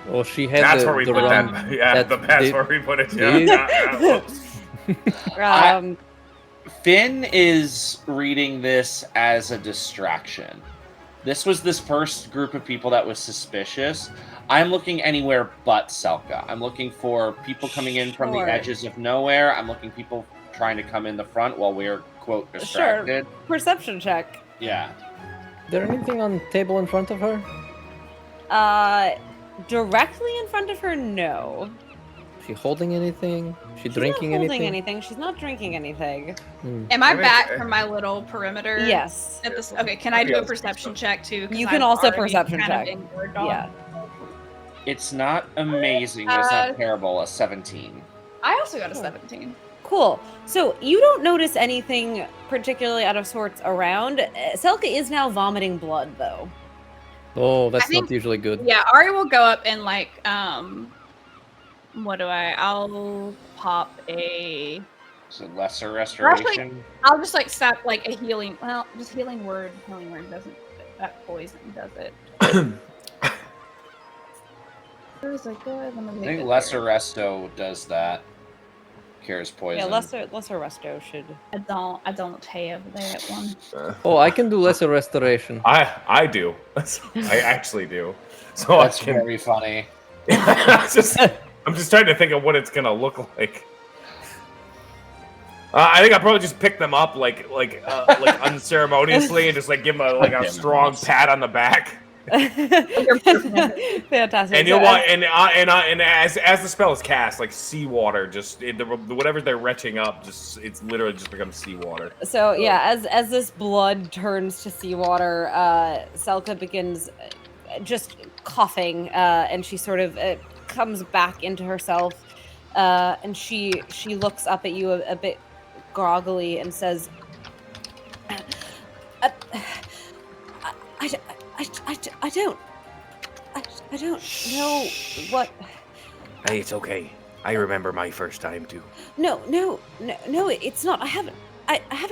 Well, she had That's the, where we the put wrong- that. Yeah, that's did- where we put it. did- Whoops. Finn is reading this as a distraction. This was this first group of people that was suspicious. I'm looking anywhere but Selka. I'm looking for people coming in from the Sure. edges of nowhere. I'm looking people trying to come in the front while we're, quote, distracted. Perception check. Yeah. Is there anything on the table in front of her? Directly in front of her, no. Is she holding anything? Is she She's drinking not holding anything? anything. She's not drinking anything. Am I I mean, back from my little perimeter? Yes. At this, okay, can I do a perception check too? 'Cause You can I'm also already perception kind of check. inward on- Yeah. It's not amazing, but it's not terrible. A 17. I also got a 17. Cool. So you don't notice anything particularly out of sorts around. Selka is now vomiting blood, though. Oh, that's I think- not usually good. Yeah, Ari will go up and like, I'll pop a. Is it lesser restoration? I'll just like stop like a healing. Well, just healing word. Healing word doesn't. That poison does it. Where's it good? Let me I make think it lesser there. resto does that. Cures poison. Yeah, lesser resto should. I don't have that one. Oh, I can do lesser restoration. I do. I actually do. So That's I can. very funny. I'm just trying to think of what it's gonna look like. I think I'll probably just pick them up like unceremoniously and just like give them a strong pat on the back. Fantastic. And you'll want and as the spell is cast, like seawater, whatever they're retching up, it's literally just becomes seawater. So yeah, as this blood turns to seawater, Selka begins just coughing, and she sort of comes back into herself, and she looks up at you a bit groggily and says, I I don't know what. Hey, it's okay. I remember my first time too. No, it's not. I haven't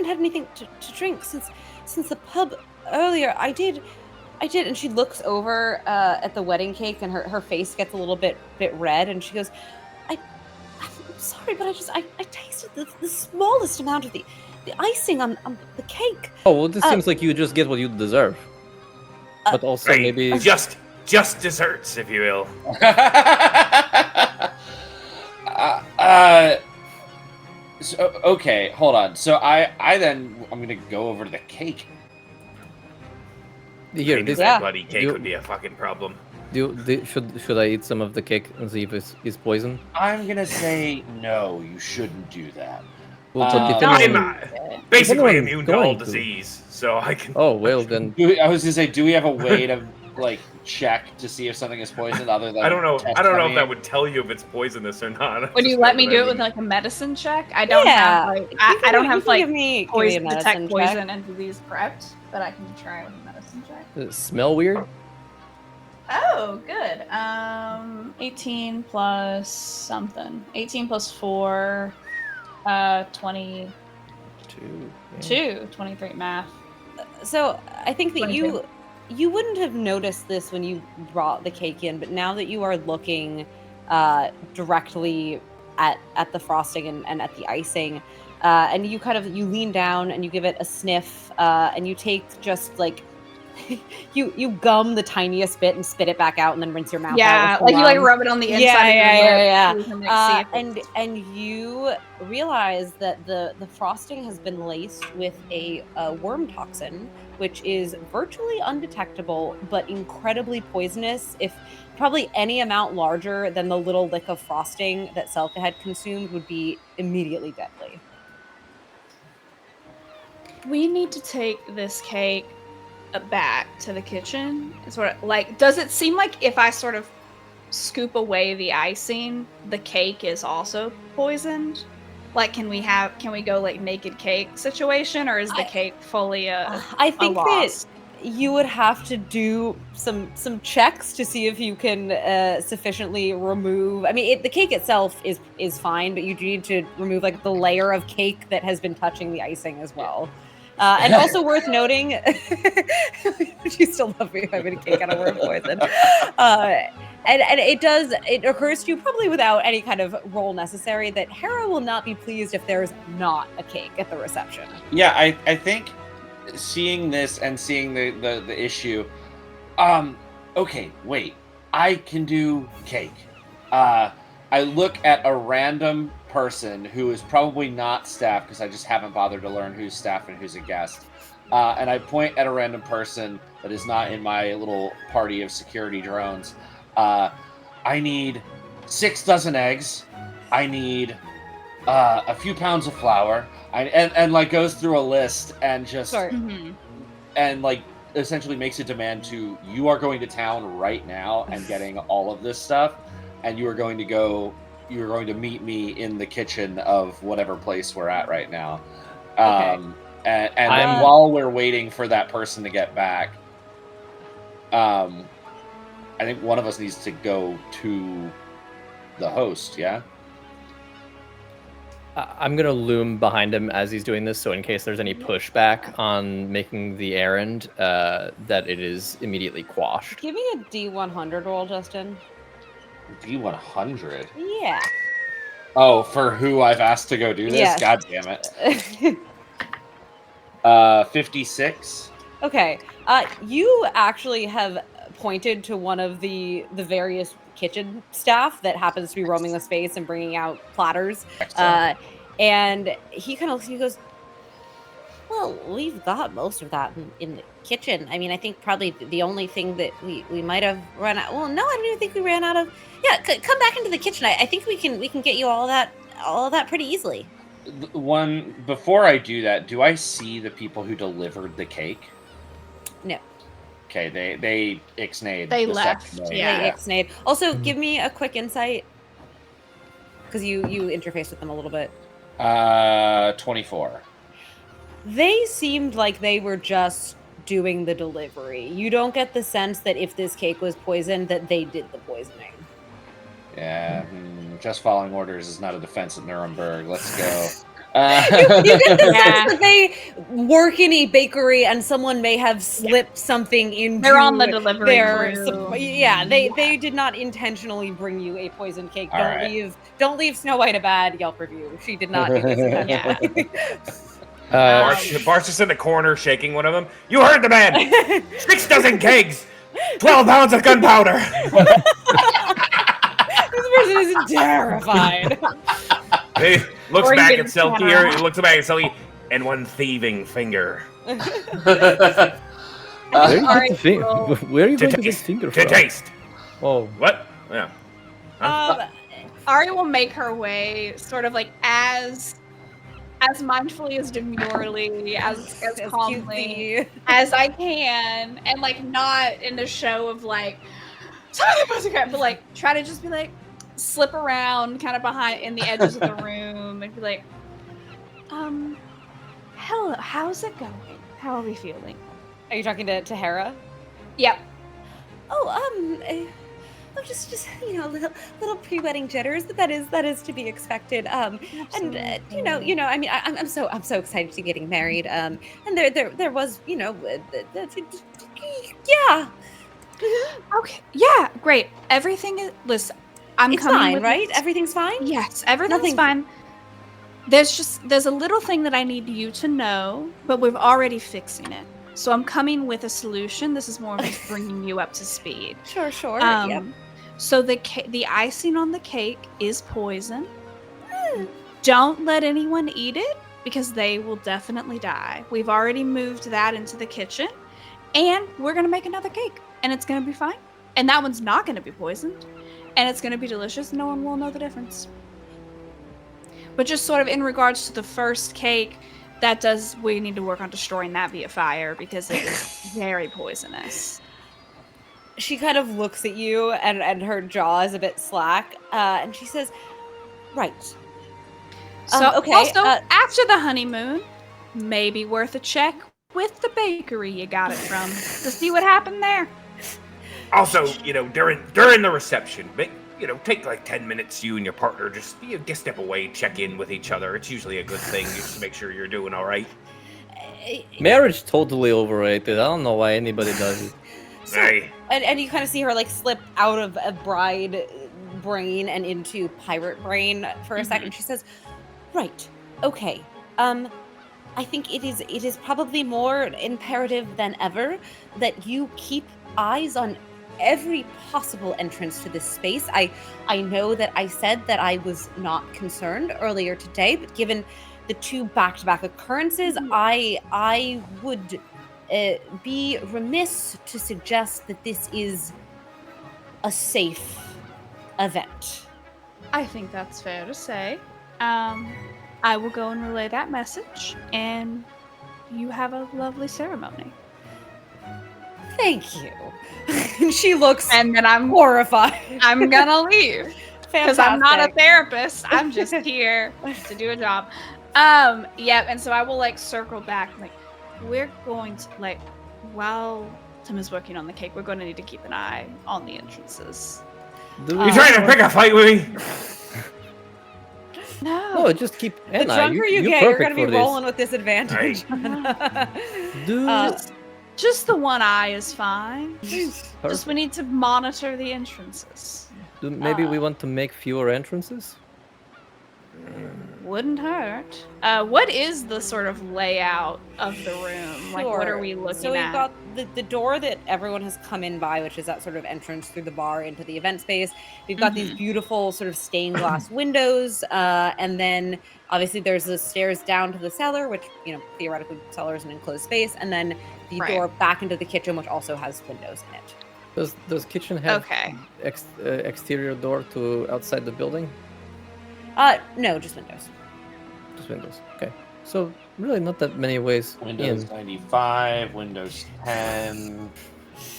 had anything to drink since the pub earlier. I did, and she looks over at the wedding cake, and her face gets a little bit red, and she goes, I'm sorry, but I tasted the smallest amount of the icing on the cake. Oh, well, this seems like you just get what you deserve. But also Right, maybe... just desserts, if you will. So, okay, hold on. So I'm gonna go over to the cake. Here, I knew this, that bloody cake you- would be a fucking problem. should I eat some of the cake and see if it's poison? I'm gonna say no. You shouldn't do that. Well, but if No, anyone- I'm basically anyone's immune to all going to. disease, so I can. Oh, well, then... I was gonna say, do we have a way to like check to see if something is poisoned other than? I don't know. test I don't know if dummy? that would tell you if it's poisonous or not. Would you let me do it with like a medicine check? I don't have like I don't have like give me poison, a detect medicine poison check. and disease prepped, but I can try with a medicine check. Does it smell weird? Oh, good. 18 plus something. 18 plus 4, 22, 23 math. So I think that 22. you wouldn't have noticed this when you brought the cake in, but now that you are looking directly at the frosting and at the icing, and you lean down and you give it a sniff, and you take just like you gum the tiniest bit and spit it back out and then rinse your mouth out. Yeah, with like some you like rum. rub it on the inside Yeah. of your lip. Yeah. And you realize that the frosting has been laced with a worm toxin, which is virtually undetectable but incredibly poisonous. If probably any amount larger than the little lick of frosting that Selka had consumed would be immediately deadly. We need to take this cake back to the kitchen. Sort of like, does it seem like if I sort of scoop away the icing, the cake is also poisoned? Like, can we go like naked cake situation, or is the cake fully I think that loss? you would have to do some checks to see if you can sufficiently remove. I mean, the cake itself is fine, but you need to remove like the layer of cake that has been touching the icing as well. And also worth noting, you still love me if I made a cake out of worm poison. And it occurs to you probably without any kind of roll necessary that Hera will not be pleased if there's not a cake at the reception. Yeah, I think seeing this and seeing the issue. Okay, wait. I can do cake. I look at a random person who is probably not staff because I just haven't bothered to learn who's staff and who's a guest. And I point at a random person that is not in my little party of security drones. I need 6 dozen eggs. I need a few pounds of flour. And like goes through a list and just and like essentially makes a demand to, you are going to town right now and getting all of this stuff, and you're going to meet me in the kitchen of whatever place we're at right now. Okay. And while we're waiting for that person to get back, I think one of us needs to go to the host, yeah? I'm going to loom behind him as he's doing this, so in case there's any pushback on making the errand, that it is immediately quashed. Give me a D100 roll, Justin. D100? Yeah. Oh, for who I've asked to go do this? Yes. God damn it. 56. Okay. You actually have pointed to one of the various kitchen staff that happens to be roaming the space and bringing out platters. And he kind of goes, Well, we've got most of that in the kitchen. I mean, I think probably the only thing that we might have run out. Well, no, I don't even think we ran out of. Yeah, come back into the kitchen. I think we can get you all of that pretty easily. One, before I do that, do I see the people who delivered the cake? No. Okay, they ixnayed. They the left, second day. yeah. They ixnayed. Also, give me a quick insight, because you interface with them a little bit. 24. They seemed like they were just doing the delivery. You don't get the sense that if this cake was poisoned, that they did the poisoning. Yeah, just following orders is not a defense at Nuremberg. Let's go. You get the Yeah. sense that they work in a bakery and someone may have slipped something into They're on the delivery their crew. they did not intentionally bring you a poisoned cake. All right. Don't leave Snow White a bad Yelp review. She did not do this intentionally. Bart's just in the corner shaking one of them. You heard the man! 6 dozen kegs! 12 pounds of gunpowder! This person is terrified. He looks Or back you at get Selkie camera. here. He looks back at Selkie, and one thieving finger. Where are you All going to think? well, Where are you To going to get taste. finger To from? taste. Oh, What? Yeah. Ari will make her way sort of like as mindfully, as demurely, as calmly cutesy. as I can, and like not in a show of like but like try to just be like slip around kind of behind in the edges of the room and be like, hello, how's it going? How are we feeling? Are you talking to Hera? Yep. Just little pre-wedding jitters, but that is to be expected. I mean, I'm so excited to getting married. And there was, yeah. Okay. Yeah. Great. Everything is. Listen, I'm It's coming fine, with right? this. Everything's fine. Yes, everything's Nothing- fine. There's a little thing that I need you to know, but we're already fixing it. So I'm coming with a solution. This is more of just bringing you up to speed. Sure. Yep. So the icing on the cake is poison. Don't let anyone eat it because they will definitely die. We've already moved that into the kitchen, and we're gonna make another cake, and it's gonna be fine. And that one's not gonna be poisoned, and it's gonna be delicious. No one will know the difference. But just sort of in regards to the first cake, we need to work on destroying that via fire because it is very poisonous. She kind of looks at you, and her jaw is a bit slack, and she says, "Right. So Okay, also after the honeymoon, maybe worth a check with the bakery you got it from to see what happened there. Also, during the reception, take like 10 minutes, you and your partner just step away, check in with each other. It's usually a good thing just to make sure you're doing all right. marriage totally overrated. I don't know why anybody does it. Hey, And you kind of see her like slip out of a bride brain and into pirate brain for a second. She says, "Right, okay. I think it is probably more imperative than ever that you keep eyes on every possible entrance to this space. I know that I said that I was not concerned earlier today, but given the 2 back-to-back occurrences, I would be remiss to suggest that this is a safe event." I think that's fair to say. I will go and relay that message, and you have a lovely ceremony. Thank you. And she looks And then I'm horrified. gonna leave because I'm not a Fantastic. therapist. I'm just here to do a job. Yep. And so I will like circle back. Like, we're going to while Tim is working on the cake, we're going to need to keep an eye on the entrances. Do you we- trying to pick a fight with me? No, just keep The Anna. drunker you you're get, you're perfect going to for be this. rolling with disadvantage. Do Just the one eye is fine. Just perfect. we need to monitor the entrances. Maybe we want to make fewer entrances. Wouldn't hurt. What is the sort of layout of the room? Like, what are Sure. we looking So we've at? got the door that everyone has come in by, which is that sort of entrance through the bar into the event space. We've got these beautiful sort of stained glass windows, and then obviously there's the stairs down to the cellar, which theoretically cellar is an enclosed space, and then the Right. door back into the kitchen, which also has windows in it. Does kitchen have Okay. exterior door to outside the building? No, just windows. Just windows. Okay. So really not that many ways Windows in. 95, Windows 10.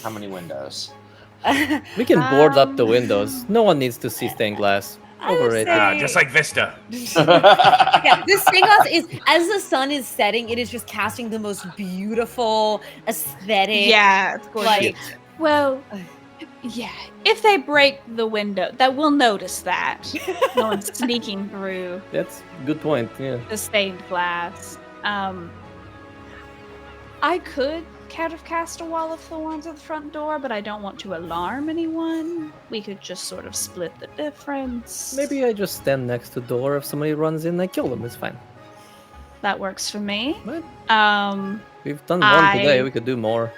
How many windows? We can board up the Um, windows. No one needs to see stained glass. I would Overrated. say- Just like Vista. Yeah, this Sangos is, as the sun is setting, it is just casting the most beautiful, aesthetic. Yeah, it's gorgeous. Like, Well, yeah. If they break the window, that we'll notice that. No one's sneaking through That's a good point. Yeah. the stained glass. I could kind of cast a wall of thorns at the front door, but I don't want to alarm anyone. We could just sort of split the difference. Maybe I just stand next to the door. If somebody runs in, I kill them. It's fine. That works for me. What? We've done one today. We could do more.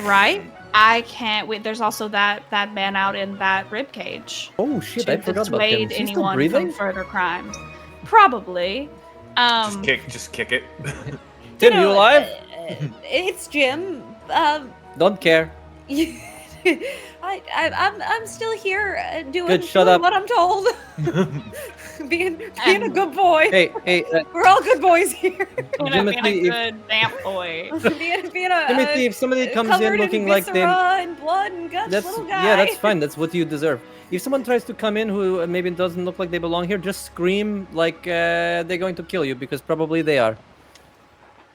Right? I can't wait. There's also that man out in that rib cage. Oh shit! To I forgot about him. dissuade Is he still anyone breathing? from further crimes. Probably. Just kick it. Tim, you alive? It's Jim. Don't care. I'm still here doing, Good, shut doing up. what I'm told. being a good boy. Hey, We're all good boys here. Being a Timothy, if- good damp boy. being a Timothy, if somebody comes covered in looking in like they, viscera and blood and guts that's little guy. yeah, that's fine. That's what you deserve. If someone tries to come in who maybe doesn't look like they belong here, just scream like they're going to kill you because probably they are.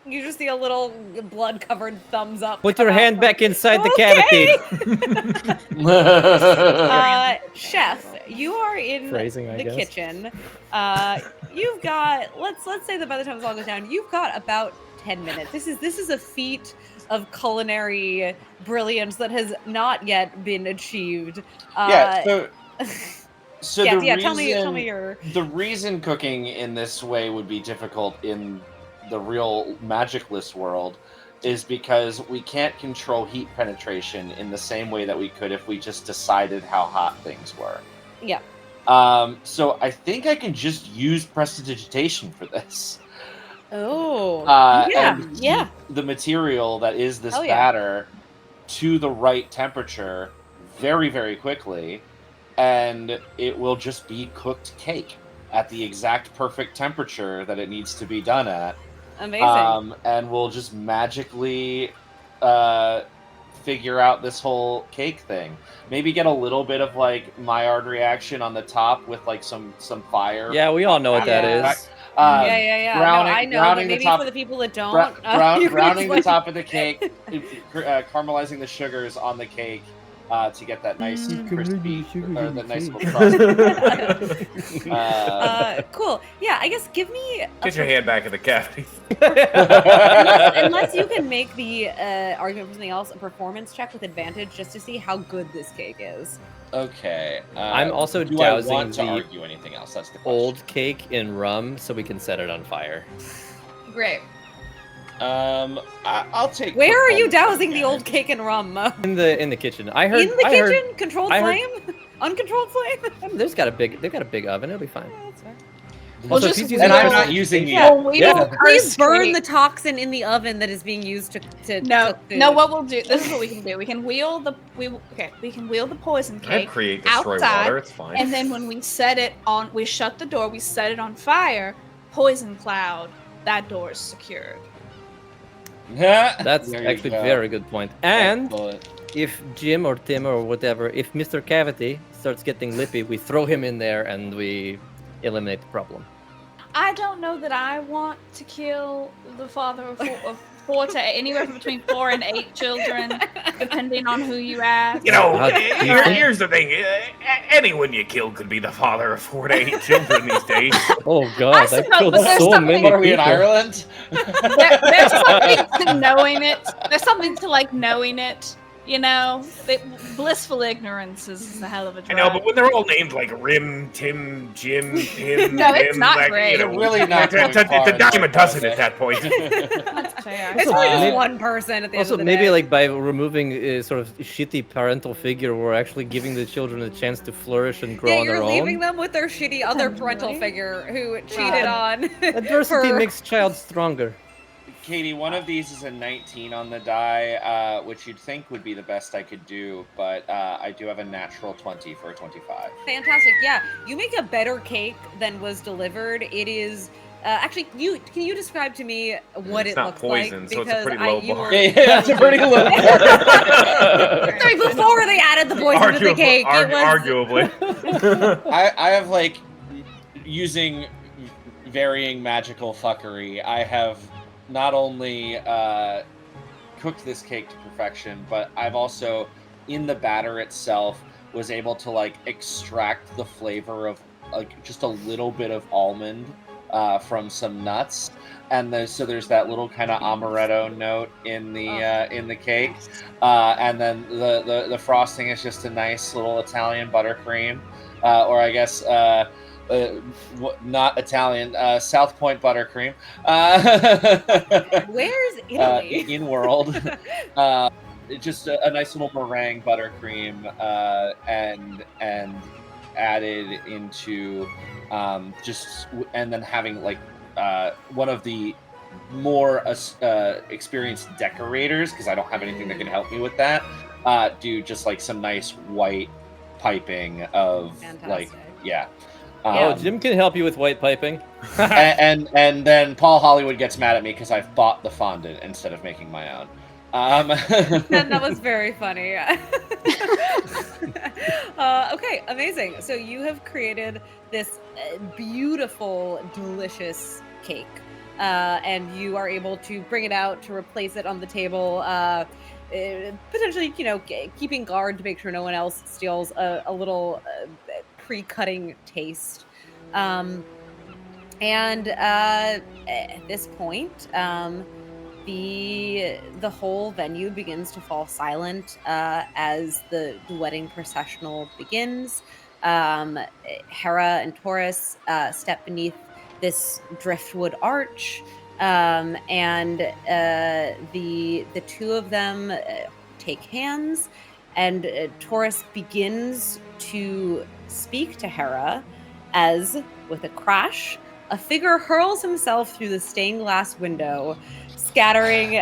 You just see a little blood-covered thumbs up. Put your come out hand from- back inside the Okay. cavity. Chef, you are in Phrasing, I the guess. kitchen. You've got let's say that by the time this all goes down, you've got about 10 minutes. This is a feat of culinary brilliance that has not yet been achieved. So yeah, the yeah. reason, Tell me your. the reason cooking in this way would be difficult in the real magicless world is because we can't control heat penetration in the same way that we could if we just decided how hot things were. Yeah. So I think I can just use prestidigitation for this. Oh. And yeah. heat the material that is this Hell yeah. batter to the right temperature very, very quickly, and it will just be cooked cake at the exact perfect temperature that it needs to be done at. Amazing. And we'll just magically figure out this whole cake thing. Maybe get a little bit of like Maillard reaction on the top with like some fire. Yeah, we all know what that Yeah. is. Yeah. browning- No, I know, browning but the maybe top- for the people that don't, Browning you could the explain- top of the cake, caramelizing the sugars on the cake to get that nice crispy, or the nice little crust. Cool. Yeah, I guess give me a Get your hand back in the cavity. unless you can make the argument for something else, a performance check with advantage just to see how good this cake is. Okay. I'm also do I dousing want to the argue anything else? That's the question. Old cake in rum so we can set it on fire. Great. I'll take. Where are you performance dousing the old advantage. cake in rum? In the kitchen. I heard. In the I heard- kitchen? Controlled I heard- flame? Uncontrolled flame? They've got a big oven. It'll be fine. Yeah, that's fair. Well, Also, if just he's using And I'm a- not using the. Yeah. Yeah. Please burn the toxin in the oven that is being used to No, cook food. no. What we'll do? This is what we can do. We can wheel the poison I cake create destroy outside, water. It's fine. and then when we set it on, we shut the door. We set it on fire. Poison cloud. That door is secured. That's There you actually go. very good point. And Bullet. if Jim or Tim or whatever, if Mr. Cavity starts getting lippy, we throw him in there and we eliminate the problem. I don't know that I want to kill the father of 4 to anywhere from between 4 and 8 children, depending on who you ask. You know, God, here's the thing. Anyone you kill could be the father of 4 to 8 children these days. Oh I god, I suppose, killed but there's so something- many What are we in people. Ireland? There's something to knowing it. There's something to like knowing it. You know, blissful ignorance is a hell of a I drug. know, but when they're all named like Rim, Tim, Jim, Tim, No, it's Tim, not like, great. you know, Really not it's, going far it's a in dime a that dozen process. at that point. That's fair. It's really just maybe- one person at the Also, end of the maybe day. like by removing sort of shitty parental figure, we're actually giving the children a chance to flourish and grow yeah, on their you're leaving own. them with their shitty other parental Right. figure who cheated on. Adversity for- makes child stronger. Katie, one of these is a 19 on the die, which you'd think would be the best I could do, but I do have a natural 20 for a 25. Fantastic. Yeah, you make a better cake than was delivered. It is actually. Can you describe to me what It's it not looks poison, like? so it's a pretty low you bar. were- Yeah, that's a pretty low. Sorry, before they added the poison to the cake, it was Arguably. I have like using varying magical fuckery, I have not only cooked this cake to perfection, but I've also, in the batter itself, was able to like extract the flavor of like just a little bit of almond from some nuts, and so there's that little kind of amaretto note in the cake, and then the frosting is just a nice little Italian buttercream, or I guess not Italian, South Point buttercream. Where's Italy? In world. Just a nice little meringue buttercream, and added into and then having like one of the more experienced decorators, because I don't have anything that can help me with that, do just like some nice white piping of like yeah. Jim can help you with white piping. and then Paul Hollywood gets mad at me because I've bought the fondant instead of making my own. That was very funny. Okay, amazing. So you have created this beautiful, delicious cake, and you are able to bring it out to replace it on the table. Potentially, keeping guard to make sure no one else steals a little pre-cutting taste. And at this point, the whole venue begins to fall silent as the wedding processional begins. Hera and Taurus step beneath this driftwood arch, and the two of them take hands, and Taurus begins to speak to Hera as, with a crash, a figure hurls himself through the stained glass window, scattering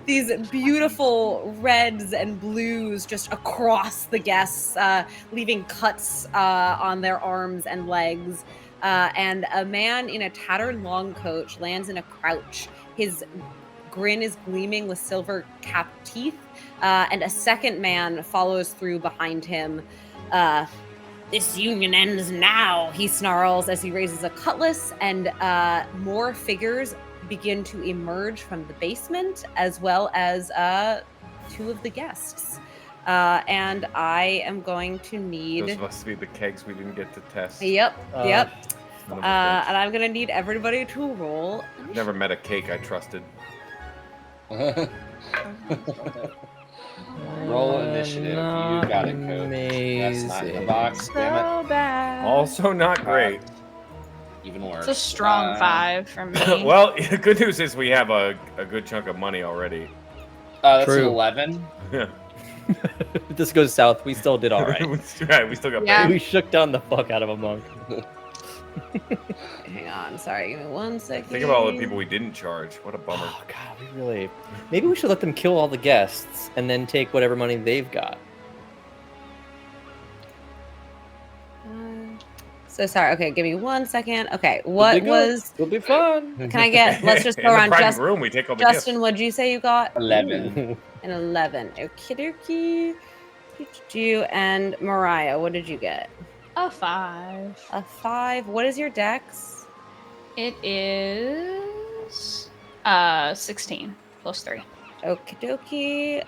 these beautiful reds and blues just across the guests, leaving cuts on their arms and legs. And a man in a tattered long coat lands in a crouch. His grin is gleaming with silver-capped teeth, and a second man follows through behind him. This union ends now, he snarls as he raises a cutlass, and more figures begin to emerge from the basement, as well as two of the guests. And I am going to need... Those must be the kegs we didn't get to test. Yep. And I'm going to need everybody to roll. I've never met a cake I trusted. Roll initiative. You got it, Coach. That's not in the box. Damn it. Bad. Also not great. Even worse. It's a strong 5 from me. Well, the good news is we have a good chunk of money already. That's True. an 11. If this goes south, we still did all right. Right, we still got Yeah. paid. We shook down the fuck out of a monk. Hang on, sorry, give me 1 second. Think about all the people we didn't charge. What a bummer. Oh god, we really... Maybe we should let them kill all the guests and then take whatever money they've got. So sorry. Okay, give me 1 second. Okay, what was? It'll be fun. Can I get? Let's just In go the around. private room, we take all the Justin, what'd you say you got? 11. An 11. Okie dokie. And Mariah, what did you get? A 5. A 5. What is your dex? It is 16 plus 3. Okie dokie.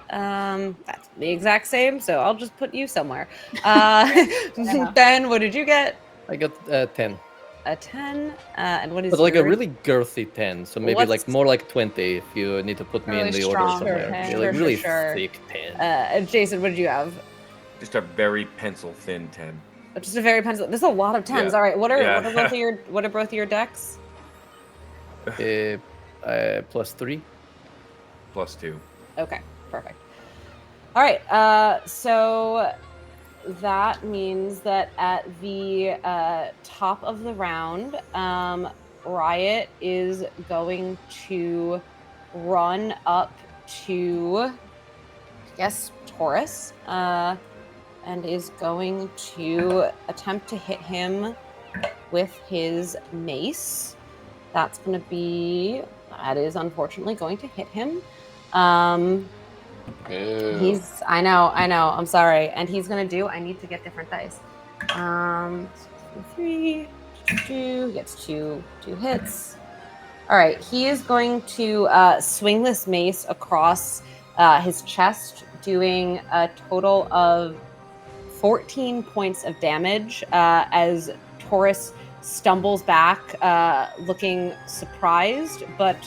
That's the exact same, so I'll just put you somewhere. Ben, what did you get? I got 10. A 10. And what is But like a yours? really girthy 10, so maybe What's- like more like 20 if you need to put me in Really the order strong somewhere. 10. Yeah, like Sure, really sure. thick 10. Jason, what did you have? Just a very pencil thin 10. Just a very pencil. There's a lot of 10s. Yeah. All right. What are Yeah. what are both of your decks? Plus 3. Plus 2. Okay, perfect. All right. So that means that at the top of the round, Riot is going to run up to, I guess, Taurus, and is going to attempt to hit him with his mace. That is unfortunately going to hit him. I know, I'm sorry. And he's gonna I need to get different dice. 3, He gets two hits. All right, he is going to swing this mace across his chest, doing a total of 14 points of damage as Taurus stumbles back, looking surprised, but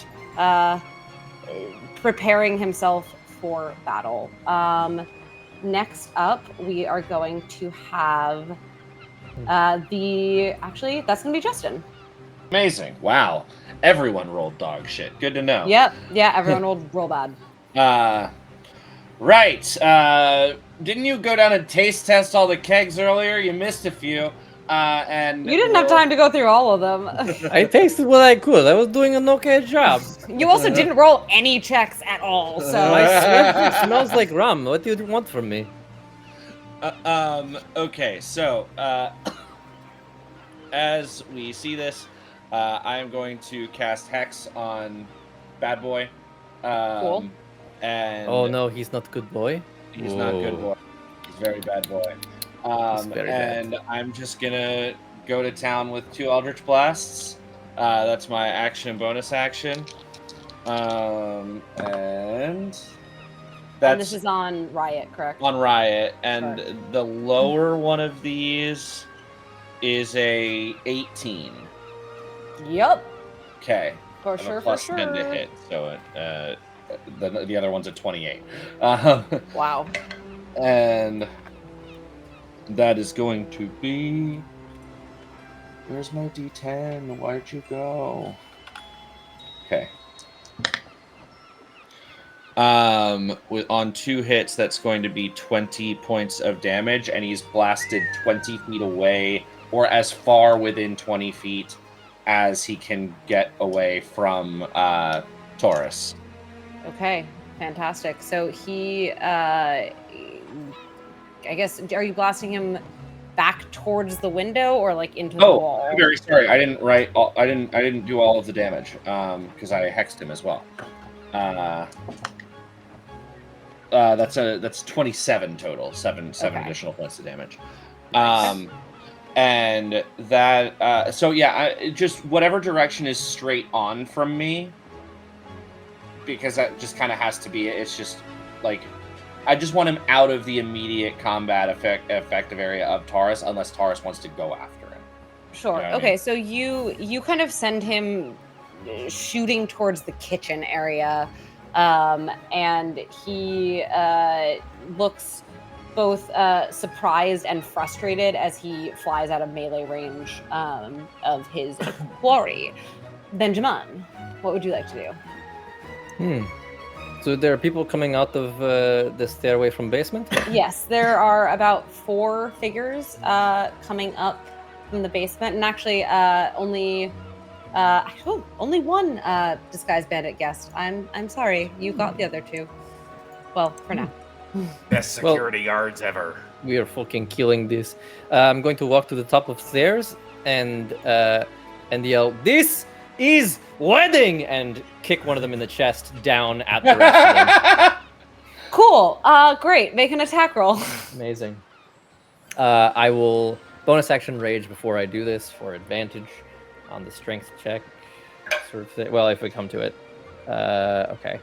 preparing himself for battle. Next up, we are going to have actually, that's going to be Justin. Amazing. Wow. Everyone rolled dog shit. Good to know. Yep. Yeah, everyone roll bad. Right. Didn't you go down and taste test all the kegs earlier? You missed a few. And You didn't have time to go through all of them. I tasted what I could. I was doing an okay job. You also didn't roll any checks at all, so My sweat smells like rum. What do you want from me? Okay, so as we see this, I am going to cast Hex on Bad Boy. Cool. And Oh no, he's not good boy. he's not good boy. He's very bad boy. very bad. And I'm just gonna go to town with 2 Eldritch Blasts. That's my action and bonus action. And and this is on Riot, correct? on Riot, and Sure. the lower one of these is a 18. Yep. Okay. For I have sure, a plus for 10 sure. to hit, so the other one's a 28. Wow. And that is going to be. Where's my D10? Where'd you go? Okay. On 2 hits, that's going to be 20 points of damage, and he's blasted 20 feet away, or as far within 20 feet as he can get away from Taurus. Okay. Fantastic. So he, I guess, are you blasting him back towards the window or like into the wall? I'm very sorry. I didn't write. I didn't do all of the damage because I hexed him as well. That's 27 total. Seven Okay. additional points of damage. And that. So yeah, just whatever direction is straight on from me, because that just kind of has to be it. It's just like I just want him out of the immediate combat effective area of Taurus, unless Taurus wants to go after him. Sure. You know what I Okay, mean? so you kind of send him shooting towards the kitchen area, and he looks both surprised and frustrated as he flies out of melee range of his quarry. Benjamin, what would you like to do? So there are people coming out of the stairway from basement? Yes, there are about 4 figures coming up from the basement, and actually only one disguised bandit guest. I'm sorry, you got the other 2. Well, for now. Best security guards ever. We are fucking killing this. I'm going to walk to the top of stairs and yell, "This is wedding!" and kick one of them in the chest down at the rest of them. Cool. Great. Make an attack roll. Amazing. I will bonus action rage before I do this for advantage on the strength check. Sort of thing. Well, if we come to it. Okay.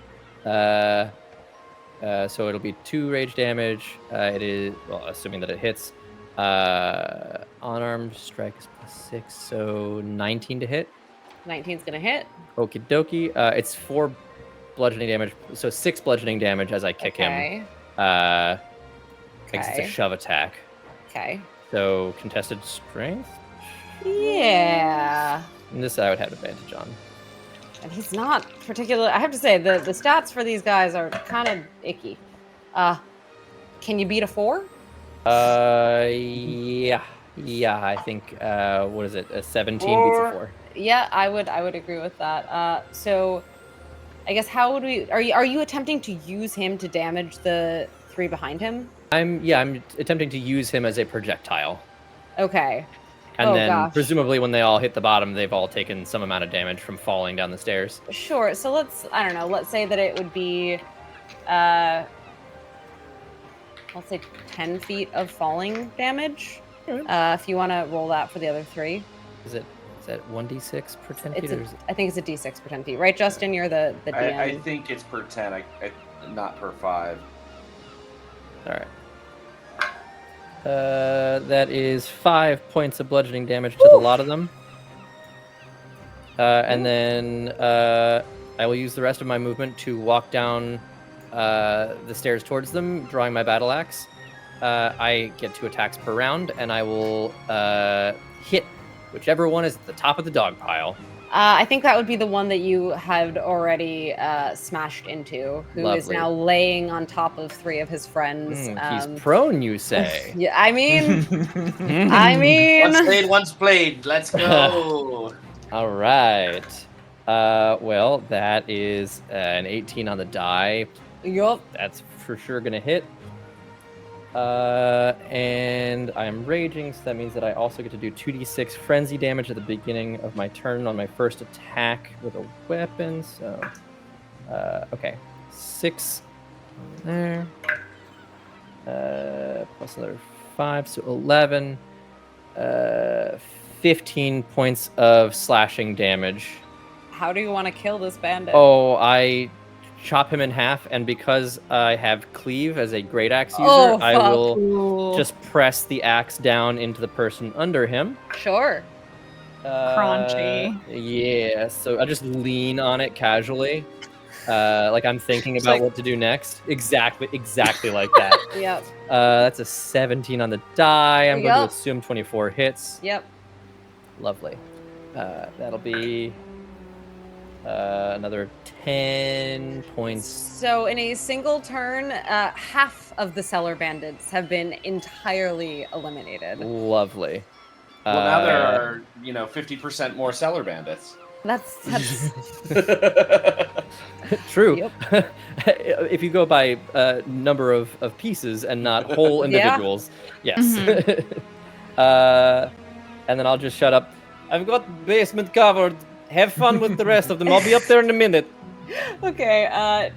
So it'll be 2 rage damage. It is, well, assuming that it hits. Unarmed strike is +6, so 19 to hit. 19's gonna hit. Okie dokie. It's 4 bludgeoning damage, so 6 bludgeoning damage as I kick him. Okay. I guess it's a Okay. shove attack. Okay. So contested strength. Yeah. And this I would have advantage on. And he's not particularly. I have to say the stats for these guys are kind of icky. Can you beat a 4? Yeah, I think. What is it? A 17 beats a 4. Yeah, I would agree with that. So, I guess how would we? Are you attempting to use him to damage the 3 behind him? I'm attempting to use him as a projectile, Okay. and Oh, then gosh. presumably when they all hit the bottom, they've all taken some amount of damage from falling down the stairs. Sure. So let's say that it would be, let's say 10 feet of falling damage. If you want to roll that for the other 3. Is that 1d6 per 10 feet? I think it's a d6 per 10 feet, right, Justin? You're the DM. I think it's per 10, not per 5. All right. That is 5 points of bludgeoning damage to the lot of them. And then I will use the rest of my movement to walk down the stairs towards them, drawing my battle axe. I get 2 attacks per round, and I will hit whichever one is at the top of the dog pile. I think that would be the one that you had already smashed into, who is Lovely. now laying on top of 3 of his friends. He's prone, you say? Yeah, I mean, Once played. Let's go. All right. Well, that is an 18 on the die. Yup. That's for sure gonna hit. And I'm raging, so that means that I also get to do 2d6 frenzy damage at the beginning of my turn on my first attack with a weapon. So, okay, 6 there, plus another 5, so 11, 15 points of slashing damage. How do you want to kill this bandit? Oh, I chop him in half, and because I have cleave as a great axe user, I will just press the axe down into the person under him. Sure. Crunchy. Yeah, so I just lean on it casually, like I'm thinking about what to do next. Exactly like that. Yep. That's a 17 on the die. I'm going to Yep. assume 24 hits. Yep. Lovely. That'll be another 10 points. So in a single turn, half of the cellar bandits have been entirely eliminated. Lovely. Well, now there are 50% more cellar bandits. That's True. Yep. If you go by number of pieces and not whole individuals, yes. And then I'll just shut up. I've got the basement covered. Have fun with the rest of them. I'll be up there in a minute. Okay,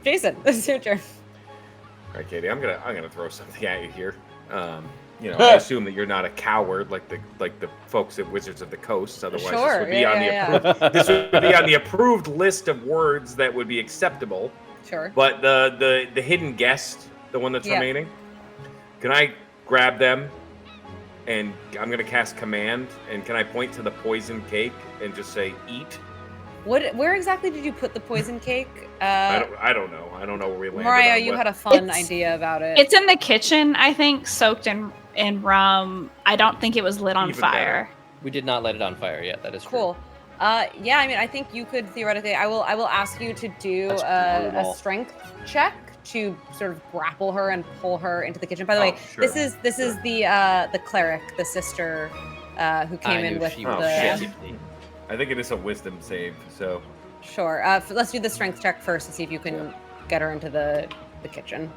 Jason, this is your turn. All right, Katie, I'm gonna throw something at you here. I assume that you're not a coward like the folks at Wizards of the Coast. Otherwise, Sure, this would be this would be on the approved list of words that would be acceptable. Sure. But the hidden guest, the one that's remaining, can I grab them? And I'm gonna cast command. And can I point to the poison cake and just say eat? Where exactly did you put the poison cake? I don't know. I don't know where we landed. Mariah, on you what- had a fun idea about it. It's in the kitchen, I think, soaked in rum. I don't think it was lit on Even fire. We did not light it on fire yet. That is Cool. Yeah, I mean, I think you could theoretically. I will ask you to do a brutal. strength check to sort of grapple her and pull her into the kitchen. By the way, sure, this is the cleric, the sister, who came in with she the. was shit. I think it is a wisdom save. So Sure. Let's do the strength check first to see if you can get her into the kitchen.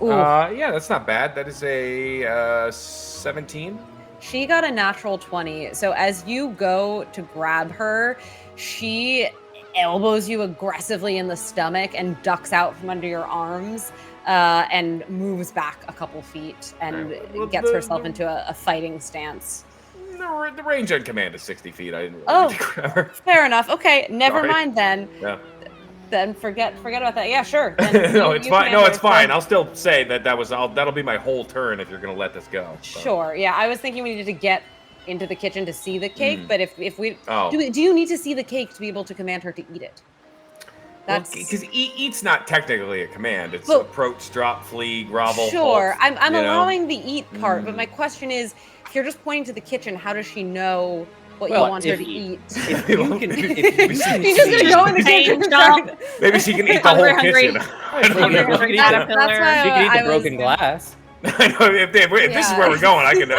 Ooh. yeah, that's not bad. That is a 17. She got a natural 20. So as you go to grab her, she elbows you aggressively in the stomach and ducks out from under your arms and moves back a couple feet and Well, gets herself into a fighting stance. The range on command is 60 feet. I didn't really Oh. need to grab her. Fair enough. Okay, never Sorry. mind then. Yeah. Then forget about that. Yeah, sure. Then No, you- it's you fine. can No, enter. it's fine. I'll still say that'll be my whole turn if you're gonna let this go. So. Sure. Yeah, I was thinking we needed to get into the kitchen to see the cake, but if we Oh. do you need to see the cake to be able to command her to eat it? That's Because eat's not technically a command. It's Well- approach, drop, flee, grovel. sure. halt, I'm you know? allowing the eat part, but my question is, if you're just pointing to the kitchen, how does she know what Well, you want her if to eat? If you can, if you She's can just gonna see- go in the kitchen and start. Maybe she can eat the whole Hungry. kitchen. I don't know. Hungry That's caterpillar. why She can eat I the was- broken glass. I know if this is Yeah. where we're going, I can.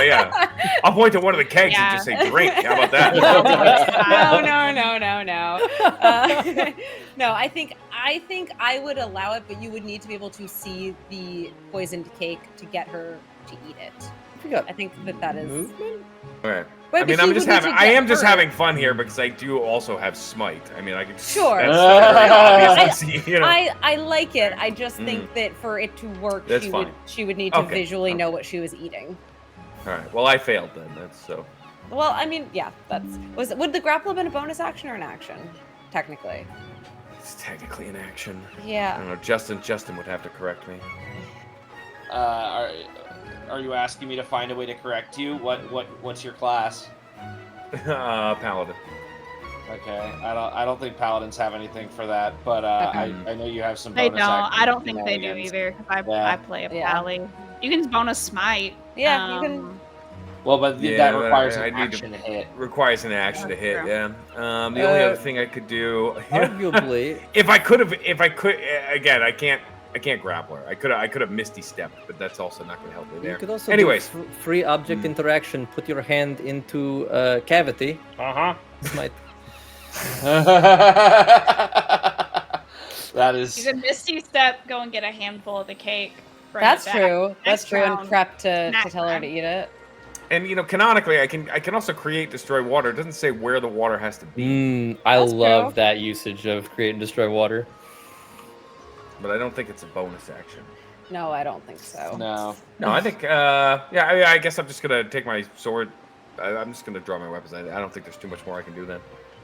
I'll point to one of the kegs and just say drink. How about that? No. No, I think I would allow it, but you would need to be able to see the poisoned cake to get her to eat it. You got I think that is. movement? All right. Right, I mean, but I'm he just would need having. to I get am just her. having fun here because I do also have smite. I mean, I could. Sure. That's very obvious to see, you know. I like it. I just think that for it to work, That's she fine. would need to Okay. visually know what she was eating. All right. Well, I failed then. That's so. Well, I mean, yeah, would the grapple have been a bonus action or an action? Technically. It's technically an action. I Yeah. don't know. Justin would have to correct me. Are you asking me to find a way to correct you? What's your class? Paladin. Okay, I don't think paladins have anything for that, but Okay. I know you have some. They bonus don't. action I don't think they do shenanigans. either. 'Cause Yeah. I play a Yeah. pally. You can bonus smite. Yeah, you can. Well, but Yeah, that but requires I an need to- action hit. Requires an action to That's hit. true. Yeah. The only other thing I could do. Arguably, if I could again, I can't grapple her. I could have misty stepped, but that's also not going to help me you there. could also Anyways. do free object interaction. Put your hand into a cavity. This might. That is. You can misty step, go and get a handful of the cake. bring That's it back. true. That's Next true. And round, prep to next tell her time. to eat it. And canonically, I can also create destroy water. It doesn't say where the water has to be, I That's love true. that usage of create and destroy water. but I don't think it's a bonus action. No, I don't think so. No. No, I think I guess I'm just gonna take my sword. I'm just gonna draw my weapons. I don't think there's too much more I can do then.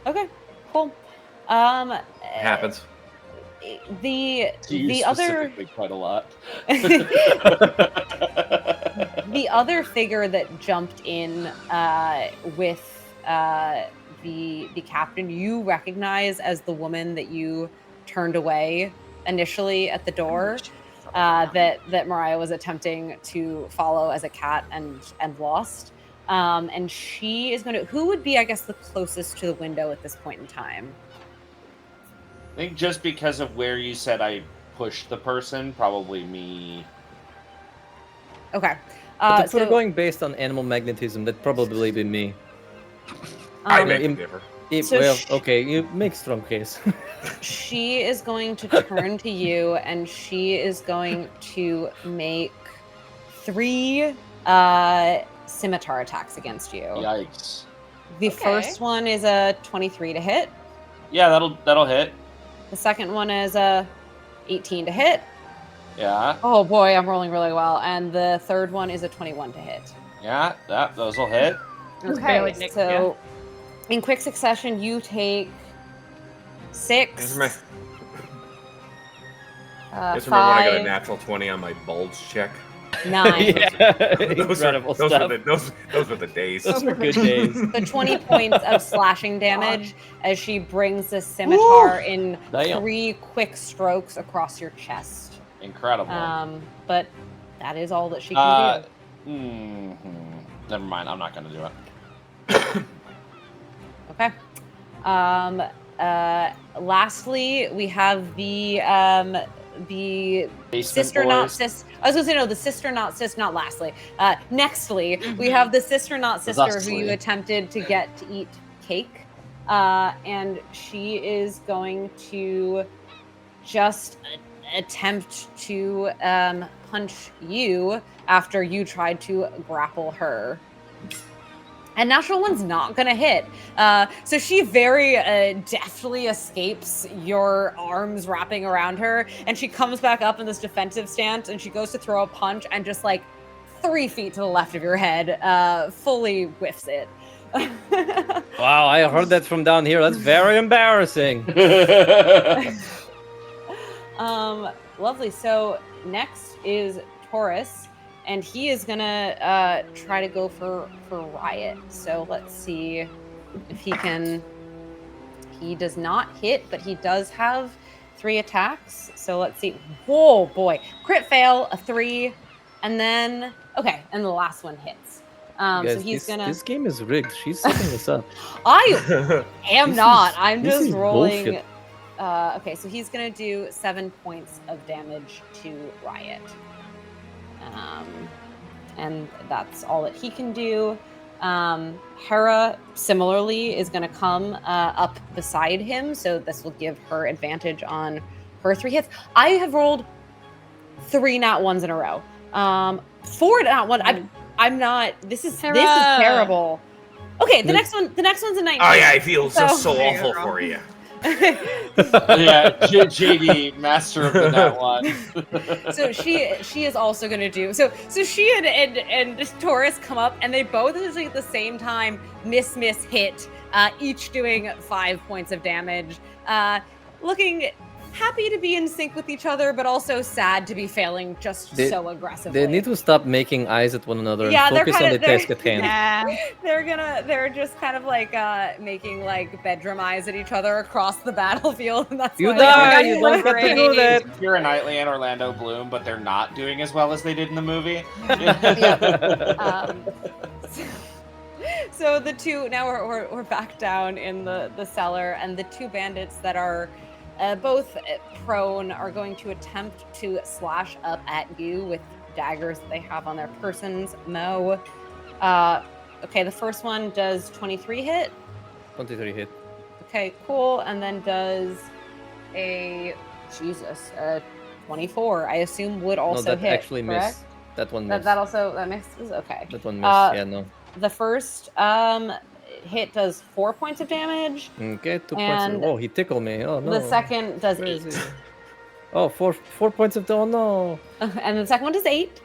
Okay, cool. It happens. The To you the other specifically quite a lot. the other figure that jumped in with the captain, you recognize as the woman that you turned away initially at the door. That Mariah was attempting to follow as a cat and lost. And she is going to. Who would be, I guess, the closest to the window at this point in time? I think just because of where you said I pushed the person, probably me. Okay. But if we're so, going based on animal magnetism, that'd probably be me. I um, beg to im- differ. So well, sh- okay, you make strong case. she is going to turn to you, and she is going to make 3 scimitar attacks against you. Yikes. The Okay. first one is a 23 to hit. Yeah, that'll hit. The second one is a 18 to hit. Yeah, Oh boy, I'm rolling really well. And the third one is a 21 to hit. yeah, those will hit. Just barely Okay, nicked so in quick succession, you take 6, Just remember when I got a 5, natural 20 on my bulge check. 9. Incredible those stuff. Those were the days. Those were good days. So 20 points of slashing damage as she brings the scimitar in Damn. 3 quick strokes across your chest. Incredible. But that is all that she can do. Never mind. I'm not gonna do it. Okay. Lastly, we have the Basement sister not boys. sis. I was gonna say no, the sister not sis. Not lastly. Nextly, we have the sister not sister who you Thusly. attempted to get to eat cake, and she is going to just attempt to punch you after you tried to grapple her. And natural one's not gonna hit. So she very deftly escapes your arms wrapping around her, and she comes back up in this defensive stance, and she goes to throw a punch, and just like 3 feet to the left of your head, fully whiffs it. Wow, I heard that from down here. That's very embarrassing. Lovely. So next is Taurus, and he is gonna try to go for Riot. So let's see if he can. He does not hit, but he does have 3 attacks. So let's see. Whoa, boy! Crit fail, a 3, and then okay, and the last one hits. So Guys, he's gonna. This game is rigged. She's setting this up. I am This not. is- I'm this just is rolling. bullshit. Okay, so he's gonna do 7 points of damage to Riot. And that's all that he can do. Hera, similarly, is going to come up beside him, so this will give her advantage on her 3 hits. I have rolled 3 nat 1s in a row. 4 nat 1. I'm not. This is Hera. terrible. Okay, the next one's a 19. Oh yeah, I feel so So- awful for you. Yeah, JD, master of the net one. So she is also going to do so she and Taurus come up and they both at the same time miss hit, each doing 5 points of damage, looking happy to be in sync with each other, but also sad to be failing just so aggressively. They need to stop making eyes at one another Yeah, and focus on the task at hand. Yeah. They're just kind of like making like bedroom eyes at each other across the battlefield, and that's You why die! they're You don't get to do that! Keira Knightley and Orlando Bloom, but they're not doing as well as they did in the movie. So the two now we're back down in the cellar, and the two bandits that are both prone are going to attempt to slash up at you with daggers that they have on their persons. Mo. Okay, the first one does 23 hit. 23 hit. Okay, cool. And then does a 24. I assume would also that hit. Actually correct? missed. That one missed. That misses. Okay. That one missed. Yeah, no. The first hit does 4 points of damage. Okay, 2 points. And Oh, he tickled me. Oh no. The second does Where is 8. he? Oh, 4 points of oh no. And the second one does 8.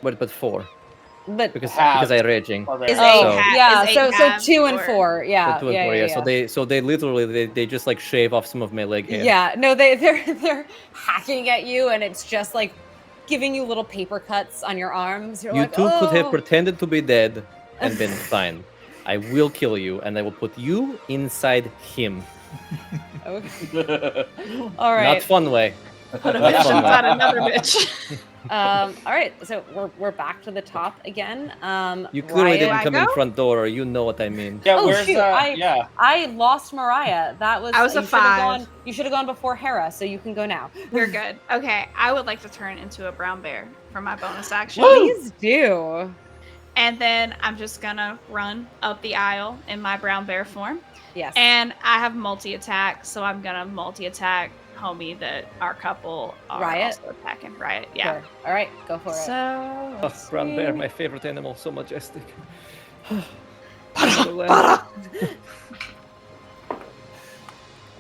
But 4 But because Halved. I raging. Is So- yeah, is so 8 halved 2 and or- 4. Yeah. So 2 and 4, yeah. So they literally they just like shave off some of my leg hair. Yeah, no, they're hacking at you, and it's just like giving you little paper cuts on your arms. You're You like, two could have "Oh." pretended to be dead and been fine. I will kill you, and I will put you inside him. Okay. All right. Not fun way. Put a Not bitch fun way. inside another bitch. All right. So we're back to the top again. You clearly Riot- didn't I come in go? front door, or you know what I mean. Yeah, Oh, where's shoot, yeah. I lost Mariah. That was I was a you should have 5. You should have gone before Hera, so you can go now. You're good. Okay, I would like to turn into a brown bear for my bonus action. Please do. And then I'm just gonna run up the aisle in my brown bear form. Yes. And I have multi-attack, so I'm gonna multi-attack homie that our couple are Riot? also attacking. Riot, yeah. Sure. All right, go for it. So Oh, let's brown bear, see. my favorite animal, so majestic.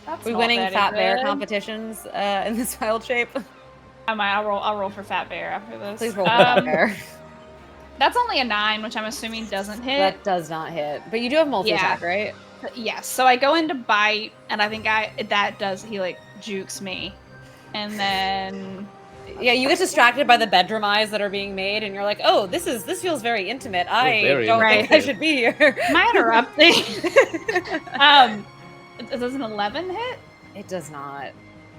That's We not winning very fat bear good. competitions in this wild shape. I'll roll for fat bear after this. Please roll for fat bear. That's only a 9, which I'm assuming doesn't hit. That does not hit, but you do have multi attack, right? Yes. So I go into bite, and I think he like jukes me, and then Yeah, you get distracted by the bedroom eyes that are being made, and you're like, "Oh, this feels very intimate. I very don't think I intimate. should be here." am I interrupting? Does an 11 hit? It does not.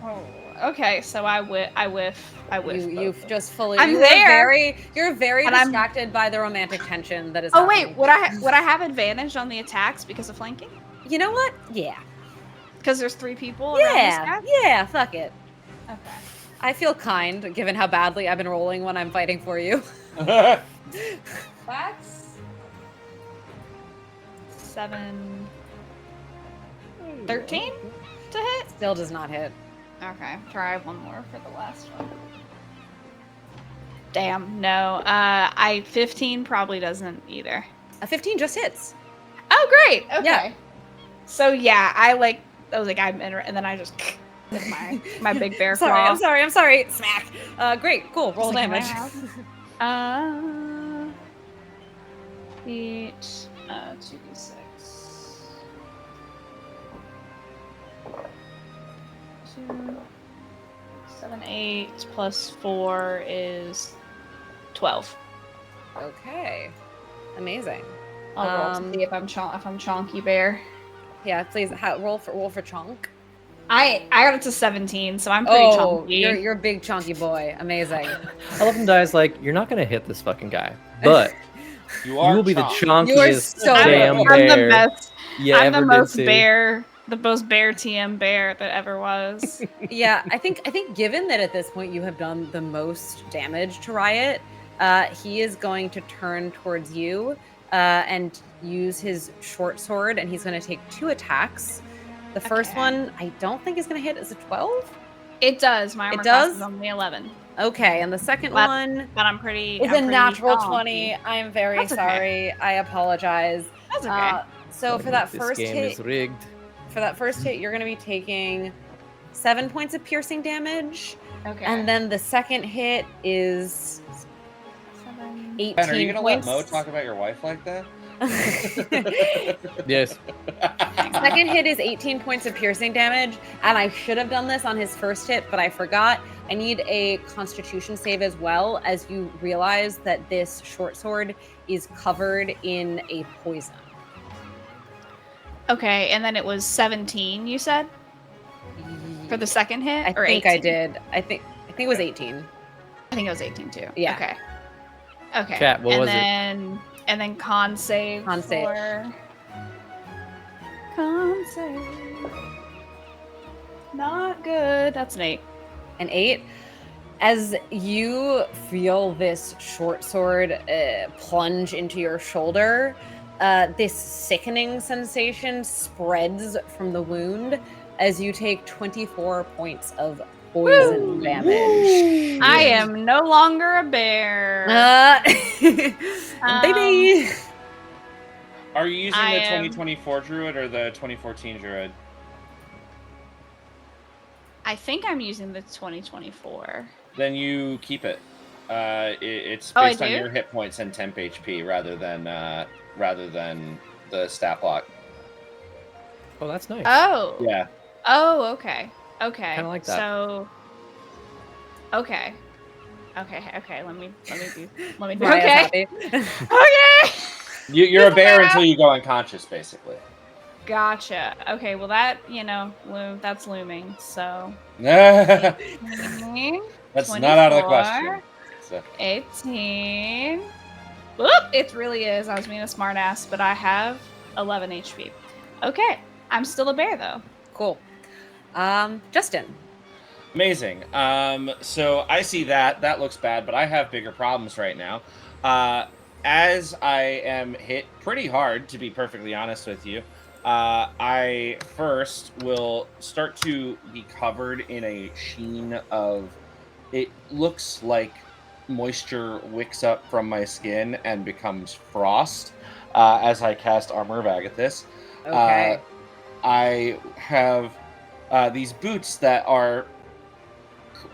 Oh, okay. So I whiff. You've just fully. I'm you there. You're very And I'm- distracted by the romantic tension that is. Oh wait, happening. would I have advantage on the attacks because of flanking? You know what? Yeah. Because there's 3 people around this Yeah. guy? Yeah. Fuck it. Okay. I feel kind, given how badly I've been rolling when I'm fighting for you. That's 7, 13 to hit. Still does not hit. Okay, try one more for the last one. Damn, no. 15 probably doesn't either. A 15 just hits. Oh, great. Okay. Yeah. So yeah, I was like, I'm in, and then I just with my big bear claw. I'm sorry. Smack. Great. Cool. Roll It's like, damage. Each 2d6. 2, 7, 8 plus 4 is 12. Okay. Amazing. I'll roll to see if I'm chonky bear. Yeah, please roll for chunk. I got it to 17, so I'm pretty chunky. You're a big chunky boy. Amazing. I love him dies like, you're not gonna hit this fucking guy. But You you are will be the chonk. You are chunkiest so damn I'm bear the best. you I'm the ever most did see. the most bear TM bear that ever was. Yeah, I think given that at this point you have done the most damage to Riot, he is going to turn towards you and use his short sword, and he's going to take 2 attacks. The first Okay. one, I don't think is going to hit. Is it 12? It does. My armor It class does? is only 11, Okay, and the second But- one but I'm pretty. is I'm a pretty natural chonky. 20. I'm very That's okay. sorry. I apologize. That's okay. So for that This first game hit, is rigged. for that first hit, you're going to be taking 7 points of piercing damage. Okay. And then the second hit is 18 Ben, are you gonna points. let Mo talk about your wife like that? Yes. Second hit is 18 points of piercing damage, and I should have done this on his first hit, but I forgot. I need a Constitution save as well, as you realize that this short sword is covered in a poison. Okay, and then it was 17, you said? For the second hit? I or think 18? I did. I think it was 18. I think it was 18 too. Yeah. Okay. Okay. Chat, what and was it? And then con save. Con save. Con save. Not good. That's an 8. An 8. As you feel this short sword plunge into your shoulder, this sickening sensation spreads from the wound as you take 24 points of poison damage. I am no longer a bear. Baby! Are you using I the am- 2024 druid or the 2014 druid? I think I'm using the 2024. Then you keep it. It's Oh, I based on do? your hit points and temp HP rather than the stat block. Oh, that's nice. Oh. Yeah. Oh, okay. Okay. Kinda like that. So. Okay. Okay. Let me do. Maya's Okay. happy. Okay. You're a bear Yeah. until you go unconscious, basically. Gotcha. Okay. Well, that that's looming. So. That's 18, not out of the 24, question. So, 18. Whoop! It really is. I was being a smartass, but I have 11 HP. Okay. I'm still a bear though. Cool. Justin. amazing. So I see that. That looks bad, but I have bigger problems right now. As I am hit pretty hard, to be perfectly honest with you, I first will start to be covered in a sheen of, it looks like moisture wicks up from my skin and becomes frost as I cast Armor of Agathis. Okay. I have these boots that are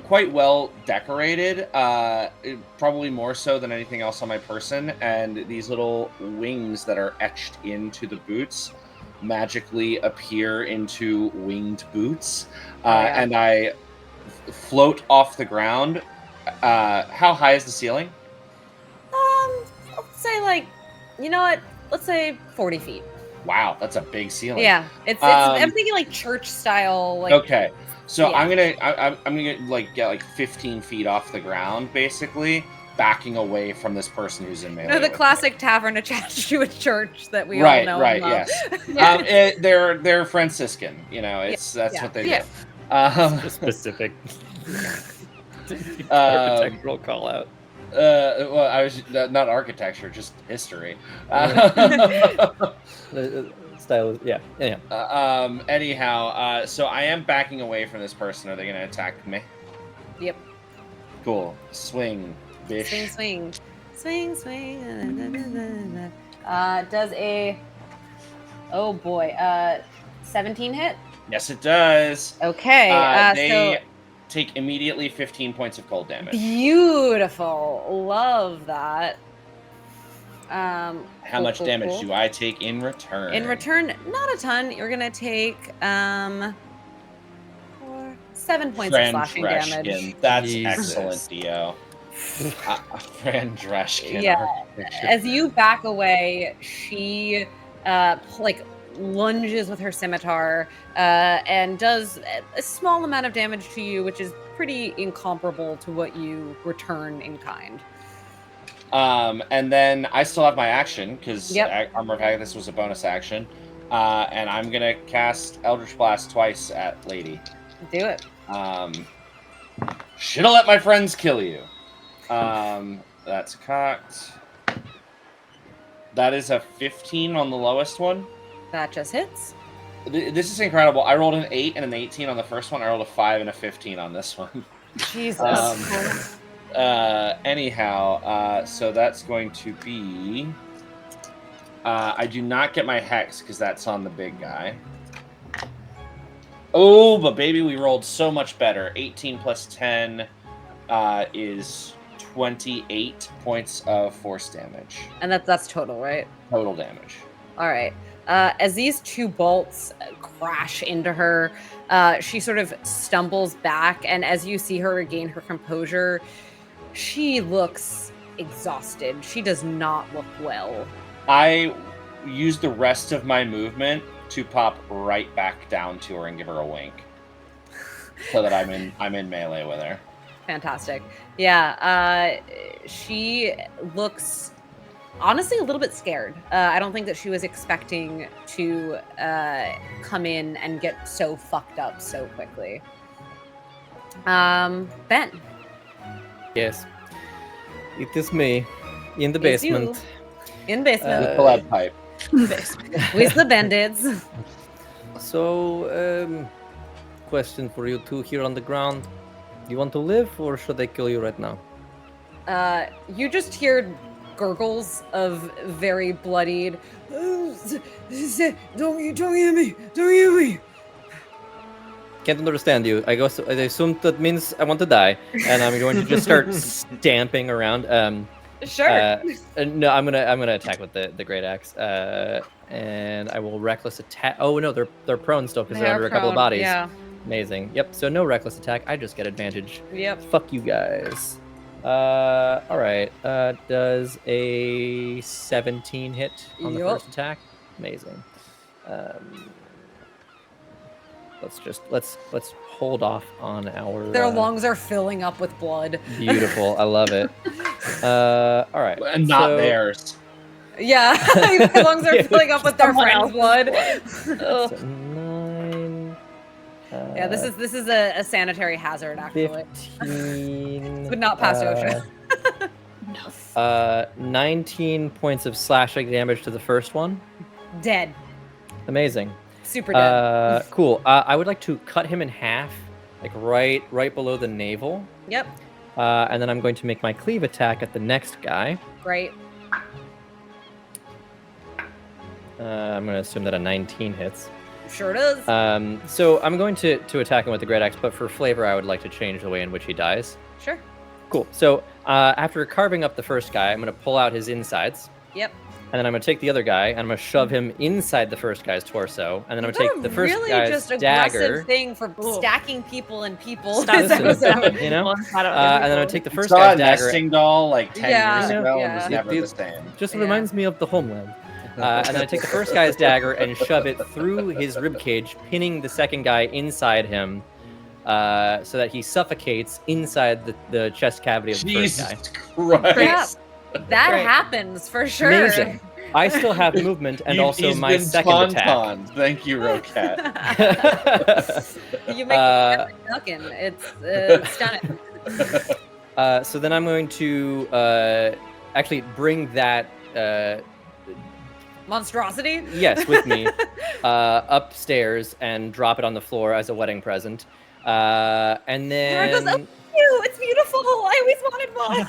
quite well decorated, probably more so than anything else on my person, and these little wings that are etched into the boots magically appear into winged boots, yeah. and I float off the ground. How high is the ceiling? Let's say like, you know what? Let's say 40 feet. Wow, that's a big ceiling. Yeah, it's I'm thinking like church style. Like, Okay, so yeah. I'm gonna like get like 15 feet off the ground, basically backing away from this person who's in melee. you know, the with classic tavern attached to a church that we me. Right, all know. right, and love. yes. They're Franciscan. You know, that's what they Yeah. do. Um, Specific. Um, Architectural call out. well, I was not architecture, just history. Style is, yeah. Anyhow, so I am backing away from this person. Are they going to attack me? Yep. Cool. Swing, bish. Swing. Does a 17 hit? Yes, it does. Okay. They So take immediately 15 points of cold damage. beautiful. Love that. How much damage do I take in return? In return, not a ton. You're gonna take 7 points of slashing damage. Dreshkin. That's Jesus. excellent, Dio. Fran Dreshkin. Yeah. architecture. As you back away, she like lunges with her scimitar and does a small amount of damage to you, which is pretty incomparable to what you return in kind. And then I still have my action because Yep. Armor of Agathis was a bonus action. And I'm gonna cast Eldritch Blast twice at Lady. Do it. Should've let my friends kill you. That's cocked. That is a 15 on the lowest one. That just hits. This is incredible. I rolled an 8 and an 18 on the first one. I rolled a 5 and a 15 on this one. Jesus. Anyhow, so that's going to be... I do not get my Hex because that's on the big guy. Oh, but baby, we rolled so much better. 18 plus 10 is 28 points of force damage. And that's total, right? Total damage. All right. As these two bolts crash into her, she sort of stumbles back, and as you see her regain her composure, she looks exhausted. She does not look well. I use the rest of my movement to pop right back down to her and give her a wink, so that I'm in melee with her. Fantastic. Yeah. She looks honestly a little bit scared. I don't think that she was expecting to come in and get so fucked up so quickly. Ben. Yes. It is me. In the It's you. basement. In basement. With the lead pipe. With the bandits. So, question for you two here on the ground. You want to live, or should I kill you right now? You just hear gurgles of very bloodied. Don't hear me! Don't hear me! Can't understand you. I assume that means I want to die, and I'm going to just start stamping around. Sure. No, I'm gonna attack with the great axe, and I will reckless attack. Oh no, they're prone still because they're under a couple of bodies. Yeah. Amazing. Yep. So no reckless attack. I just get advantage. Yep. Fuck you guys. All right. Does a 17 hit on the first attack? Amazing. Let's hold off on our. Their lungs are filling up with blood. Beautiful. I love it. All right. And not theirs. Yeah, their lungs are filling up with their friends' blood. So 9. Yeah, this is a sanitary hazard, actually. 15. But not past OSHA. 19 points of slashing damage to the first one. Dead. Amazing. Super dead. Cool. I would like to cut him in half, like right below the navel. Yep. And then I'm going to make my cleave attack at the next guy. Great. I'm going to assume that a 19 hits. Sure does. So I'm going to attack him with the great axe, but for flavor, I would like to change the way in which he dies. Sure. Cool. So after carving up the first guy, I'm going to pull out his insides. Yep. And then I'm going to take the other guy, and I'm going to shove him inside the first guy's torso. And then I'm going to take the first really guy's just dagger. aggressive thing for stacking people and people. Listen, you know? And then I'm going to take the first Saw guy's a dagger. nesting doll like 10 years ago yeah. and was never the same. Just reminds me of the homeland. And then I take the first guy's dagger and shove it through his ribcage, pinning the second guy inside him, so that he suffocates inside the chest cavity of the Jesus first guy. Christ. Yeah, that happens for sure. Amazing. I still have movement and also He's my been second attack. tauntauned. Thank you, Roquette. You make me ducking. It's stunning. So then I'm going to actually bring that monstrosity. Yes, with me upstairs and drop it on the floor as a wedding present. And then It's beautiful. I always wanted one.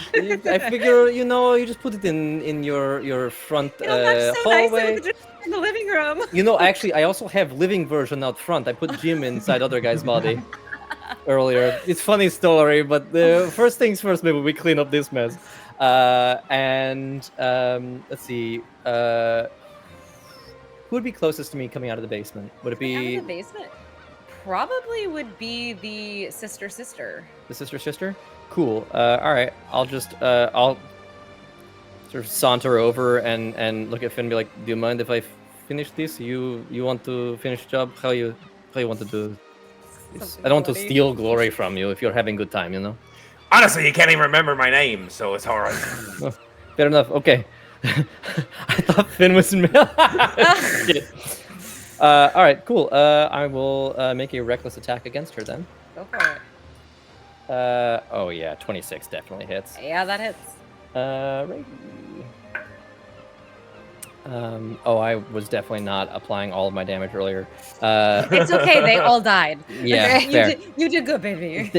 I figure, you just put it in your front that's so hallway. Nice in the living room. Actually, I also have living version out front. I put Jim inside other guy's body earlier. It's funny story, but first things first, maybe we clean up this mess. And let's see. Who would be closest to me coming out of the basement? Would it be out of the basement? Probably would be the sister. the sister? Cool. All right. I'll just I'll sort of saunter over and look at Finn and be like, "Do you mind if I finish this? You want to finish the job? How you want to do this? I don't want to steal glory from you if you're having a good time, Honestly, you can't even remember my name, so it's all right. Fair enough. Okay. I thought Finn was in. Shit. All right, cool. I will make a reckless attack against her then. Go for it. Oh yeah, 26 definitely hits. Yeah, that hits. Right. Oh, I was definitely not applying all of my damage earlier. It's okay. They all died. Yeah, okay? fair. You did good, baby.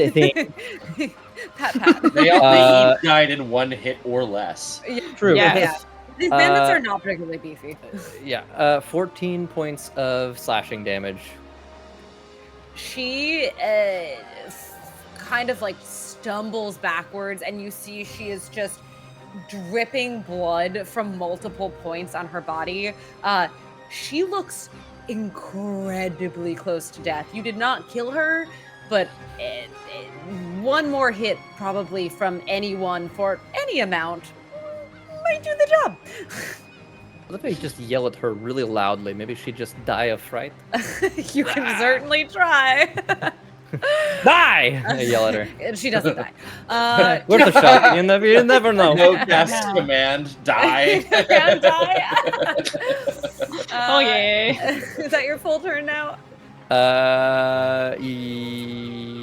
Pat. They each died in one hit or less. True. Yeah. These bandits are not particularly beefy. Yeah. 14 points of slashing damage. She kind of like stumbles backwards, and you see she is just dripping blood from multiple points on her body. She looks incredibly close to death. You did not kill her, but one more hit probably from anyone for any amount might do the job. Let me just yell at her really loudly. Maybe she'd just die of fright. You can certainly try. Die! I yell at her. She doesn't die. Worth a shot. You never know. No cast command. Die. Can die. Oh, yay. Is that your full turn now?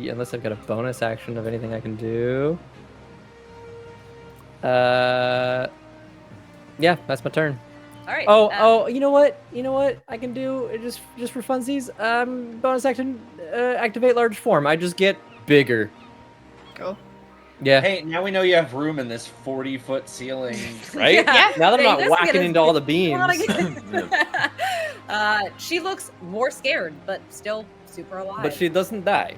Unless I've got a bonus action of anything I can do. Yeah, that's my turn. All right. Oh, you know what? I can do just for funsies. Bonus action, activate large form. I just get bigger. Cool. Yeah. Hey, now we know you have room in this 40-foot ceiling. Right? Yeah. Now that I'm Hey, not this whacking kid is- into all the beams. She looks more scared, but still super alive. But she doesn't die.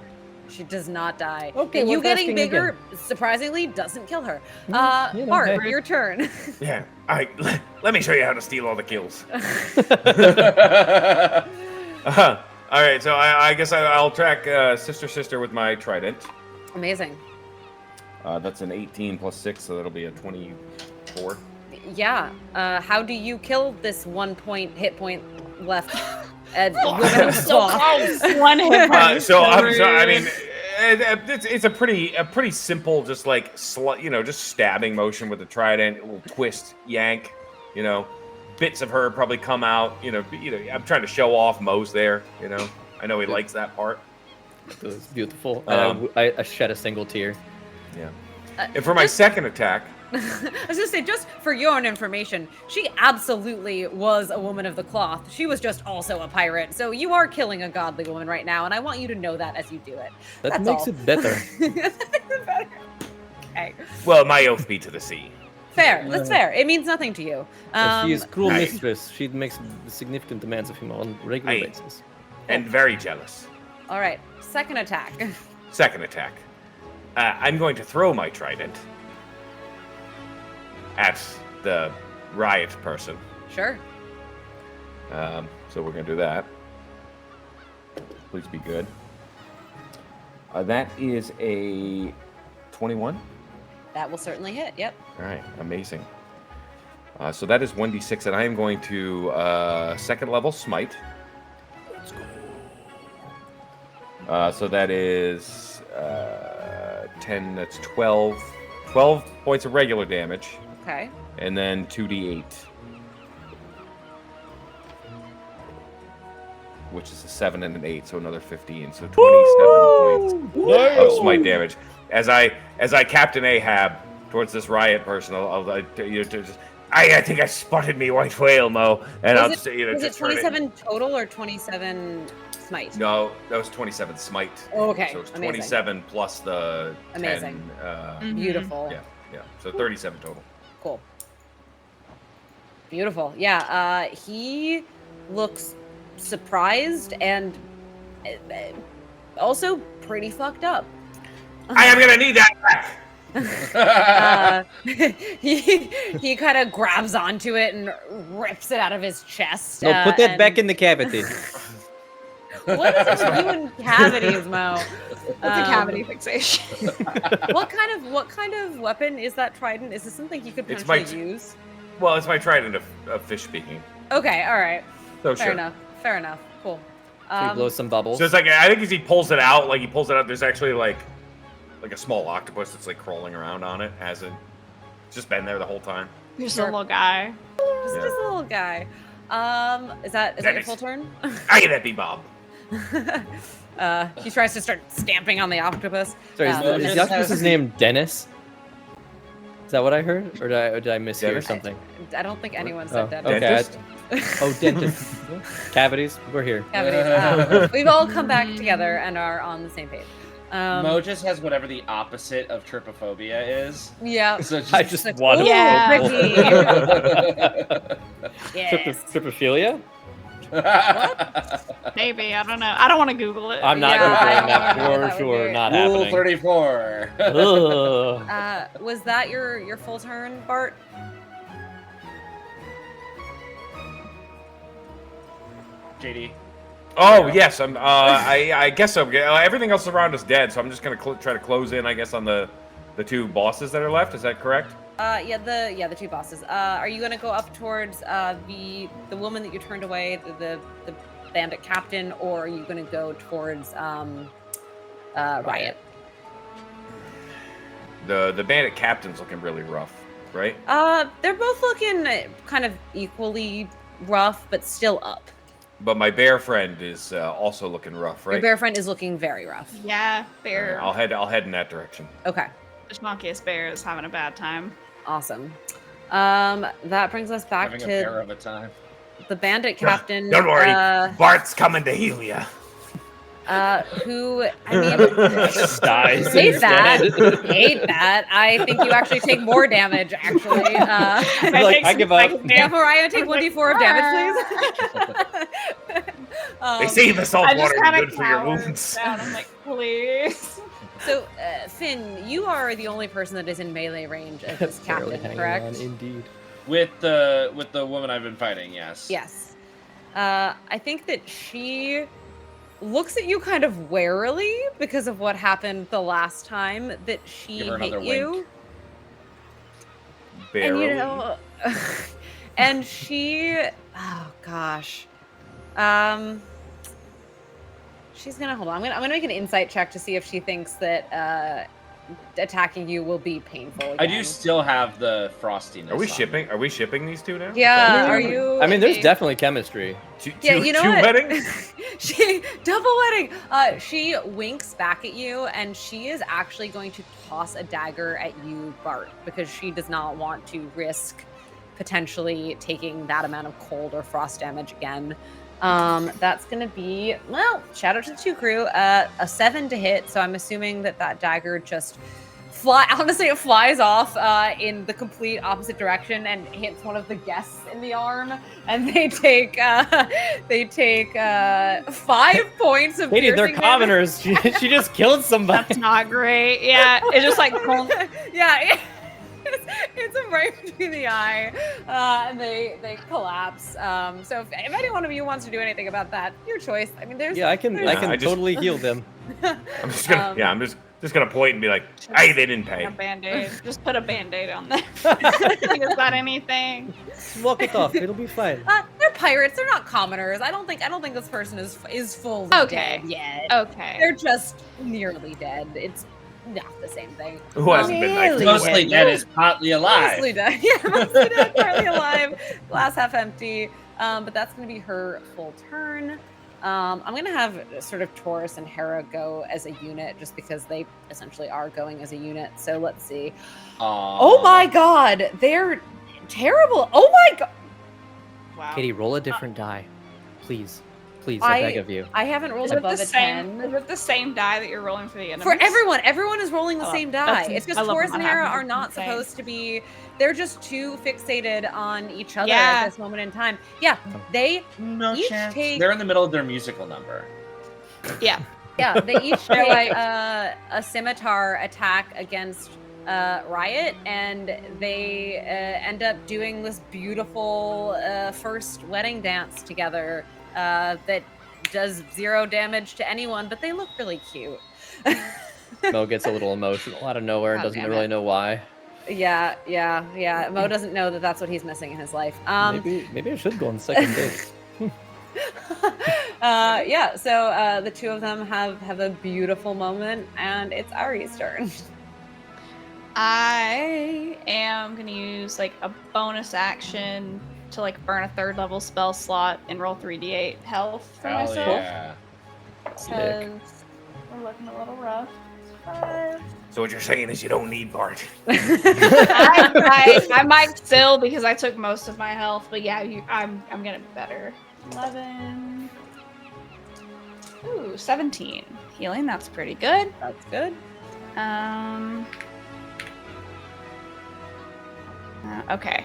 She does not die. Okay, And you worth getting asking bigger, surprisingly, doesn't kill her. You know, Bart, hey. your turn. Yeah. All right. Let me show you how to steal all the kills. All right, so I guess I'll track sister with my trident. Amazing. That's an 18 plus 6, so that'll be a 24. Yeah. How do you kill this 1 point hit point left? Women with So claw? close. One hit point. I mean, it's a pretty simple, just like just stabbing motion with the trident, a little twist, yank, bits of her probably come out. I'm trying to show off Mo's there. I know he likes that part. It was beautiful. I shed a single tear. Yeah. And for my second attack. I was gonna say, just for your own information, she absolutely was a woman of the cloth. She was just also a pirate. So you are killing a godly woman right now, and I want you to know that as you do it. That That's makes all. it better. Okay. Well, my oath be to the sea. Fair. That's fair. It means nothing to you. She is cruel right. mistress. She makes significant demands of him on a regular Aye. basis. And very jealous. All right. Second attack. Second attack. I'm going to throw my trident at the riot person. Sure. So we're going to do that. Please be good. That is a 21. That will certainly hit. Yep. All right, amazing. So that is 1d6, and I am going to second level smite. Let's go. So that is 10, that's 12. 12 points of regular damage, Okay. and then 2d8. Which is a 7 and an 8, so another 15. So 27 points of smite damage. As I Captain Ahab towards this riot person, I think I spotted me white whale, Mo, and I'll Was just it just turn it. 27 total or 27 smite? No, that was 27 smite. Oh, okay. So it's Amazing. 27 plus the 10. Amazing. Mhm. Beautiful. Yeah. So 37 total. Cool. Beautiful. Yeah. He looks surprised and also pretty fucked up. I am gonna need that back. He kind of grabs onto it and rips it out of his chest. No, put that and- back in the cavity. What is it with you and cavities, Mo? It's a cavity fixation. What kind of weapon is that trident? Is this something he could It's potentially my- use? Well, it's my trident of fish speaking. Okay, all right. So Fair sure. enough. Fair enough. Cool. He blows some bubbles. So it's like, I think as he pulls it out, there's actually like a small octopus that's like crawling around on it, it's just been there the whole time. Just a little guy. Just a little guy. Is that your Dennis. full turn? I get that be Bob. He tries to start stamping on the octopus. Sorry, Um, is the octopus's name Dennis? Is that what I heard, or did I mishear Dennis? something? I don't think anyone Oh, said that. okay. Dentist? Oh, dentist. Cavities. We're here. Cavities. We've all come back together and are on the same page. Mo just has whatever the opposite of trypophobia is. Yeah. So just, I just like, want ooh, to. Yeah. Yes. Trypophilia? Maybe, I don't know. I don't want to Google it. I'm not Yeah, googling I that don't know, for that would sure. be- Not Rule happening. 34. Ugh. Was that your full turn, Bart? JD. Oh yes, I'm. I guess so. Everything else around is dead, so I'm just gonna try to close in. I guess on the two bosses that are left. Is that correct? The two bosses. Are you gonna go up towards the woman that you turned away, the bandit captain, or are you gonna go towards Riot? The bandit captain's looking really rough, right? They're both looking kind of equally rough, but still up. But my bear friend is also looking rough, Your right? bear friend is looking very rough. Yeah, bear. I'll head in that direction. Okay, The schmuckiest bear is having a bad time. awesome. That brings us back Having a pair to of a time. the bandit captain. Don't worry, Bart's coming to heal you. Who, I mean, Just dies. hate that. instead. Hate that. I think you actually take more damage, actually. Like, I give up. Yeah, Mariah, take 1d4 of damage, please. They say the salt I just water kind is of good for your wounds. down. I'm like, please. So, Finn, you are the only person that is in melee range of this Barely captain, hanging correct? on, indeed. With the woman I've been fighting, yes. Yes. I think that she looks at you kind of warily because of what happened the last time that she Give her hit another you. wink. Barely. And you know, and she, oh gosh, she's gonna hold on. I'm gonna make an insight check to see if she thinks that attacking you will be painful. I do again. still have the frostiness. Are we on. shipping? Are we shipping these two now? Yeah, are you? I mean, there's Maybe. definitely chemistry. Yeah, you know two what? weddings? She double wedding. She winks back at you, and she is actually going to toss a dagger at you, Bart, because she does not want to risk potentially taking that amount of cold or frost damage again. That's gonna be, well, shout out to the 2 crew, a 7 to hit. So I'm assuming that dagger just honestly, it flies off in the complete opposite direction and hits one of the guests in the arm, and they take 5 points of Katie, they're piercing commoners. She just killed somebody. That's not great. Yeah, it's just like, damage. Yeah, it's a right between the eye, and they collapse. So if any one of you wants to do anything about that, your choice. I mean, there's Yeah, I can I just- totally heal them. I'm just gonna. Um, yeah, I'm just gonna point and be like, "Hey, they didn't pay." a band-aid. Just put a band-aid on there. Is that anything? Just walk it off. It'll be fine. they're pirates. They're not commoners. I don't think this person is full Okay. dead yet. Okay. They're just nearly dead. It's not the same thing. Who hasn't been nice? Really? Mostly Yeah. dead is partly alive. Mostly dead. Yeah, mostly dead, partly alive. Glass half empty. But that's going to be her full turn. I'm going to have sort of Taurus and Hera go as a unit just because they essentially are going as a unit. So let's see. Aw. Oh my god, they're terrible. Oh my god. Wow. Katie, roll a different die. Please. Please, I beg of you. I haven't rolled Is it above the a same? 10. Is it the same die that you're rolling for the enemies? For everyone is rolling the Oh, same die. that's- It's just I love Taurus when and that Hera happens. are not It's insane. supposed to be. They're just too fixated on each other Yeah. at this moment in time. Yeah, they No each chance. take- They're in the middle of their musical number. Yeah. they each They're take like- a scimitar attack against Riot, and they end up doing this beautiful first wedding dance together that does 0 damage to anyone, but they look really cute. Mo gets a little emotional out of nowhere and God doesn't damn really it. know why. Yeah. Mo doesn't know that that's what he's missing in his life. Maybe I should go on second base. So the two of them have a beautiful moment, and it's Ari's turn. I am gonna use like a bonus action to like burn a 3rd level spell slot and roll 3d8 health for Hell myself. yeah. Because we're looking a little rough. 5. So what you're saying is you don't need Bart. I might still because I took most of my health, but yeah, I'm gonna be better. 11. Ooh, 17 healing. That's pretty good. That's good. Okay,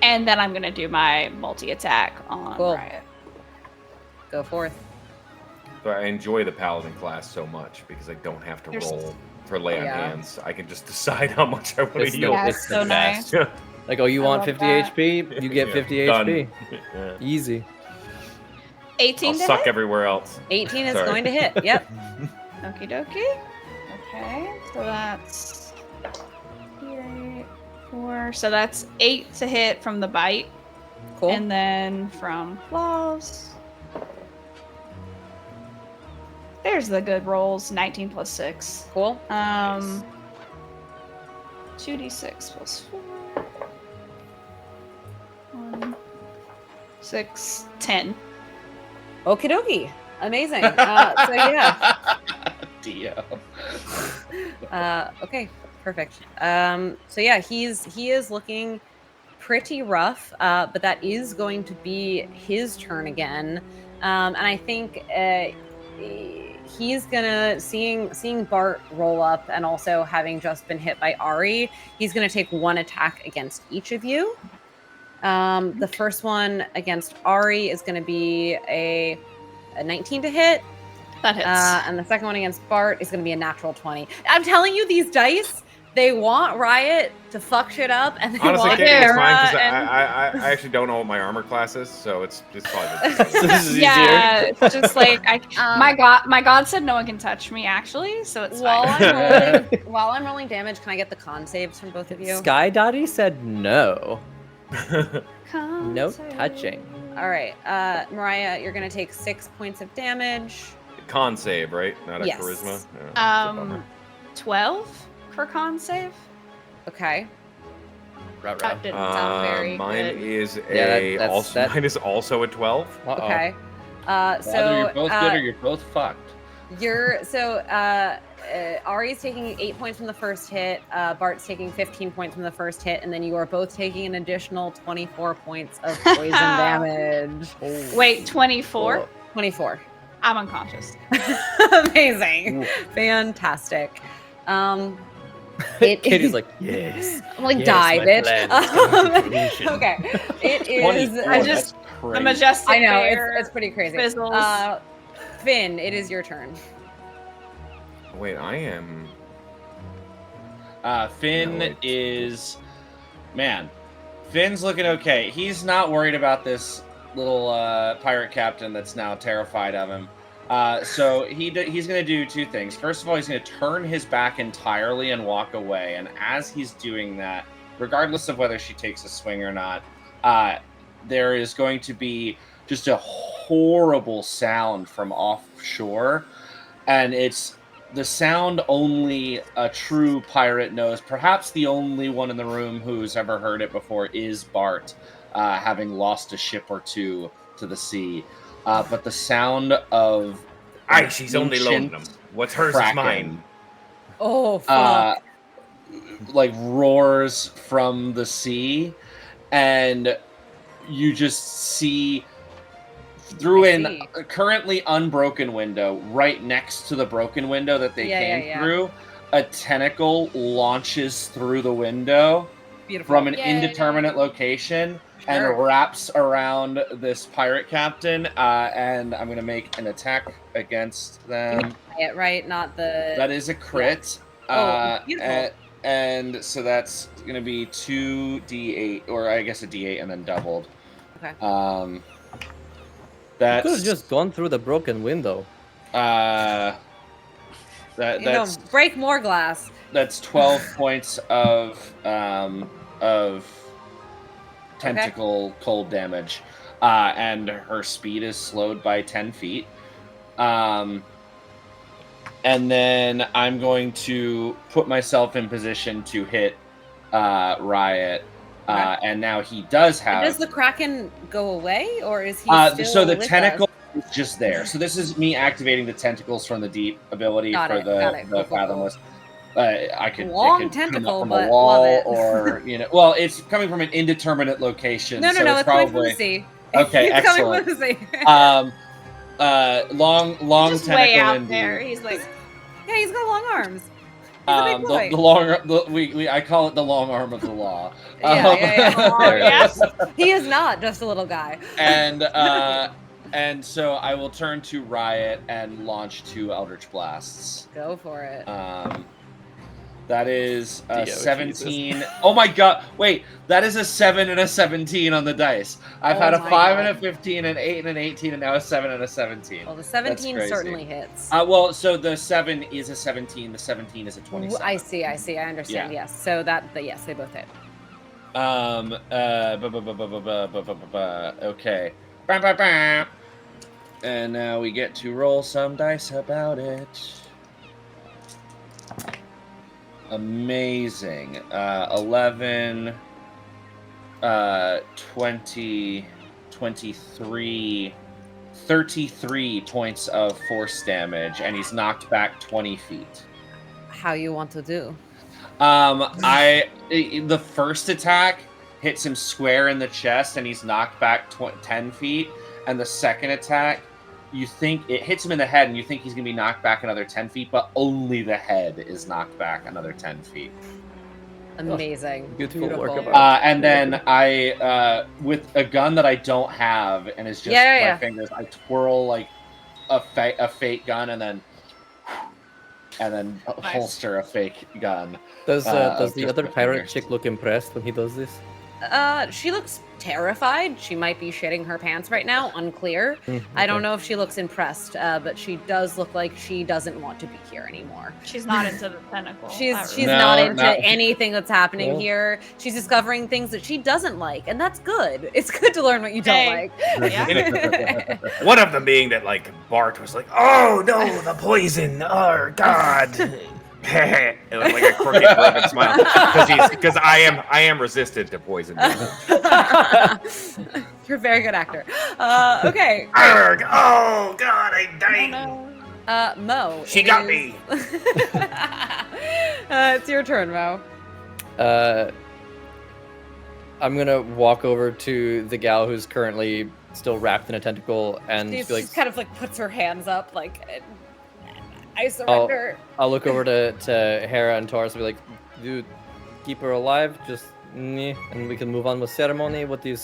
and then I'm gonna do my multi attack on Cool. Riot. Go forth. So I enjoy the paladin class so much because I don't have to roll for lay on Yeah. hands. I can just decide how much I want to It's the- heal. Yeah, it's it's the so best. nice. Like, oh, you I want love 50 that. HP? You get Yeah, 50 done. HP. Yeah. Easy. 18 I'll to suck hit? everywhere else. 18 is Sorry. going to hit. Yep. Okie dokie. Okay, so that's 3, 4. So that's 8 to hit from the bite. Cool. And then from claws. There's the good rolls. 19 plus 6. Cool. 2d6 plus 4. 1, 6, 10. Okie dokie. Amazing. So yeah. Dio. Okay. Perfect. So yeah, he is looking pretty rough, but that is going to be his turn again. And I think he's gonna seeing Bart roll up and also having just been hit by Ari, he's gonna take one attack against each of you. The first one against Ari is gonna be a 19 to hit. That hits. And the second one against Bart is gonna be a natural 20. I'm telling you, these dice, they want Riot to fuck shit up, and they Honestly, want Katie, it's Kara fine because and I actually don't know what my armor class is, so it's probably the So this is yeah, easier. it's just like Um, my god said no one can touch me actually, so it's while fine. I'm rolling damage, can I get the con saves from both of you? Sky Dottie said no. Con No save. touching. All right, Mariah, you're gonna take 6 points of damage. Con save, right? Not a Yes. charisma. Yeah, that's a bummer. 12 for con save. Okay. Ruh-roh. That didn't sound very Mine good. is Yeah, mine is also a 12. Uh-oh. Okay. Either So you're both good or you're both fucked. Ari's taking 8 points from the first hit. Bart's taking 15 points from the first hit, and then you are both taking an additional 24 points of poison damage. Wait, 24? 24. I'm unconscious. Amazing. Fantastic. Katie's like, yes. I'm like, yes, die, my bitch. plan is coming to fruition. Okay. It is. 24, I just- that's The crazy. majestic I know, bear it's pretty crazy. fizzles. Finn, it is your turn. Wait, I am. Finn No, wait. is, man, Finn's looking okay. He's not worried about this little pirate captain that's now terrified of him. So he's going to do two things. First of all, he's going to turn his back entirely and walk away. And as he's doing that, regardless of whether she takes a swing or not, there is going to be just a horrible sound from offshore. And it's the sound only a true pirate knows. Perhaps the only one in the room who's ever heard it before is Bart, having lost a ship or two to the sea. But the sound of Aye, she's only loaning them. ancient What's hers is kraken, mine. Oh, fuck. like roars from the sea, and you just see through I an see. currently unbroken window, right next to the broken window that they came through, a tentacle launches through the window Beautiful. from an Yay. indeterminate location and Sure. wraps around this pirate captain. And I'm going to make an attack against them. Yeah, right, not the. That is a crit. Oh, beautiful. And so that's going to be 2d8, or I guess a d8 and then doubled. Okay. You could have That's just gone through the broken window. that's break more glass. that's 12 points of tentacle cold damage, and her speed is slowed by 10 feet. And then I'm going to put myself in position to hit Riot. Okay. And now he does have. Does the Kraken go away, or is he still So the with us? tentacle is just there. So this is me activating the tentacles from the deep ability Got for it, got the it. Cool, cool, fathomless. I could Long it could come tentacle, up from but a wall, love it. or well, it's coming from an indeterminate location. No, so it's coming from probably the sea. Okay, It's coming excellent. from the sea. Long Just tentacle way out indeed. there. He's like, Yeah, he's got long arms. He's a big boy. The long I call it the long arm of the law. Yeah. oh, yes. He is not just a little guy. And And so I will turn to Riot and launch 2 Eldritch Blasts. Go for it. That is a Dio, 17. Jesus. Oh my god! Wait, that is a 7 and a 17 on the dice. I've Oh had a my 5 and God. a 15, an 8 and an 18, and now a 7 and a 17. Well, the 17 crazy. certainly hits. Well, so the 7 is a 17. The 17 is a 27. I see. I understand. Yeah. Yes. So yes, they both hit. Okay. Bam, bam, bam. And now we get to roll some dice about it. Amazing. 11, 20, 23, 33 points of force damage, and he's knocked back 20 feet. How you want to do? The first attack hits him square in the chest, and he's knocked back 10 feet. And the second attack, you think it hits him in the head, and you think he's gonna be knocked back another 10 feet, but only the head is knocked back another 10 feet. Amazing. Beautiful work of Beautiful. art. And then I, with a gun that I don't have and is just my fingers, I twirl like a fake gun, and then Nice. holster a fake gun. Does the just other my pirate fingers. chick look impressed when he does this? She looks terrified. She might be shitting her pants right now. Unclear. I don't know if she looks impressed, but she does look like she doesn't want to be here anymore. She's not into the tentacle. She's No, not into not- anything that's happening Well. here. She's discovering things that she doesn't like, and that's good. It's good to learn what you don't Hey. like. One of them being that like Bart was like, "Oh no, the poison! Oh God!" It was like a crooked rabbit smile because I am resistant to poison. You're a very good actor. Okay. Arg! Oh God, I'm dying. Mo. She it got is- me. It's your turn, Mo. I'm gonna walk over to the gal who's currently still wrapped in a tentacle and She be like, just kind of like puts her hands up, like, I surrender. I'll look over to Hera and Taurus and be like, dude, keep her alive, just and we can move on with ceremony. What do you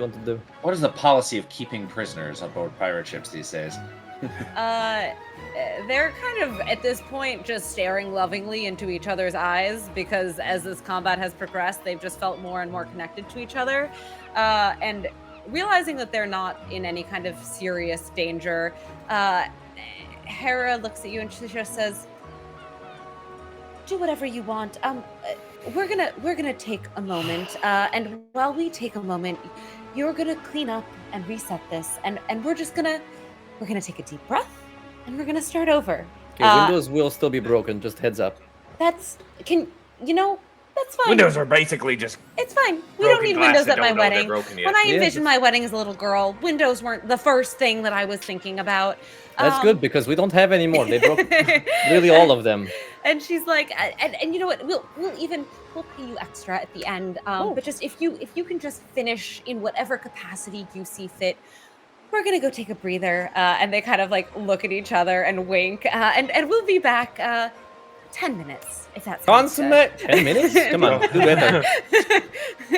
want to do? What is the policy of keeping prisoners on board pirate ships these days? They're kind of at this point just staring lovingly into each other's eyes because as this combat has progressed, they've just felt more and more connected to each other, and realizing that they're not in any kind of serious danger. Hera looks at you and she just says, "Do whatever you want. We're gonna take a moment, and while we take a moment, you're gonna clean up and reset this, and we're gonna take a deep breath, and we're gonna start over. Okay, windows will still be broken, just heads up. That's fine. Windows are basically just It's fine. We broken don't need glass windows that at my don't know they're wedding. broken yet. When I Yeah, envisioned my wedding as a little girl, windows weren't the first thing that I was thinking about. That's good because we don't have any more. They broke really all of them. And she's like, and you know what? We'll pay you extra at the end. But just if you can just finish in whatever capacity you see fit, we're gonna go take a breather. And they kind of like look at each other and wink. And we'll be back 10 minutes if that's Consummate 10 minutes? Come on, do better.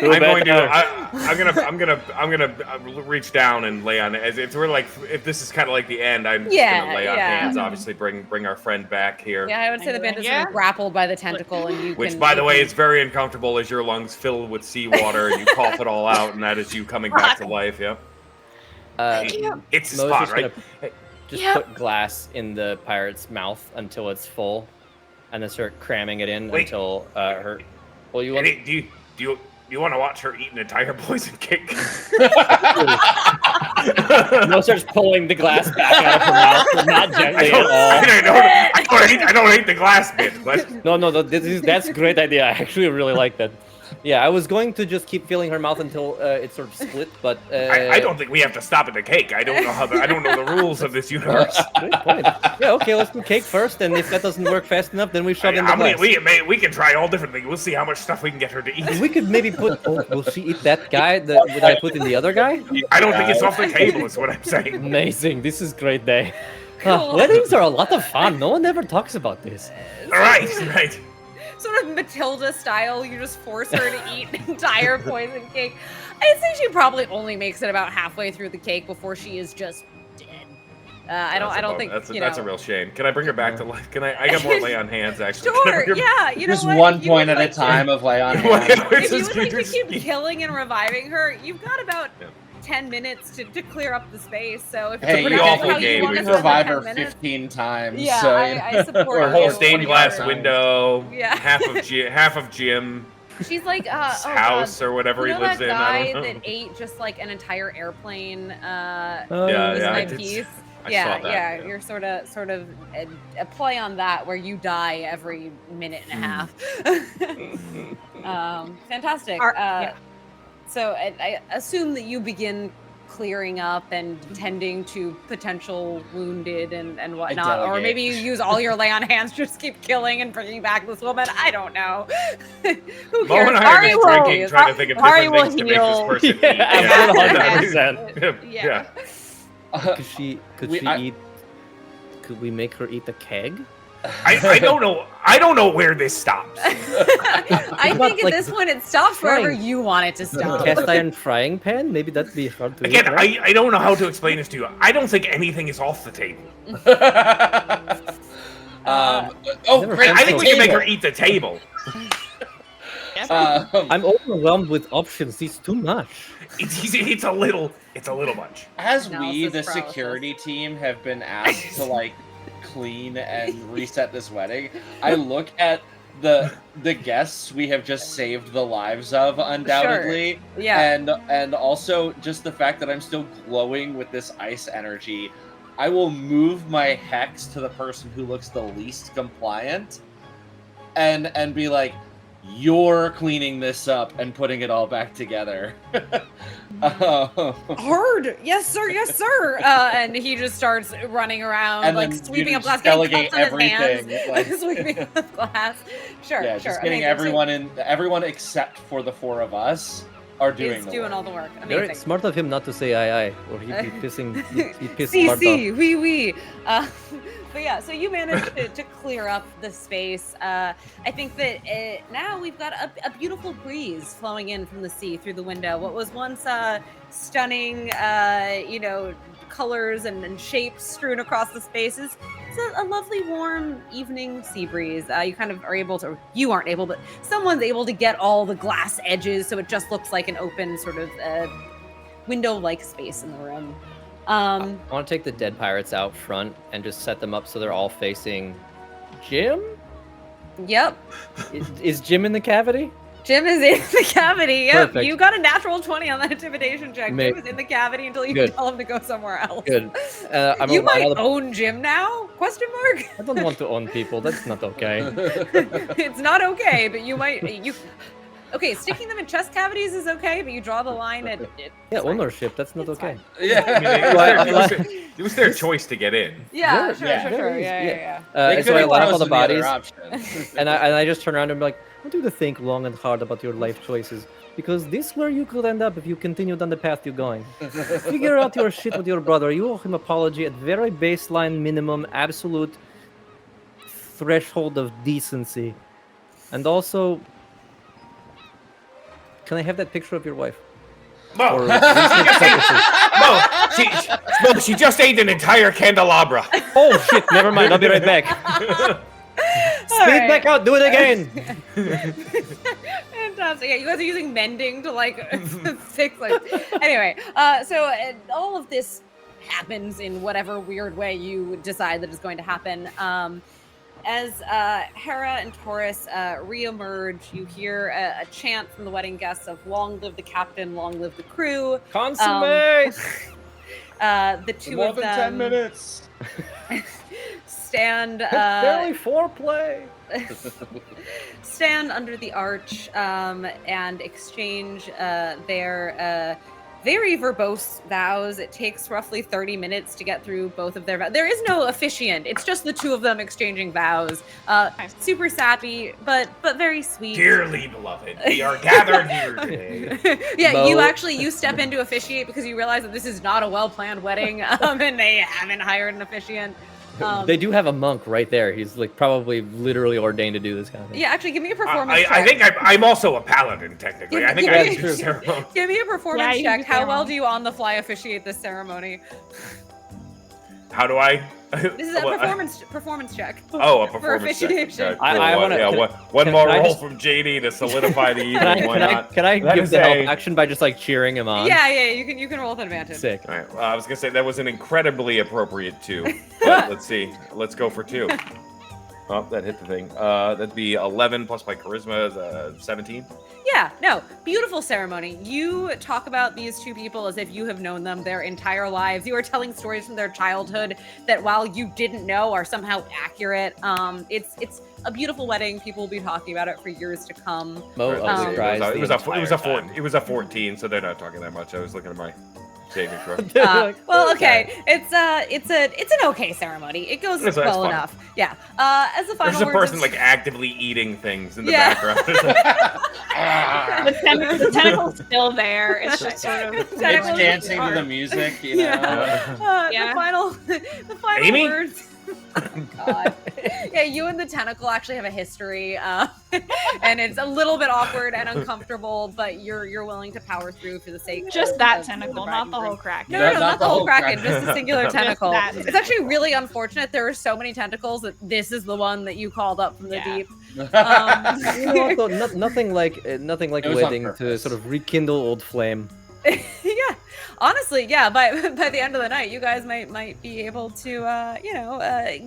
I'm gonna reach down and lay on it. As if we're like, if this is kind of like the end, I'm just gonna lay on hands. Obviously, bring our friend back here. Yeah, I would say the bandit's Yeah. sort of grappled by the tentacle, and you Which, can. by the way, is very uncomfortable as your lungs fill with seawater and you cough it all out, and that is you coming back to life. Yep. It's the Mo's spot, just right? gonna just put glass in the pirate's mouth until it's full, and then start cramming it in Wait. until her. Well, you want? Hey, do you want to watch her eat an entire poison cake? Mo starts pulling the glass back out of her mouth, but not gently at all. I don't hate the glass bit, but No, that's a great idea. I actually really like that. Yeah, I was going to just keep filling her mouth until it sort of split, but I don't think we have to stop at the cake. I don't know I don't know the rules of this universe. Great point. Yeah, okay, let's do cake first, and if that doesn't work fast enough, then we shove in the glass. We can try all different things. We'll see how much stuff we can get her to eat. We could maybe put. Oh, will she eat that guy that I put in the other guy? I don't think it's off the table. Is what I'm saying. Amazing! This is great day. Weddings are a lot of fun. No one ever talks about this. Right. Sort of Matilda style, you just force her to eat an entire poison cake. I'd say she probably only makes it about halfway through the cake before she is just dead. I don't think that's a real shame. Can I bring her back to life? I got more lay on hands actually. Sure, yeah. You know Just what? one If you point would at a like to- time of lay on If hands. If you would like to keep killing and reviving her, you've got about 10 minutes to clear up the space. So if Hey, pretty you awful can game. you We can just revive spend her the 10 minutes, 15 times. Yeah, so, I support Or a you. whole What stained do you glass want? window. Yeah. Half of Jim. She's like house or whatever you he know lives that in. guy I don't know. that ate just like an entire airplane Yeah, piece I by did- piece. I Yeah, saw that, yeah, yeah. you're sort of a play on that where you die every minute and a half. Fantastic. Yeah. So I assume that you begin clearing up and tending to potential wounded and whatnot, or delegate. maybe you use all your lay on hands to just keep killing and bringing back this woman. I don't know. Who Mo cares? and I are Ari just will- drinking, trying to think of Ari different will things to make heal. this person Yeah, eat. 100%. Yeah. Could she I- eat? Could we make her eat the keg? I don't know. I don't know where this stops. I think at like, this point it stops wherever frying- you want it to stop. Cast iron frying pan? Maybe that'd be hard to Again, eat, right? I don't know how to explain this to you. I don't think anything is off the table. Never great! I think we can make her table. eat the table. I'm overwhelmed with options. It's too much. It's a little much. As we, Analysis the paralysis. security team, have been asked to like clean and reset this wedding, I look at the guests we have just saved the lives of, undoubtedly, Yeah. and also just the fact that I'm still glowing with this ice energy. I will move my hex to the person who looks the least compliant, and be like, "You're cleaning this up and putting it all back together." Hard. Yes, sir. Yes, sir. And he just starts running around, And like then sweeping you up glass, just getting delegate cups on his hands, everything, like- sweeping up glass. Sure, Yeah, sure. just getting Amazing. everyone except for the four of us are So doing he's the doing work. all the work. Very Amazing. smart of him not to say aye, or he'd be pissing. He'd piss Si, Sparta si, off. oui, oui. But yeah, so you managed to clear up the space. I think that now we've got a beautiful breeze flowing in from the sea through the window. What was once stunning, colors and shapes strewn across the spaces. It's a lovely, warm evening sea breeze. You kind of are able to, you aren't able, but someone's able to get all the glass edges so it just looks like an open sort of window-like space in the room. I want to take the dead pirates out front and just set them up so they're all facing Jim. Yep. Is Jim in the cavity? Jim is in the cavity. Yep. Perfect. You got a natural 20 on that intimidation check. May- Jim is in the cavity until you Good. tell him to go somewhere else. Good. I'm You a- might I'm a- own Jim now? Question mark. I don't want to own people. That's not okay. It's not okay, but you might. Okay, sticking them in chest cavities is okay, but you draw the line at. Yeah, ownership. That's not It's okay. fine. Yeah. It was their choice to get in. Yeah, Yeah, sure, yeah, sure, there sure. is, Yeah, yeah. yeah, yeah. They And so could've I lap all chosen the bodies, other option. and I just turn around and be like, I want you to think long and hard about your life choices, because this is where you could end up if you continue down the path you're going. Figure out your shit with your brother. You owe him apology at very baseline, minimum, absolute threshold of decency, and also, can I have that picture of your wife? Mo, Or recent pregnancy? Mo, she just ate an entire candelabra. Oh shit! Never mind. I'll be right back. Speed right. back out. Do it again. Fantastic. Yeah, you guys are using mending to like fix like. Anyway, so all of this happens in whatever weird way you decide that is going to happen. As Hera and Taurus reemerge, you hear a chant from the wedding guests of "Long live the captain, long live the crew." Consummate. The two More of than them 10 minutes. stand Barely foreplay. stand under the arch and exchange their very verbose vows. It takes roughly 30 minutes to get through both of their vows. There is no officiant. It's just the two of them exchanging vows. Super sappy, but very sweet. Dearly beloved, we are gathered here today. Yeah, Mo- you step in to officiate because you realize that this is not a well-planned wedding, and they haven't hired an officiant. They do have a monk right there. He's like probably literally ordained to do this kind of thing. Yeah, actually, give me a performance check. I think I'm also a paladin, technically. I think Yeah, I that's can do ceremony. Give me a performance you check. do How well ceremony. do you on the fly officiate this ceremony? How do I? This is a performance check. Oh, a for performance check. officiation. Okay, I cool. wanna- Yeah, can- one can- more can I roll just- from JD to solidify the evening. Can I, Why can I, not? can I That give is the help a- action by just like cheering him on? Yeah, you can roll with advantage. Sick. All right. I was gonna say that was an incredibly appropriate 2. But let's see. Let's go for 2. Oh, that hit the thing. That'd be 11 plus my charisma is 17. Yeah, no, beautiful ceremony. You talk about these two people as if you have known them their entire lives. You are telling stories from their childhood that, while you didn't know, are somehow accurate. It's a beautiful wedding. People will be talking about it for years to come. Mo Let's see. cries It the was entire time. it was a 14, so they're not talking that much. I was looking at my saving throw. Well, okay, it's an okay ceremony. It goes That's well fine. enough. Yeah. As the final There's a words person like actively eating things in the Yeah. background. The tentacle's still there. It's just sort of. It's Tentacles dancing to are- the music, you know. Yeah. Yeah. The final Amy? words. Oh, God. Yeah, you and the tentacle actually have a history, and it's a little bit awkward and uncomfortable, but you're willing to power through for the sake Just of that the tentacle, bride not and the groom. whole crack. No, not the whole kraken, kraken. just a singular Just tentacle. that. It's actually really unfortunate. There are so many tentacles that this is the one that you called up from the Yeah. deep. You know, though, nothing like It was on wedding to purpose. sort of rekindle old flame. Yeah, honestly, yeah. By the end of the night, you guys might be able to,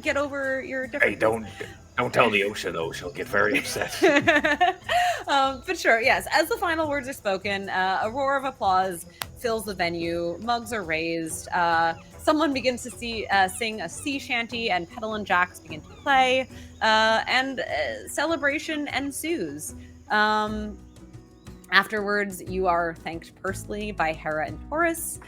get over your Hey, differences. don't tell the ocean though; she'll get very upset. But sure, yes. As the final words are spoken, a roar of applause fills the venue. Mugs are raised. Someone begins to sing a sea shanty, and pedal and jacks begin to play, and celebration ensues. Afterwards, you are thanked personally by Hera and Taurus.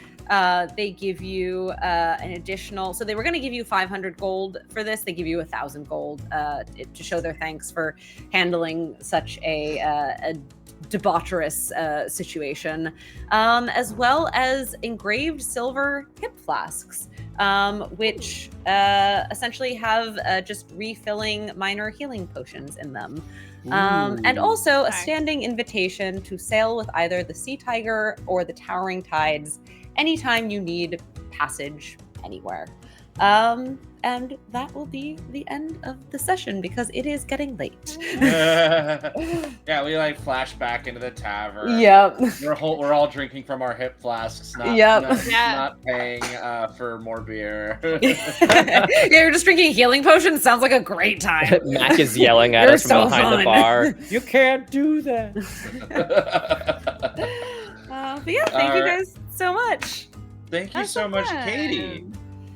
They give you an additional. So they were going to give you 500 gold for this. They give you 1,000 gold to show their thanks for handling such a debaucherous situation, as well as engraved silver hip flasks, which essentially have just refilling minor healing potions in them. And also a Nice. standing invitation to sail with either the Sea Tiger or the Towering Tides anytime you need passage anywhere. And that will be the end of the session because it is getting late. Yeah, we like flash back into the tavern. Yep. We're all drinking from our hip flasks, not, Yep. not, Yeah. not paying for more beer. Yeah, you're just drinking healing potions. Sounds like a great time. Mac is yelling at You're us from so behind the fun. bar. You can't do that. But yeah, thank you Alright. guys so much. Thank you That's so much, fun. Katie.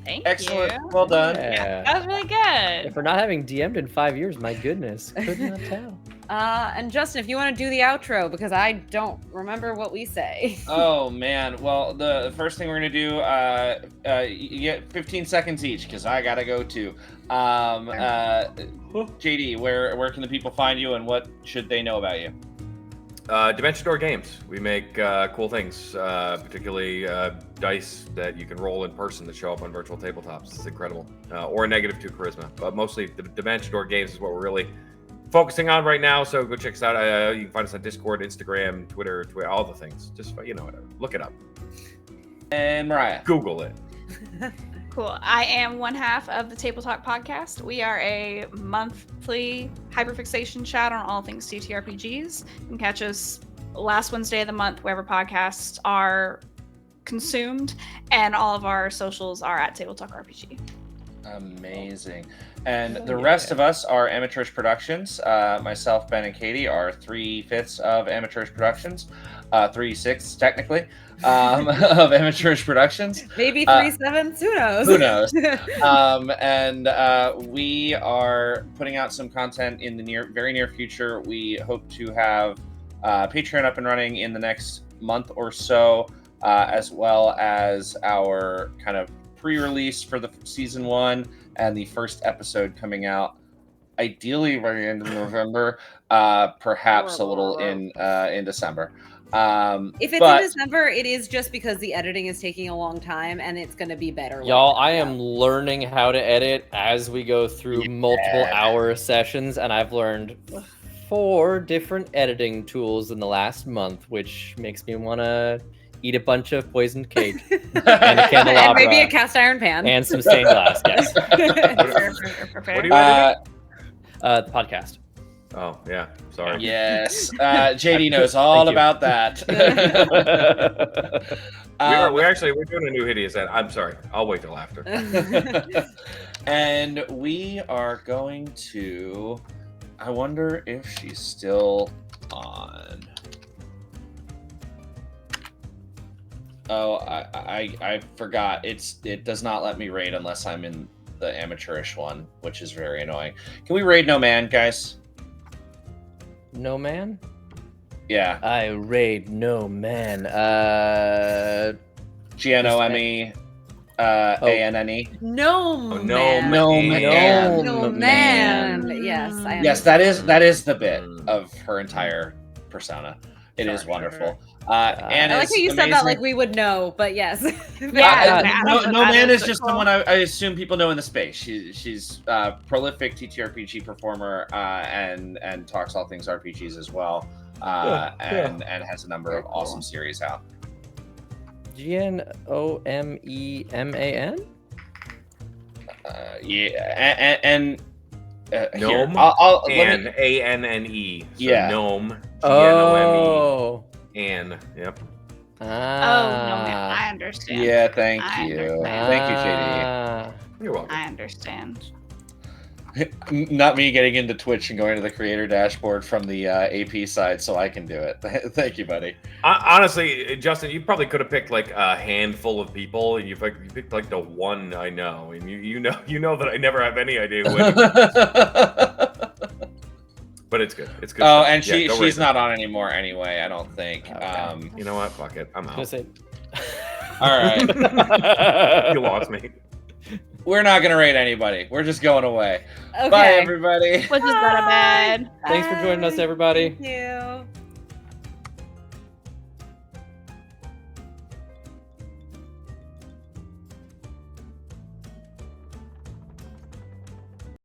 Thank Excellent. you. Well done. Yeah. That was really good. For not having DM'd in 5 years, my goodness, could not tell. And Justin, if you want to do the outro, because I don't remember what we say. Oh man. Well, the first thing we're gonna do, you get 15 seconds each because I gotta go too. JD, where can the people find you, and what should they know about you? Dimension Door Games. We make cool things, particularly dice that you can roll in person that show up on virtual tabletops. It's incredible. Or a -2 charisma. But mostly the Dimension Door Games is what we're really focusing on right now. So go check us out. You can find us on Discord, Instagram, Twitter, all the things. Just, whatever. Look it up. And Mariah. Google it. Cool. I am one half of the Table Talk podcast. We are a monthly hyperfixation chat on all things TTRPGs. You can catch us last Wednesday of the month wherever podcasts are consumed, and all of our socials are at Table Talk RPG. Amazing. And the rest of us are Amateurish Productions. Myself, Ben, and Katie are 3/5 of Amateurish Productions. 3/6 technically of Amateurish Productions. Maybe 3/7. Who knows? Who knows? And we are putting out some content in the very near future. We hope to have Patreon up and running in the next month or so, as well as our kind of pre-release for the season 1 and the first episode coming out ideally by the end of November, perhaps a little in December. If it's but in December, it is just because the editing is taking a long time, and it's going to be better. Y'all, later. I am learning how to edit as we go through multiple hour sessions, and I've learned 4 different editing tools in the last month, which makes me want to eat a bunch of poisoned cake and a and candelabra maybe a cast iron pan. and some stained glass. Yes, What are you editing? the podcast. Oh yeah, sorry. yes, JD knows all Thank you. about that. We're doing a new hideous ad. I'm sorry. I'll wait till after. And we are going to. I wonder if she's still on. Oh, I forgot. It does not let me raid unless I'm in the amateurish one, which is very annoying. Can we raid No Man, guys? No man. Yeah. I raid no man. GNOME, ANNE. No, Oh, man. No man. No, man. Yes, I Yes, that is the bit of her entire persona. It is Sure, wonderful. sure. And I like it's how you said that amazing. like we would know, but yes. Yeah, No Man is just someone I assume people know in the space. She's a prolific TTRPG performer and talks all things RPGs as well, and has a number of awesome series out. GNOMEMAN. Yeah, and Gnome let and me, ANNE. So Yeah. gnome. GNOME. Oh. And yep. Oh, no, man. I understand. yeah, thank I you, understand. thank you, JD. You're welcome. I understand. Not me getting into Twitch and going to the creator dashboard from the AP side, so I can do it. Thank you, buddy. Honestly, Justin, you probably could have picked like a handful of people. You picked like the one I know, and you know that I never have any idea who. But it's good. It's good. Oh, stuff. and Yeah, go she's raid not on anymore anyway. I don't think. Okay. You know what? Fuck it. I'm Gonna out. say- All right, You lost me. we're not gonna rate anybody. We're just going away. Okay. Bye, everybody. Let's just go to bed. Thanks for joining us, everybody. Thank you.